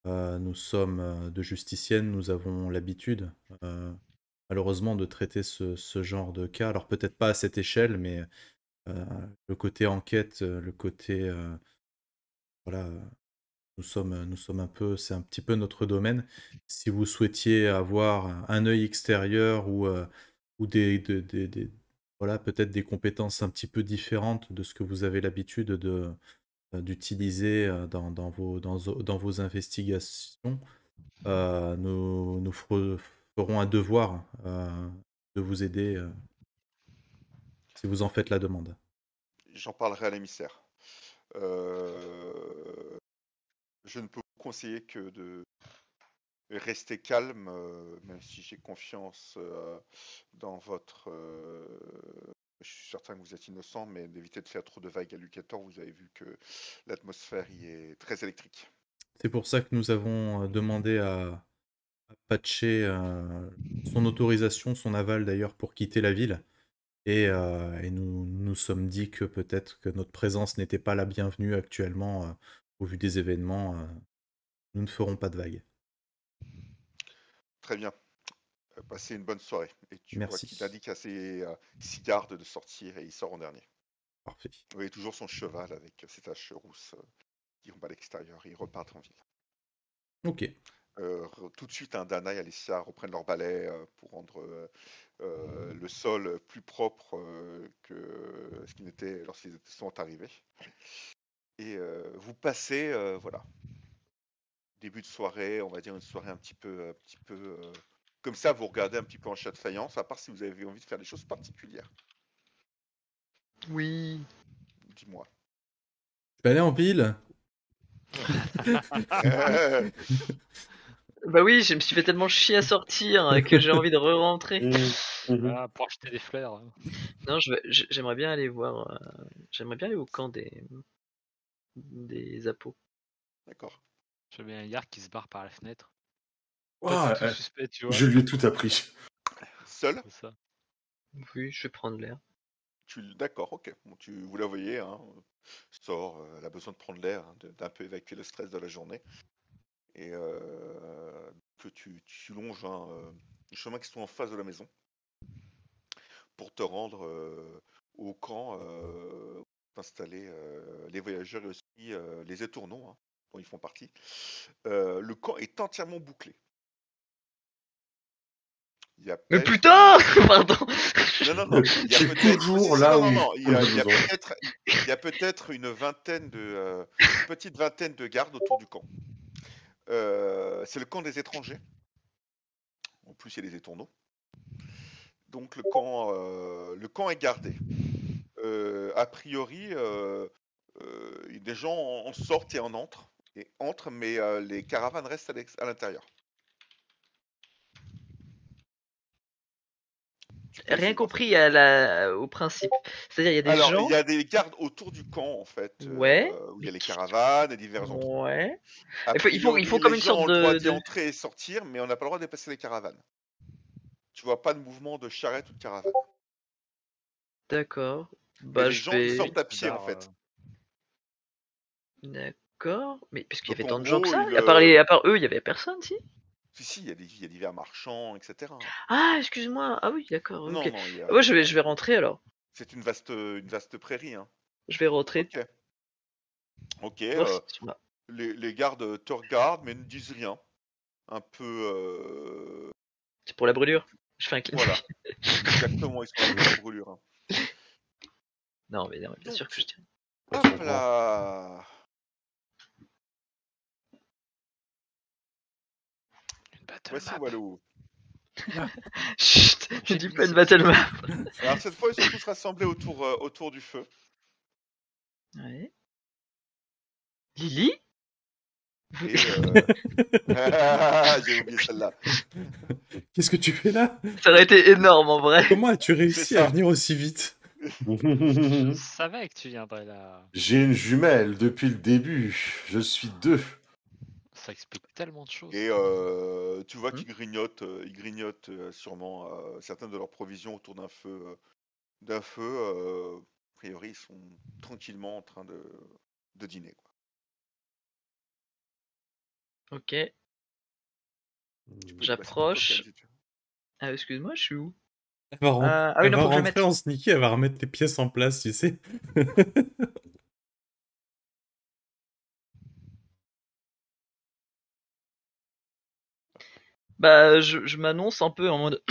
Nous sommes de justiciennes, nous avons l'habitude, malheureusement, de traiter ce genre de cas. Alors peut-être pas à cette échelle, mais le côté enquête, le côté... voilà, nous sommes un peu, c'est un petit peu notre domaine. Si vous souhaitiez avoir un œil extérieur ou voilà, peut-être des compétences un petit peu différentes de ce que vous avez l'habitude d'utiliser dans vos investigations, nous ferons un devoir de vous aider si vous en faites la demande. J'en parlerai à l'émissaire. Je ne peux vous conseiller que de rester calme, même si j'ai confiance dans votre. Je suis certain que vous êtes innocent, mais d'éviter de faire trop de vagues à Lucator. Vous avez vu que l'atmosphère y est très électrique. C'est pour ça que nous avons demandé patché son autorisation, son aval d'ailleurs pour quitter la ville. Et nous nous sommes dit que peut-être que notre présence n'était pas la bienvenue actuellement au vu des événements. Nous ne ferons pas de vagues. Très bien. Passez une bonne soirée. Et tu vois qu'il Merci. indique à ses 6 gardes de sortir et il sort en dernier. Parfait. Vous voyez toujours son cheval avec ses taches rousses qui roulent à l'extérieur. Ils repartent en ville. Ok. Tout de suite, Dana et Alicia reprennent leur balai pour rendre le sol plus propre que ce qu'il n'était lorsqu'ils sont arrivés. Et vous passez, voilà, début de soirée, on va dire une soirée un petit peu comme ça, vous regardez un petit peu en chat de faïence, à part si vous avez envie de faire des choses particulières. Oui. Dis-moi. Je vais aller en ville. Bah oui, je me suis fait tellement chier à sortir que j'ai envie de re-rentrer. Voilà, pour acheter des fleurs. Non, j'aimerais bien aller voir. J'aimerais bien aller au camp des appos. D'accord. J'ai bien un Yark qui se barre par la fenêtre. Ah, Pas tout suspect, tu vois. je lui ai tout appris. Seul? C'est ça. Oui, je vais prendre l'air. D'accord, ok. Bon, vous la voyez, hein, sort, elle a besoin de prendre l'air, hein, d'un peu évacuer le stress de la journée. Et que tu longes le chemin qui se trouve en face de la maison pour te rendre au camp, t'installer les voyageurs et aussi les étourneaux, hein, dont ils font partie. Le camp est entièrement bouclé. Il y a Mais peut-être putain Pardon. non, il y a C'est peut-être toujours si, là non, où non, on a besoin. il y a peut-être une petite vingtaine de gardes autour du camp. C'est le camp des étrangers. En plus, il y a les étourneaux. Donc le camp est gardé. A priori, des gens en sortent et en entrent, mais les caravanes restent à l'intérieur. Tu peux Rien essayer de voir ça. compris au principe. C'est-à-dire, il y a des Alors, il gens. y a des gardes autour du camp, en fait, Ouais. où il y a les caravanes et divers endroits. Ouais. A Ils font priori, comme les une gens sorte ont le droit d'y de. entrer et sortir, mais on n'a pas le droit de dépasser les caravanes. Tu vois pas de mouvement de charrette ou de caravane. D'accord. Mais Bah, les je gens, ils vais. sortent à Se pied, en barre, fait. D'accord. Mais parce qu'il y Donc, avait en tant de gens que gros, ça. À part eux, il y avait personne, si. si, il y a divers marchands, etc. Ah, excuse-moi. Ah oui, d'accord. Non, Ok. non, Ouais, je vais rentrer alors. c'est une vaste prairie, hein. Je vais rentrer. Ok, ok. Voir si tu m'as. Les gardes te regardent, mais ne disent rien. Un peu, C'est pour la un brûlure. peu- Je fais un clin voilà, d'œil. exactement. Ils sont là pour la brûlure, hein. Non, mais bien sûr que je Donc, tiens. Elles sont hop grandes. là. Une battle Voici map. Walou. Chut, je J'ai dis mis pas une ça. battle map. Alors cette fois, ils sont tous rassemblés autour du feu. Ouais. Lily Et j'ai oublié celle-là. Qu'est-ce que tu fais là? Ça aurait été énorme en vrai. Comment as-tu réussi C'est ça. à venir aussi vite? Je savais que tu viendrais là. J'ai une jumelle depuis le début. Je suis deux. Ça explique tellement de choses. Et tu vois Hmm. qu'ils grignotent sûrement certaines de leurs provisions autour d'un feu. A priori, ils sont tranquillement en train de dîner, quoi. Ok. Tu peux y passer ton J'approche. token si tu veux. Ah, excuse-moi, je suis où? Elle va, Ah oui, elle non, va faut que je le rentrer mette. en sneaky, elle va remettre les pièces en place, tu sais. Bah, je m'annonce un peu en mode.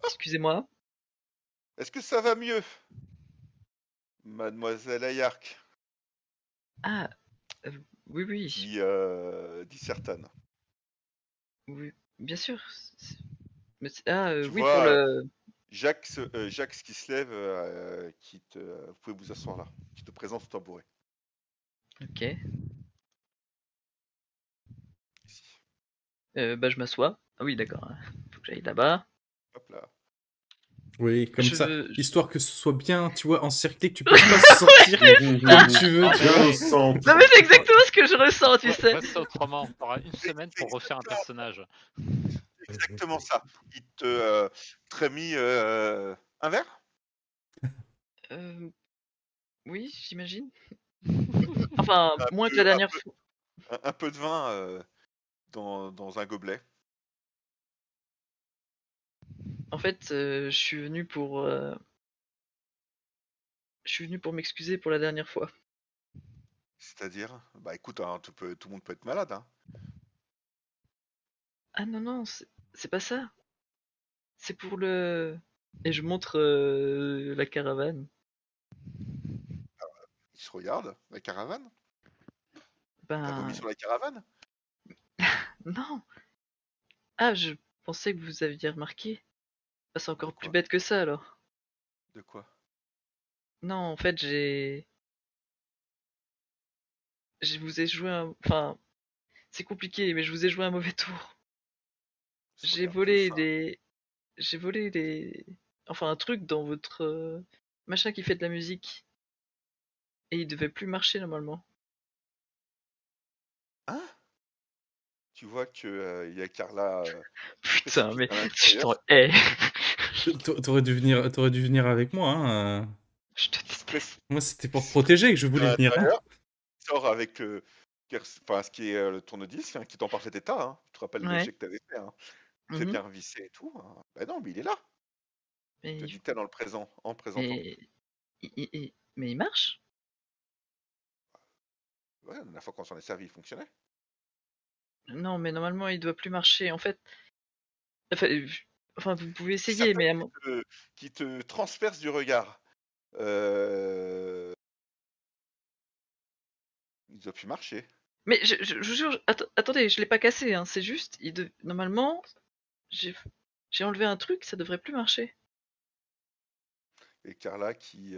Excusez-moi. Est-ce que ça va mieux, Mademoiselle Ayark, Ah, oui, oui. dit Certaine. Oui, bien sûr. Ah, Tu oui, pour vois le. Jacques qui se lève, vous pouvez vous asseoir là, qui te présente son tabouret. Ok. Ici. Bah, je m'assois. Ah oui, d'accord. Faut que j'aille là-bas. Hop là. Oui, comme ça. Je... Histoire que ce soit bien, tu vois, encerclé, que tu puisses pas sortir comme tu veux. Bien au centre. Non mais c'est exactement ce que je ressens, tu sais. Moi, c'est autrement. T'auras une semaine pour refaire un personnage. C'est exactement ça. Il te mis un verre. Oui, j'imagine. Enfin, Un moins que peu- la un dernière peu- fois. un peu de vin dans un gobelet. En fait, je suis venu pour m'excuser pour la dernière fois. C'est-à-dire, bah écoute, hein, tout le monde peut être malade. Hein. Ah non, non, c'est pas ça. C'est pour le... Et je montre la caravane. Il se regarde, la caravane. T'as vomi Ben, sur la caravane? non. Ah, je pensais que vous aviez remarqué. Ah, c'est encore De plus quoi? bête que ça, alors. De quoi? Non, en fait, je vous ai joué un... Enfin, c'est compliqué, mais je vous ai joué un mauvais tour. Ça J'ai regarde tout volé ça. des... J'ai volé des... Enfin, un truc dans votre... machin qui fait de la musique. Et il devait plus marcher, normalement. Hein? Tu vois que y a Carla qui Putain, précipite mais... à Je t'en l'intérieur, hais. T'aurais dû venir avec moi. Hein. Je te qui se déteste. précipite Moi, c'était pour qui te se protéger que je précipite à voulais venir. Hein. l'intérieur, sort avec enfin, ce qui est le tourne-disque, hein, qui est en parfait état. Hein. Tu te rappelles le Ouais. jet que t'avais fait, hein. Très Mhm. bien revissé et tout. Hein. Bah non, mais il est là. Mais... Te dit-elle dans le présent, en présentant. Mais... Mais il marche? Ouais, la dernière fois qu'on s'en est servi, il fonctionnait. Non, mais normalement, il doit plus marcher. En fait... Enfin, vous pouvez Qui essayer, mais... qui te transperce du regard. Il doit plus marcher. Mais je vous jure, attendez, je l'ai pas cassé, hein. C'est juste, normalement, j'ai enlevé un truc, ça devrait plus marcher. Et Carla qui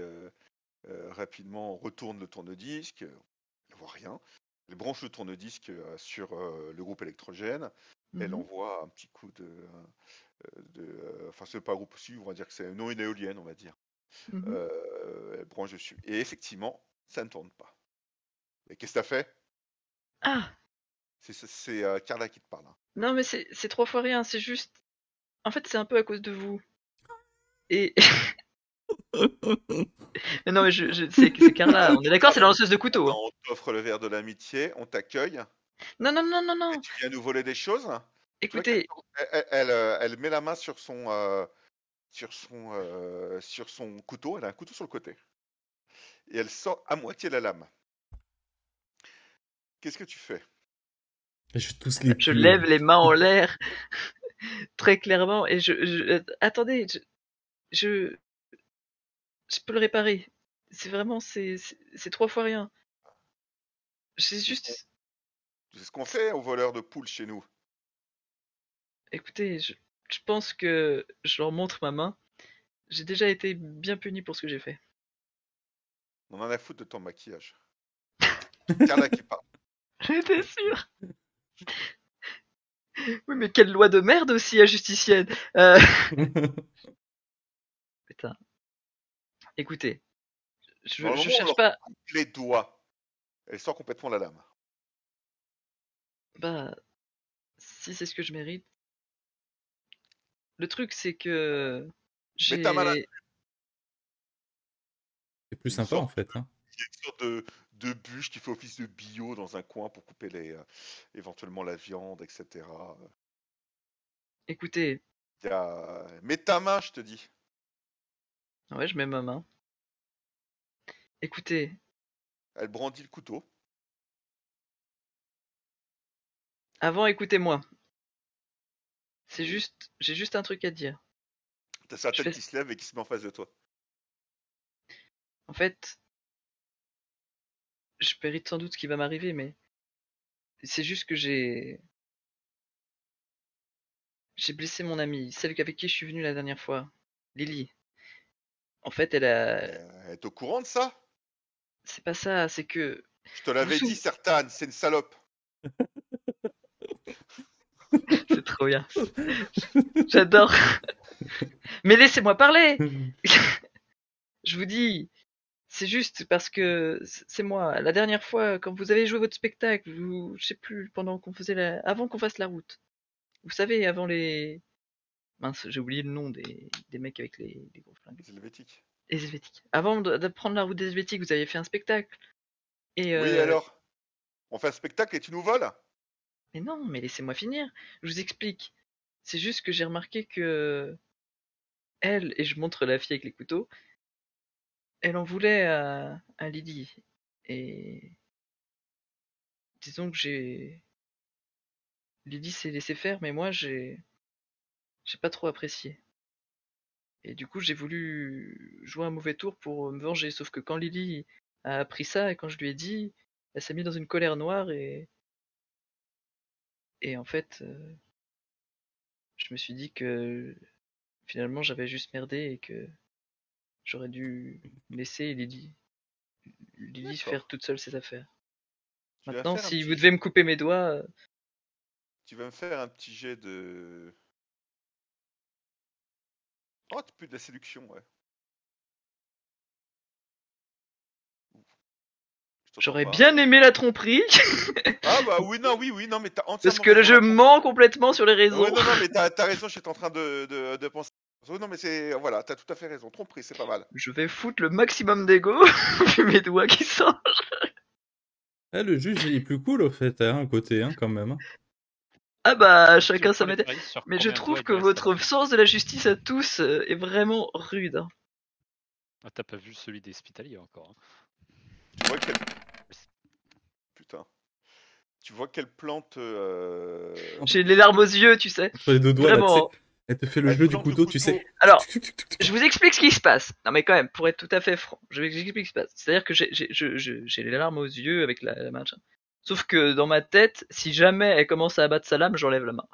rapidement retourne le tourne-disque, elle ne voit rien. Elle branche le tourne-disque sur le groupe électrogène. Elle Mhm. envoie un petit coup enfin, c'est pas un groupe aussi, on va dire que c'est une éolienne, on va dire. Mhm. Elle branche dessus. Et effectivement, ça ne tourne pas. Et qu'est-ce que t'as fait? Ah, C'est Carla qui te parle. Hein. non, mais c'est 3 fois rien, c'est juste... En fait, c'est un peu à cause de vous. Et... Mais non, mais c'est Carla, on est d'accord, c'est la lanceuse de couteau. Hein. On t'offre le verre de l'amitié, on t'accueille, Non, non, non, non, et non. tu viens nous voler des choses. Tu vois Écoutez, elle met la main sur son couteau, elle a un couteau sur le côté. Et elle sort à moitié la lame. Qu'est-ce que tu fais? Je tousse les je pieds. lève les mains en l'air, très clairement, et attendez, je peux le réparer. C'est vraiment, c'est 3 fois rien. C'est juste... C'est ce qu'on fait aux voleurs de poules chez nous. Écoutez, je pense que je leur montre ma main. J'ai déjà été bien puni pour ce que j'ai fait. On en a foutre de ton maquillage. Carla qui parle. J'étais sûr. Oui, mais quelle loi de merde aussi, ajusticienne. Putain. Écoutez, je Normalement, on cherche leur pas... coupe les doigts. Elle sort complètement la lame. Bah, si c'est ce que je mérite. Le truc, c'est que... Mets ta main là. J'ai... C'est plus Une sympa en sorte, fait. Hein. il y a une sorte de bûche qui fait office de bio dans un coin pour couper éventuellement la viande, etc. Écoutez, Mets ta main, je te dis. ouais, je mets ma main. Écoutez, Elle brandit le couteau. avant, écoutez-moi. Oui. J'ai juste un truc à dire. T'as sa Je tête fais- qui se lève et qui se met en face de toi. En fait, je mérite sans doute ce qui va m'arriver, mais c'est juste que j'ai blessé mon amie, celle avec qui je suis venu la dernière fois, Lily. En fait, Elle est au courant de ça? c'est pas ça, c'est que Je te vous l'avais dit, souvenez... Sertan, c'est une salope. C'est trop bien. J'adore. Mais laissez-moi parler. Je vous dis, c'est juste parce que c'est moi. La dernière fois, quand vous avez joué votre spectacle, je sais plus, avant qu'on fasse la route. Vous savez, avant les, mince, j'ai oublié le nom des mecs avec les gros flingues. Les Helvétiques. Les Helvétiques. Avant de prendre la route des Helvétiques, vous avez fait un spectacle. Et Oui, alors on fait un spectacle et tu nous voles? mais non, mais laissez-moi finir. Je vous explique. C'est juste que j'ai remarqué que elle, et je montre la fille avec les couteaux, elle en voulait à Lydie. Et disons que Lydie s'est laissé faire, mais moi j'ai pas trop apprécié. Et du coup j'ai voulu jouer un mauvais tour pour me venger. Sauf que quand Lydie a appris ça et quand je lui ai dit, elle s'est mise dans une colère noire et en fait je me suis dit que finalement j'avais juste merdé et que j'aurais dû laisser Lydie faire D'accord. toute seule ses affaires. Tu vas Maintenant, faire un si petit vous devez me couper mes doigts, Tu vas me faire un petit jet de... Oh, tu peux de la séduction, ouais. Je t'entends j'aurais pas. bien aimé la tromperie, Ah bah oui, non, mais t'as parce entièrement que raison. je mens complètement sur les réseaux. Ouais, non, mais t'as raison, j'étais en train de penser. Oh, non, mais c'est... Voilà, t'as tout à fait raison. Tromperie, c'est pas mal. Je vais foutre le maximum d'ego, vu mes doigts qui sortent. Ah, le juge, il est plus cool, au fait, hein, à côté, hein, quand même. Hein. Ah bah, Tu chacun sa prends les méthode. paris sur Mais je combien de trouve doigts il que lui reste à la votre fin. sens de la justice à tous est vraiment rude. Hein. Ah, t'as pas vu celui des Spitaliers encore. Hein. Tu vois quelle... Putain. Tu vois quelle plante... J'ai les larmes aux yeux, tu sais. Entre les deux doigts, là, tu sais, Vraiment. elle te fait le Elle jeu du plante le couteau, tu sais. couteau. Alors, je vous explique ce qui se passe. Non mais quand même, pour être tout à fait franc, je vous explique ce qui se passe. C'est-à-dire que j'ai les larmes aux yeux avec la main. Sauf que dans ma tête, si jamais elle commence à abattre sa lame, j'enlève la main.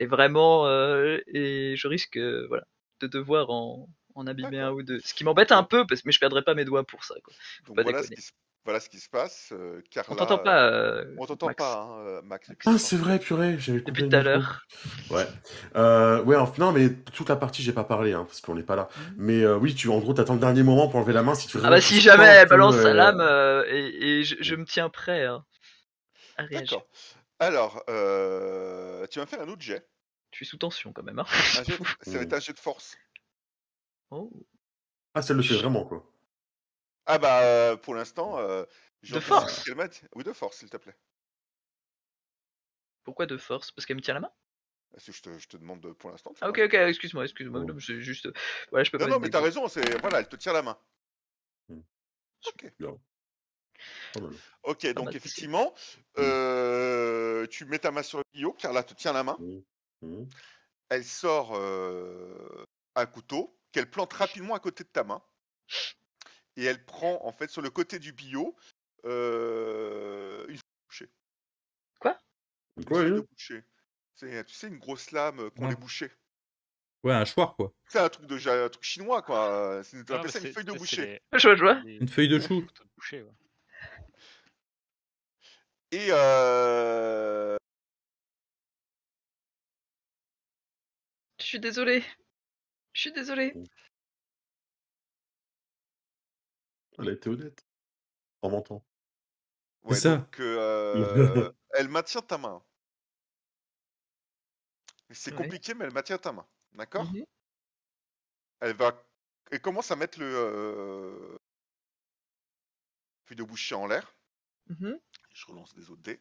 Et vraiment, et je risque, voilà, de devoir en abîmer un D'accord. ou deux. Ce qui m'embête un peu, mais je perdrai pas mes doigts pour ça. Quoi. Faut Donc pas voilà déconner. voilà ce qui se passe. On Carla... t'entend pas, On t'entend Max, pas, hein, Max. Depuis Ah, le c'est temps. vrai, purée, j'avais depuis coupé tout le à micro. l'heure. Ouais. Ouais, non, mais toute la partie, j'ai pas parlé, hein, parce qu'on n'est pas là. Mais oui, en gros, t'attends le dernier moment pour enlever la main si tu Ah vraiment bah tu si sens jamais elle que, balance sa lame, et je me tiens prêt hein, à réagir. D'accord. Alors, tu vas me faire un autre jet. Je suis sous tension quand même. Hein. Ça va être un jet de force. Oh. Ah, ça le fait vraiment, quoi. Ah bah, pour l'instant, De force. ce qu'elle m'a dit. Oui, de force, s'il te plaît. Pourquoi de force? Parce qu'elle me tient la main? Parce que je te demande pour l'instant. Ah ok, excuse-moi. Oh. Non, c'est juste... Voilà, je peux Non, pas non, être mais t'as dégoût. raison, voilà, elle te tient la main. Ok. Bien. Pas mal. Ok, donc mal, effectivement, tu mets ta main sur le Guillaume, Carla te tient la main. Mhm. Elle sort un couteau qu'elle plante rapidement à côté de ta main. Et elle prend, en fait, sur le côté du bio, une feuille de boucher. Quoi? Une Quoi, feuille de hein boucher. Tu sais, une grosse lame qu'on Ouais. les bouchait. Ouais, un choix, quoi. C'est un truc chinois, quoi. On Ah, appelle ça une feuille de boucher. Je vois. Une feuille de chou. couteaux de boucher, ouais. Et Je suis désolé. Je suis désolé. Elle a été honnête. En mentant. ouais, C'est ça. donc elle maintient ta main. C'est Ouais. compliqué, mais elle maintient ta main. D'accord? Mhm. Elle commence à mettre le feuille de boucher en l'air. Mhm. Je relance des autres dés.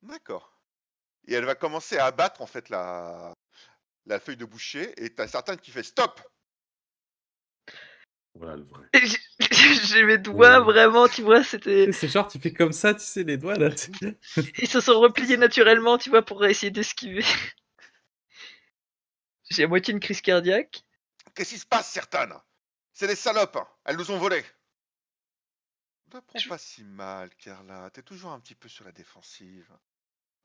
D'accord. Et elle va commencer à abattre en fait la feuille de boucher. Et t'as certaines qui fait stop. Voilà le vrai. J'ai mes doigts vraiment, tu vois, c'était... C'est genre, tu fais comme ça, tu sais, les doigts, là. Ils se sont repliés naturellement, tu vois, pour essayer d'esquiver. J'ai à moitié une crise cardiaque. Qu'est-ce qui se passe, certaines? C'est des salopes. Hein. Elles nous ont volés. Ne prends pas si mal, Carla. T'es toujours un petit peu sur la défensive.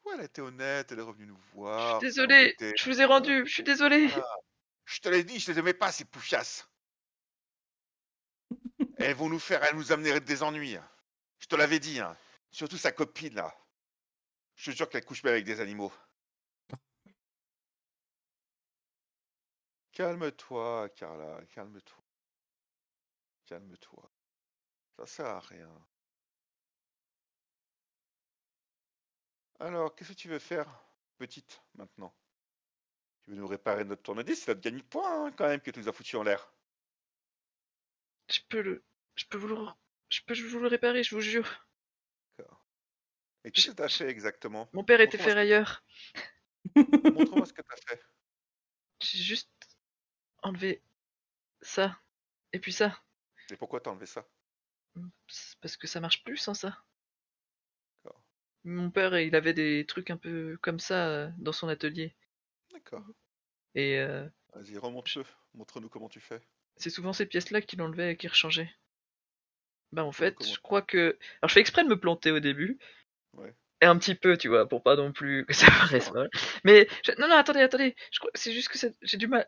Ouais, elle a été honnête. Elle est revenue nous voir. Je suis désolé, je vous ai rendu, je suis désolé. Voilà. Je te l'ai dit, je les aimais pas, ces poufiasses. Elles vont nous amener des ennuis. Je te l'avais dit. Hein. Surtout sa copine, là. Je te jure qu'elle couche bien avec des animaux. Calme-toi, Carla, calme-toi. Calme-toi. Ça sert à rien. Alors, qu'est-ce que tu veux faire, petite, maintenant? Tu veux nous réparer notre tournevis? Ça te gagne de points, hein, quand même, que tu nous as foutu en l'air. Je peux vous le réparer, je vous jure. D'accord. Et qu'est-ce que t'as fait exactement? Mon père était Montre-moi ce que ferrailleur. Montre-moi ce que t'as fait. J'ai juste enlevé ça. Et puis ça. Et pourquoi t'as enlevé ça? C'est parce que ça marche plus sans ça. D'accord. Mon père, il avait des trucs un peu comme ça dans son atelier. D'accord. Et Vas-y, remonte-le. Montre-nous comment tu fais. c'est souvent ces pièces-là qu'il enlevait et qu'il rechangeait. Bah en Montre-nous fait, comment je crois que... Alors je fais exprès de me planter au début. Ouais. Et un petit peu, tu vois, pour pas non plus que ça paraisse sûr. mal. Mais... Non, attendez. Je crois... C'est juste que j'ai du mal...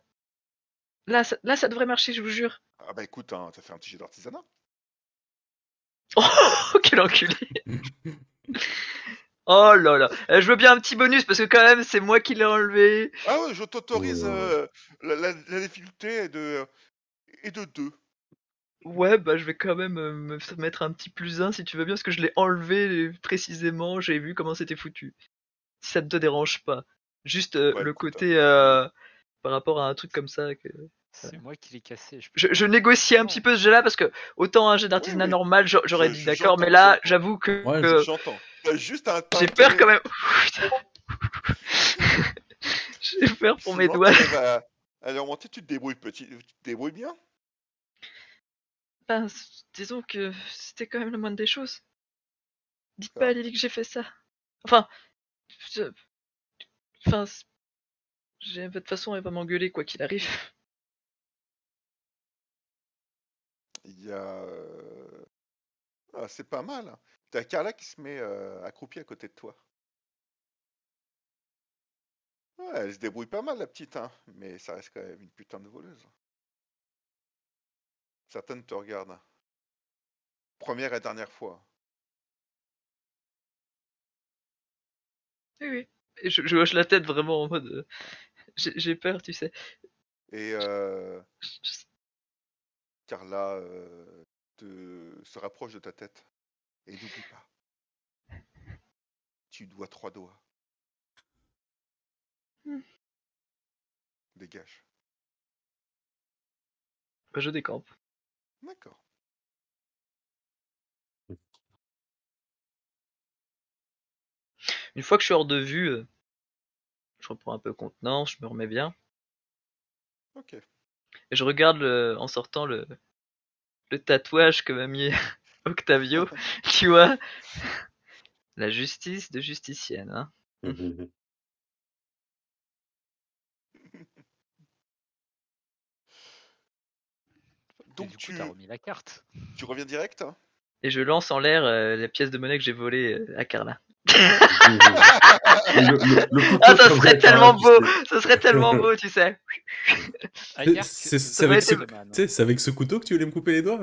Là, ça devrait marcher, je vous jure. Ah bah écoute, hein, t'as fait un petit jet d'artisanat. Oh, quel enculé. Oh là là. Je veux bien un petit bonus parce que quand même, c'est moi qui l'ai enlevé. Ah ouais, je t'autorise, Oh là là. la difficulté est de 2. Ouais, bah je vais quand même me mettre un petit +1 si tu veux bien, parce que je l'ai enlevé précisément, j'ai vu comment c'était foutu. Si ça ne te dérange pas. Juste Ouais, le écoute, côté par rapport à un truc comme ça. C'est moi qui l'ai cassé. Je négociais un petit peu ce jeu-là parce que autant un jeu d'artisanat oui. normal, j'aurais dit d'accord, mais j'entends, là, j'entends. j'avoue que Ouais, J'entends. T'as juste un j'ai peur quand même. J'ai peur pour mes Sinon, doigts. t'arrives à les remonter, tu te débrouilles petit. Tu te débrouilles bien? Ben, disons que c'était quand même la moindre des choses. Dites pas à D'accord. Lily que j'ai fait ça. Enfin, je- enfin, de toute façon, elle va m'engueuler quoi qu'il arrive. Il y a... Ah, c'est pas mal. T'as Carla qui se met accroupie à côté de toi. Ouais, elle se débrouille pas mal, la petite, hein. Mais ça reste quand même une putain de voleuse. Certaines te regardent. Première et dernière fois. Oui, oui. Et je hoche la tête vraiment en mode. J'ai peur, tu sais. Et Je- Carla se rapproche de ta tête. Et n'oublie pas, tu dois 3 doigts. Hmm. Dégage. Bah, je décampe. D'accord. Une fois que je suis hors de vue, je reprends un peu contenance, je me remets bien. Ok. Et je regarde en sortant le tatouage que m'a mis Octavio. Tu vois, la justice de justicienne. Hein. Et Donc du coup, t'as remis la carte. tu reviens direct, hein? Et je lance en l'air les pièces de monnaie que j'ai volées à Carla. Le couteau Ah, ça comme serait la Carla, tellement tu beau, sais. ça serait tellement beau, tu sais. Aïe, C'est Ça aurait avec, été- c'est avec ce couteau que tu voulais me couper les doigts?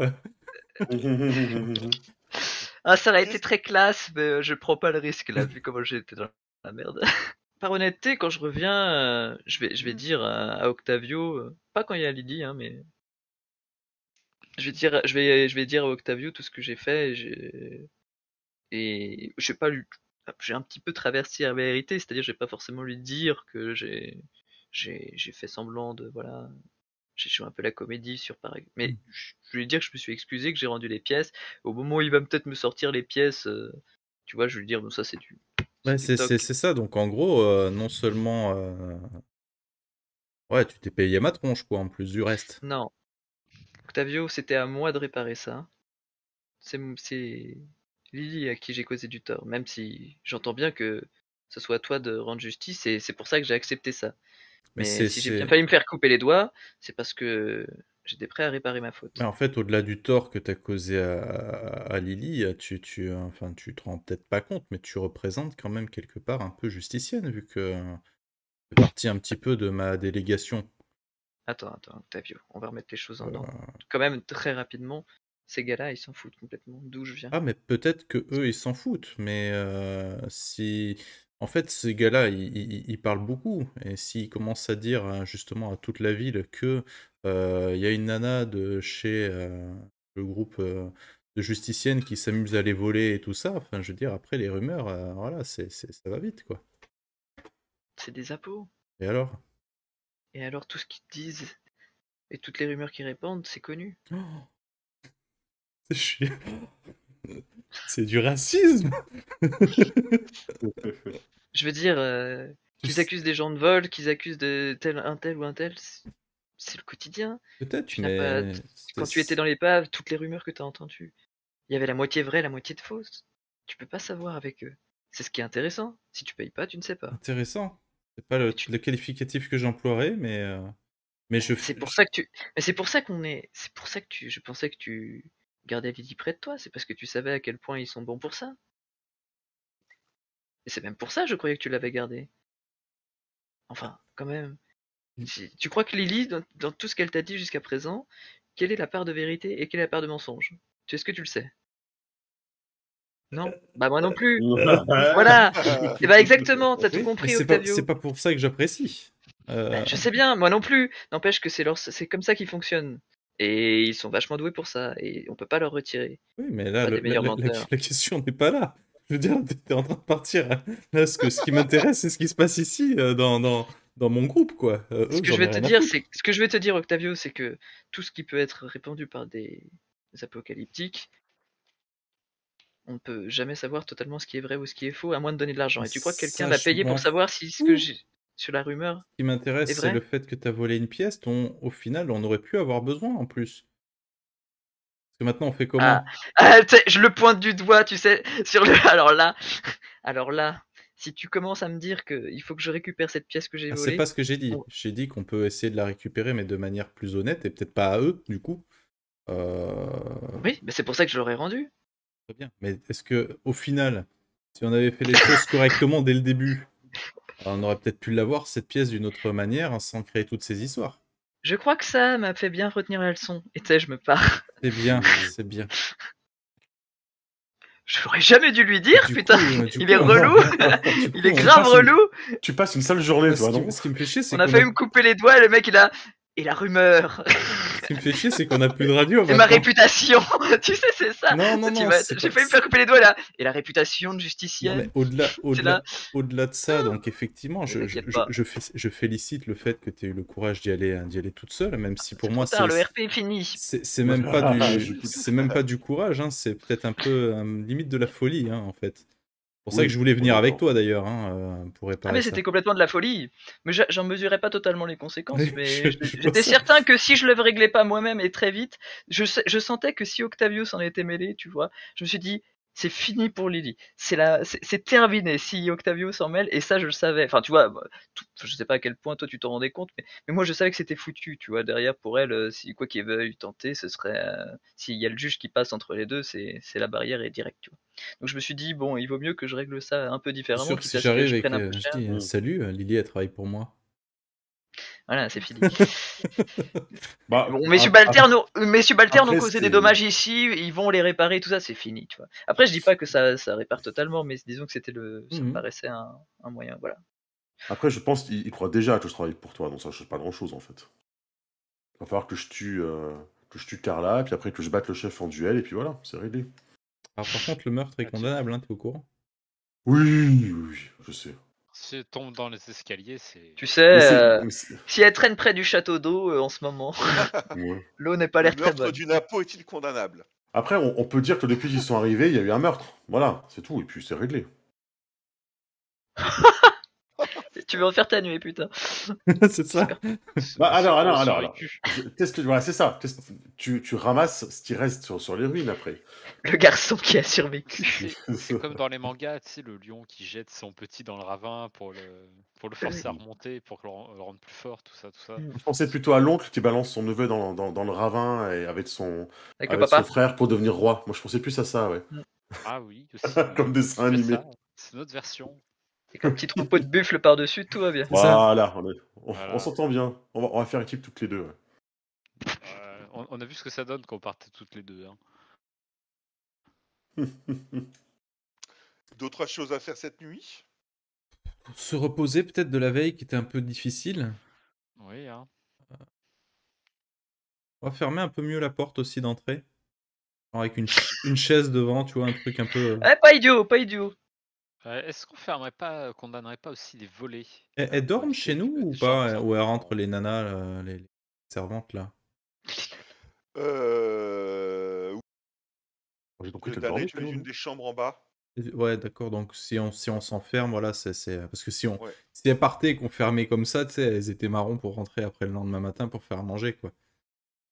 Ah, ça aurait été très classe, mais je prends pas le risque là, vu comment j'étais dans la merde. Par honnêteté, quand je reviens, je vais dire à Octavio, pas quand il y a Lydie, hein, mais je vais dire à Octavio tout ce que j'ai fait. Et je sais pas, j'ai un petit peu traversé la vérité, c'est-à-dire je vais pas forcément lui dire que j'ai fait semblant de voilà, j'ai joué un peu la comédie sur pareil. Mais je vais lui dire que je me suis excusé, que j'ai rendu les pièces. Au moment où il va peut-être me sortir les pièces, tu vois, je vais lui dire bon ça Ouais, c'est du toc. c'est ça. Donc, en gros, non seulement. Ouais, tu t'es payé ma tronche, quoi, en plus du reste. Non, Octavio, c'était à moi de réparer ça. C'est Lily à qui j'ai causé du tort, même si j'entends bien que ce soit à toi de rendre justice, et c'est pour ça que j'ai accepté ça. Mais Mais si j'ai bien failli me faire couper les doigts, c'est parce que j'étais prêt à réparer ma faute. Mais en fait, au-delà du tort que tu as causé à Lily, enfin, tu te rends peut-être pas compte, mais tu représentes quand même quelque part un peu justicienne, vu que tu fais partie un petit peu de ma délégation. Attends, Octavio, on va remettre les choses en Euh, ordre. Quand même, très rapidement, ces gars-là, ils s'en foutent complètement d'où je viens. Ah, mais peut-être que eux, ils s'en foutent, mais si En fait, ces gars-là, ils parlent beaucoup. Et s'ils commencent à dire justement à toute la ville que il y a une nana de chez le groupe de justiciennes qui s'amuse à les voler et tout ça, enfin, je veux dire, après les rumeurs, voilà, ça va vite, quoi. C'est des appos. Et alors? Et alors, tout ce qu'ils disent et toutes les rumeurs qu'ils répandent, c'est connu. Oh, c'est chiant. C'est du racisme. Je veux dire, Tu qu'ils sais- accusent des gens de vol, qu'ils accusent de un tel ou un tel, c'est le quotidien. Peut-être, Tu n'as pas. mais Quand tu étais dans l'épave, toutes les rumeurs que tu as entendues, il y avait la moitié vraie, la moitié de fausse. Tu peux pas savoir avec eux. C'est ce qui est intéressant. Si tu payes pas, tu ne sais pas. intéressant. C'est pas Mais tu- le qualificatif que j'emploierais, mais C'est pour ça que tu. Mais c'est pour ça qu'on est. C'est pour ça que tu. Je pensais que tu gardais Lily près de toi. C'est parce que tu savais à quel point ils sont bons pour ça. Et c'est même pour ça, je croyais que tu l'avais gardé. Enfin, quand même. Tu crois que Lily, dans tout ce qu'elle t'a dit jusqu'à présent, quelle est la part de vérité et quelle est la part de mensonge? Est-ce que tu le sais? Non? Bah moi non plus. Voilà. Et bah exactement, t'as tout Oui, mais compris, c'est Octavio. pas pour ça que j'apprécie. Je sais bien, moi non plus. N'empêche que c'est comme ça qu'ils fonctionnent. Et ils sont vachement doués pour ça. Et on peut pas leur retirer. Oui, mais là, Pas des meilleurs menteurs. la question n'est pas là. Je veux dire, t'es en train de partir. Là, ce qui m'intéresse, c'est ce qui se passe ici, dans mon groupe, quoi. Eux, Ce que j'en je ai vais te rien à dire, foutre. c'est ce que je vais te dire, Octavio, c'est que tout ce qui peut être répandu par des apocalyptiques, on ne peut jamais savoir totalement ce qui est vrai ou ce qui est faux, à moins de donner de l'argent. Et tu crois que quelqu'un Ça, va je payer m'en pour savoir si ce que fous. j'ai sur la rumeur Ce qui m'intéresse, est c'est le vrai? fait que t'as volé une pièce dont, au final, on aurait pu avoir besoin, en plus. Parce que maintenant, on fait Ah, comment? je le pointe du doigt, tu sais, sur le. Alors là, si tu commences à me dire qu'il faut que je récupère cette pièce que j'ai Ah, c'est pas volée, ce que j'ai dit. on- J'ai dit qu'on peut essayer de la récupérer, mais de manière plus honnête, et peut-être pas à eux, du coup. oui, mais c'est pour ça que je l'aurais rendu. Très bien. Mais est-ce que, au final, si on avait fait les choses correctement dès le début, on aurait peut-être pu l'avoir, cette pièce, d'une autre manière, hein, sans créer toutes ces histoires. Je crois que ça m'a fait bien retenir la leçon. Et tu sais, je me pars. C'est bien, c'est bien. J'aurais jamais dû lui Et dire, du putain. coup, Il est relou. du Il coup, est on grave passe relou. Tu passes une sale journée, toi, non? Ce qui me fait chier, c'est On a qu'on failli me couper les doigts et le mec il a. Et la rumeur. Ce qui me fait chier, c'est qu'on a plus de radio Et ma maintenant. réputation. Tu sais, c'est ça. Non, non, Tu non, vas- c'est J'ai pas... failli me faire couper les doigts là. Et la réputation de Non, justicienne. mais C'est là. au-delà de ça, donc effectivement, Mais t'inquiète pas. je félicite le fait que tu aies eu le courage d'y aller toute seule, même si pour C'est moi, trop tard, le RP est fini. c'est même pas c'est même pas du courage, hein, c'est peut-être un peu limite de la folie, hein, en fait. C'est pour ça Oui, que je voulais venir d'accord. avec toi d'ailleurs, pour Ah réparer mais ça. c'était complètement de la folie. Mais j'en mesurais pas totalement les conséquences. Oui, Mais je vois j'étais ça. certain que si je le réglais pas moi-même et très vite, je sentais que si Octavio s'en était mêlé, tu vois, je me suis dit c'est fini pour Lily. C'est terminé si Octavio s'en mêle. Et ça je le savais. Enfin tu vois, je sais pas à quel point toi tu t'en rendais compte, mais moi je savais que c'était foutu. Tu vois derrière pour elle, si quoi qu'il veuille tenter, ce serait s'il y a le juge qui passe entre les deux, c'est la barrière est directe. Tu vois. Donc je me suis dit bon, il vaut mieux que je règle ça un peu Je suis différemment, sûr que quitte si à ce que j'arrive je et prenne un peu que je cher. dis Mm. salut, Lily, elle travaille pour moi. Voilà, c'est fini. Bah, Bon, mes subalternes ont après, causé des c'est- dommages ici, ils vont les réparer, tout ça, c'est fini, tu vois. Après, je dis pas que ça répare totalement, mais disons que ça me Mhm. paraissait un moyen, voilà. Après, je pense qu'il croit déjà que je travaille pour toi, donc ça change pas grand-chose, en fait. Il va falloir que je tue Carla, puis après que je batte le chef en duel, et puis voilà, c'est réglé. Alors par contre, le meurtre est Ah, condamnable, hein, t'es au courant? Oui, oui, je sais. Si elle tombe dans les escaliers, c'est. Tu sais, Mais c'est- si elle traîne près du château d'eau en ce moment, ouais. l'eau n'est pas Le l'air très meurtre bonne. du Napo est-il condamnable? Après, on peut dire que depuis qu'ils sont arrivés, il y a eu un meurtre. Voilà, c'est tout, et puis c'est réglé. Tu veux en faire ta nuit, putain. C'est ça. Bah, alors, Ils ont alors. survécu. Voilà, c'est ça. Tu ramasses ce qui reste sur les ruines après. Le garçon qui a survécu. C'est comme dans les mangas, tu sais, le lion qui jette son petit dans le ravin pour le forcer à remonter, pour le rendre plus fort, tout ça, tout ça. Je pensais plutôt à l'oncle qui balance son neveu dans le ravin et avec son Avec le papa. frère pour devenir roi. Moi, je pensais plus à ça, ouais. Ah oui, aussi. Comme dessin Tu fais animé. ça, c'est notre version. Avec un petit troupeau de buffles par-dessus, tout va bien. C'est ça. Voilà, Voilà. on s'entend bien. On va faire équipe toutes les deux. Ouais. On a vu ce que ça donne quand on partait toutes les deux. Hein. D'autres choses à faire cette nuit? Se reposer peut-être de la veille qui était un peu difficile. Oui, hein. On va fermer un peu mieux la porte aussi d'entrée. Genre avec une chaise devant, tu vois, un truc un peu. Eh, pas idiot, pas idiot. Est-ce qu'on fermerait pas, qu'on donnerait pas aussi des volets Elles pour dorment chez éviter que nous ou des gens pas? Ou elles rentrent entrent les nanas, les servantes là? J'ai compris qu'elle Dana dormait chez utilise une nous. des chambres en bas. Ouais, d'accord. Donc si on s'enferme, voilà, parce que si Ouais. elles partaient et qu'on fermait comme ça, tu sais, elles étaient marrons pour rentrer après le lendemain matin pour faire à manger, quoi.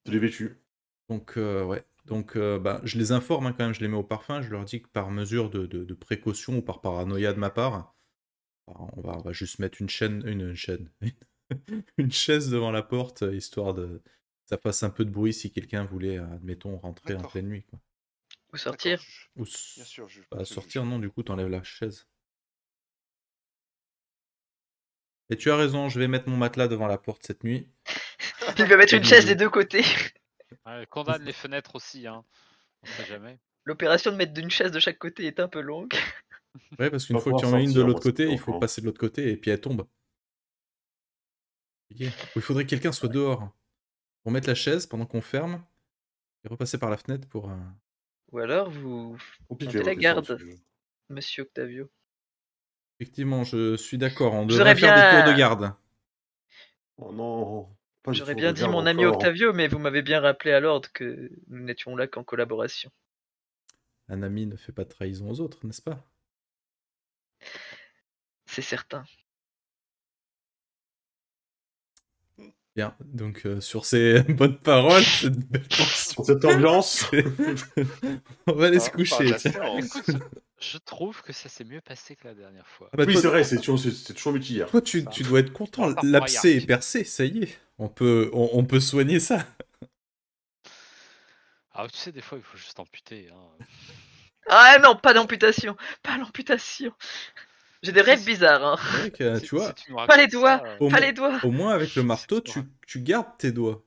Je l'ai vêtu. Donc ouais. Donc bah, je les informe hein, quand même, je les mets au parfum, je leur dis que par mesure de précaution ou par paranoïa de ma part, bah, on va juste mettre une chaîne, une chaise devant la porte, histoire que ça fasse un peu de bruit si quelqu'un voulait, admettons, rentrer en D'accord. pleine nuit, quoi. Ou D'accord, sortir. juge. Ou Bien sûr, juge. bah, monsieur le sortir, juge. non, du coup, t'enlèves la chaise. Et tu as raison, je vais mettre mon matelas devant la porte cette nuit. Il va mettre une chaise des deux côtés. Condamne les fenêtres aussi, hein. On sait jamais. L'opération de mettre une chaise de chaque côté est un peu longue. Ouais, parce qu'une Pas fois que tu en pouvoir mets une de sortir, l'autre moi, c'est côté, il sûr, faut hein. passer de l'autre côté et puis elle tombe. Ok. Ou il faudrait que quelqu'un soit dehors pour mettre la chaise pendant qu'on ferme et repasser par la fenêtre pour. Ou alors vous Compliqué montez la votre histoire, garde, monsieur le juge. monsieur Octavio. Effectivement, je suis d'accord, on Vous aurez devrait faire des tours de bien, garde. Oh non, pas du j'aurais tour bien de dit garde mon ami encore. Octavio, mais vous m'avez bien rappelé à l'ordre que nous n'étions là qu'en collaboration. Un ami ne fait pas de trahison aux autres, n'est-ce pas? C'est certain. Bien, donc sur ces bonnes paroles, cette belle tension, Dans cette ambiance, on va aller se Fin de coucher. la tiens. séance. Écoute, je trouve que ça s'est mieux passé que la dernière fois. Ah bah, oui, toi, c'est vrai, c'est toujours mieux qu'hier. toi, Ça. tu dois être content. Bon, ça L'abcès est regarde. percé, ça y est. On peut soigner ça. Ah, tu sais, des fois, il faut juste amputer. Hein. Ah non, pas d'amputation, pas l'amputation. J'ai des rêves bizarres, hein. C'est vrai que, tu vois, tu nous Pas les racontes doigts, ça, au, pas mo- les doigts. au moins avec le marteau, tu nous tu gardes tes doigts.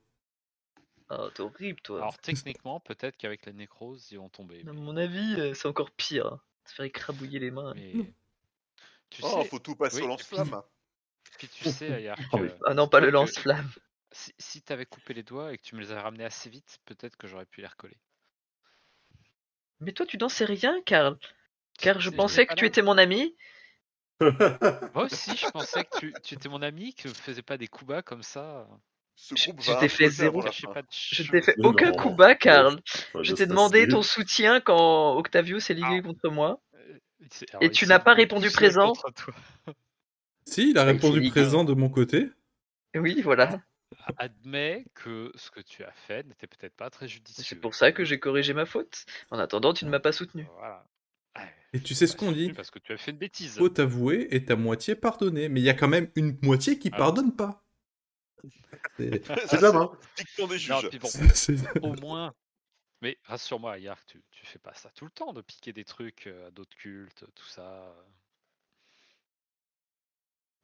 Oh, t'es horrible, toi. Alors, techniquement, peut-être qu'avec la nécrose, ils vont tomber. À Mais, mon avis, c'est encore pire. Hein. Se faire écrabouiller les mains. mais tu Oh, sais. faut tout passer Oui, au et lance-flamme. puis tu sais, Ayark, Ah oui. Ah non, pas le dis-toi que lance-flamme. si t'avais coupé les doigts et que tu me les avais ramenés assez vite, peut-être que j'aurais pu les recoller. Mais toi, tu n'en sais rien, Karl. Car je C'est- pensais que pas tu là. étais mon ami. Moi aussi, je pensais que tu étais mon ami, que tu faisais pas des coups bas comme ça. Ce Je- groupe je va t'ai fait imploser avant zéro. la Cachez fin. pas de Je chou. t'ai fait Mais aucun non. coup bas, Karl. Enfin, Je de t'ai se demandé passer. ton soutien quand Octavio s'est ligué Alors, contre moi. Alors, Et il tu s'est n'as pas ligué répondu tout seul présent. contre toi. Si, il a Bah, il s'est répondu ligué. présent de mon côté. Oui, voilà. Admets que ce que tu as fait n'était peut-être pas très C'est judicieux. pour ça que j'ai corrigé ma faute. En attendant, tu ne m'as pas soutenu. Voilà. Et tu Je sais t'ai ce pas qu'on dit? soutenu parce que tu as fait une bêtise. Faut t'avouer et ta moitié pardonner. Mais il y a quand même une moitié qui Ah. pardonne pas. C'est- C'est de la main. Dicton des Non, juges. puis bon, c'est- au moins. Mais rassure-moi, Yark, tu fais pas ça tout le temps de piquer des trucs à d'autres cultes, tout ça.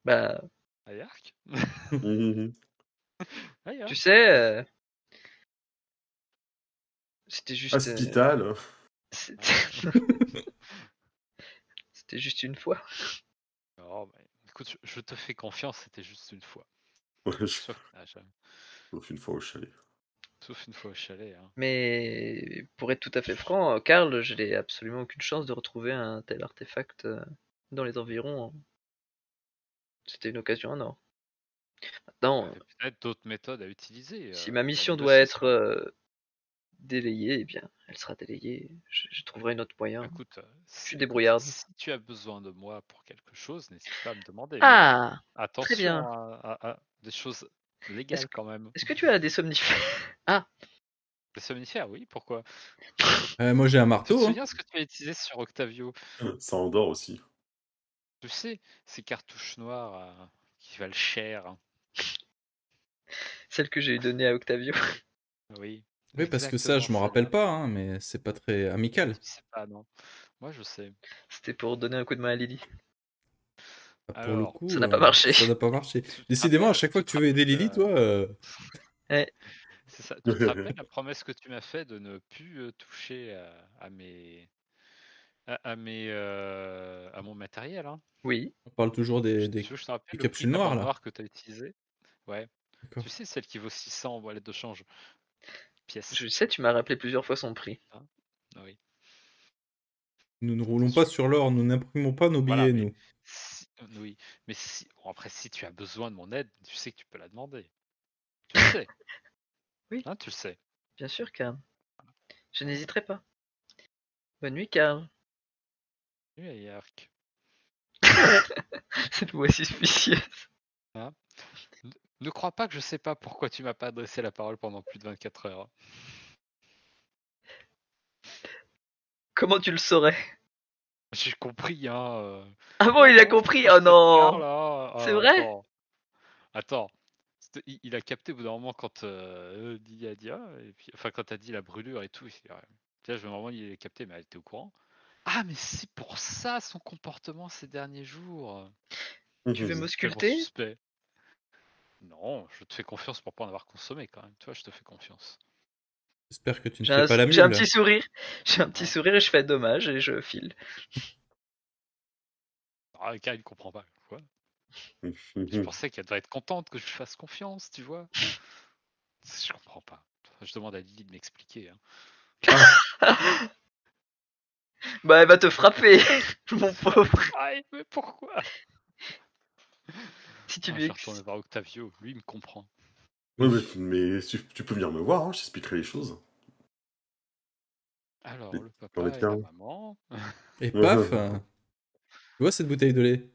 Bah, À Yark Mhm. Ah, Yark. tu sais, c'était juste. Hospital. C'était c'était juste une fois. Oh, mais, écoute, je te fais confiance, c'était juste une fois. Ouais, Sauf, jamais. Sauf une fois au chalet. Sauf une fois au chalet. Hein. Mais pour être tout à fait franc, Karl, je n'ai absolument aucune chance de retrouver un tel artefact dans les environs. Hein. C'était une occasion en or. Maintenant, Il y a peut-être d'autres méthodes à utiliser. si ma la mission doit négociation. être délayée, eh bien, elle sera délayée. Je trouverai un autre moyen. Écoute, suis débrouillarde. Si tu as besoin de moi pour quelque chose, n'hésite pas à me demander. Ah, Mais attention très bien. à des choses légales quand même. Est-ce que tu as des somnifères? Ah, Des somnifères, oui, pourquoi? moi j'ai un Tu te marteau. Hein. souviens ce que tu as utilisé sur Octavio? Ça endort aussi. Tu sais, ces cartouches noires qui valent cher. celle que j'ai donnée à Octavio. Oui. Oui, parce que ça, je m'en rappelle celle-là. pas, hein, mais c'est pas très amical. Tu sais pas, non. Moi, je sais. C'était pour donner un coup de main à Lily. Pour le Alors, coup, ça n'a pas marché. Ça n'a pas marché. Tu te Décidément, à rappelles- chaque fois que tu tu te veux aider rappelles, Lily, toi. C'est ça. Tu te rappelles la promesse que tu m'as fait de ne plus toucher à mes à mon matériel. Hein. Oui. On parle toujours Tu des veux que je te rappelle des le capsules prix de la noires, barre là. noire que tu as utilisé? Ouais. D'accord. Tu sais, celle qui vaut 600 en wallet de change. Pièce. Je sais, tu m'as rappelé plusieurs fois son prix. Ah oui. Nous ne roulons pas sur l'or, nous n'imprimons pas nos Voilà, billets, mais nous. oui. Mais bon, après, si tu as besoin de mon aide, tu sais que tu peux la demander. Tu le sais. Oui. Hein, tu le sais. Bien sûr, Karl. Je n'hésiterai pas. Bonne nuit, Karl. Oui, Yark. Cette voix suspicieuse. Ne crois pas que je sais pas pourquoi tu m'as pas adressé la parole pendant plus de 24 heures. Comment tu le saurais? J'ai compris, hein. Ah bon, il a compris? Oh non! C'est vrai? Attends. Il a capté au bout d'un moment quand Dia, et puis, enfin quand t'as dit la brûlure et tout. Là, vraiment, il a capté, mais elle était au courant. Ah, mais c'est pour ça son comportement ces derniers jours. Tu veux Tellement m'ausculter? suspect. Non, je te fais confiance pour pas en avoir consommé quand même. Tu vois, je te fais confiance. J'espère que tu ne J'ai fais un, pas la j'ai un mule. petit sourire. J'ai un petit Hein sourire et je fais dommage et je file. Ah, car il comprend pas. Quoi. Je pensais qu'elle devrait être contente que je lui fasse confiance, tu vois. Je comprends pas. Je demande à Lily de m'expliquer. Hein. Bah, elle va te frapper, mon pauvre. Ah, mais pourquoi? Si tu Je lui vais retourner voir Octavio. Lui, il me comprend. Oui, mais tu peux venir me voir, hein, je t'expliquerai les choses. Alors, le J'en papa ai et la qu'un. maman. Et paf, tu vois cette bouteille de lait?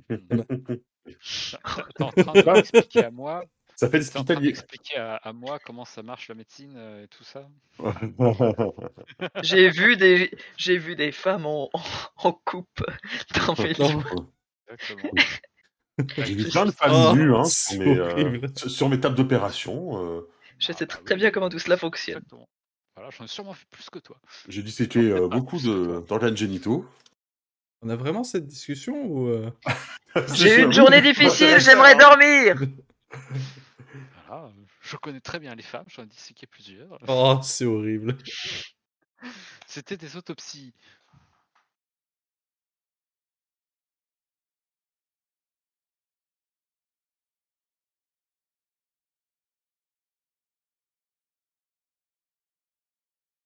T'es en train de m'expliquer à moi. Ça fait T'es en train l'hospitalier. d'expliquer à moi comment ça marche la médecine et tout ça. J'ai vu des femmes en coupe dans mes Non. livres. Exactement. J'ai vu Avec plein de juste- femmes Oh, nues hein, c'est horrible. sur mes tables d'opération. Je sais bah très oui, bien comment tout cela fonctionne. exactement. Voilà, j'en ai sûrement fait plus que toi. J'ai dû Enfin, sécher peut-être pas beaucoup plus que toi. d'organes génitaux. On a vraiment cette discussion ou J'ai eu une Oui, journée ça difficile, m'intéresse. j'aimerais dormir. Voilà, je connais très bien les femmes, j'en ai disséqué plusieurs. Oh, c'est horrible. C'était des autopsies.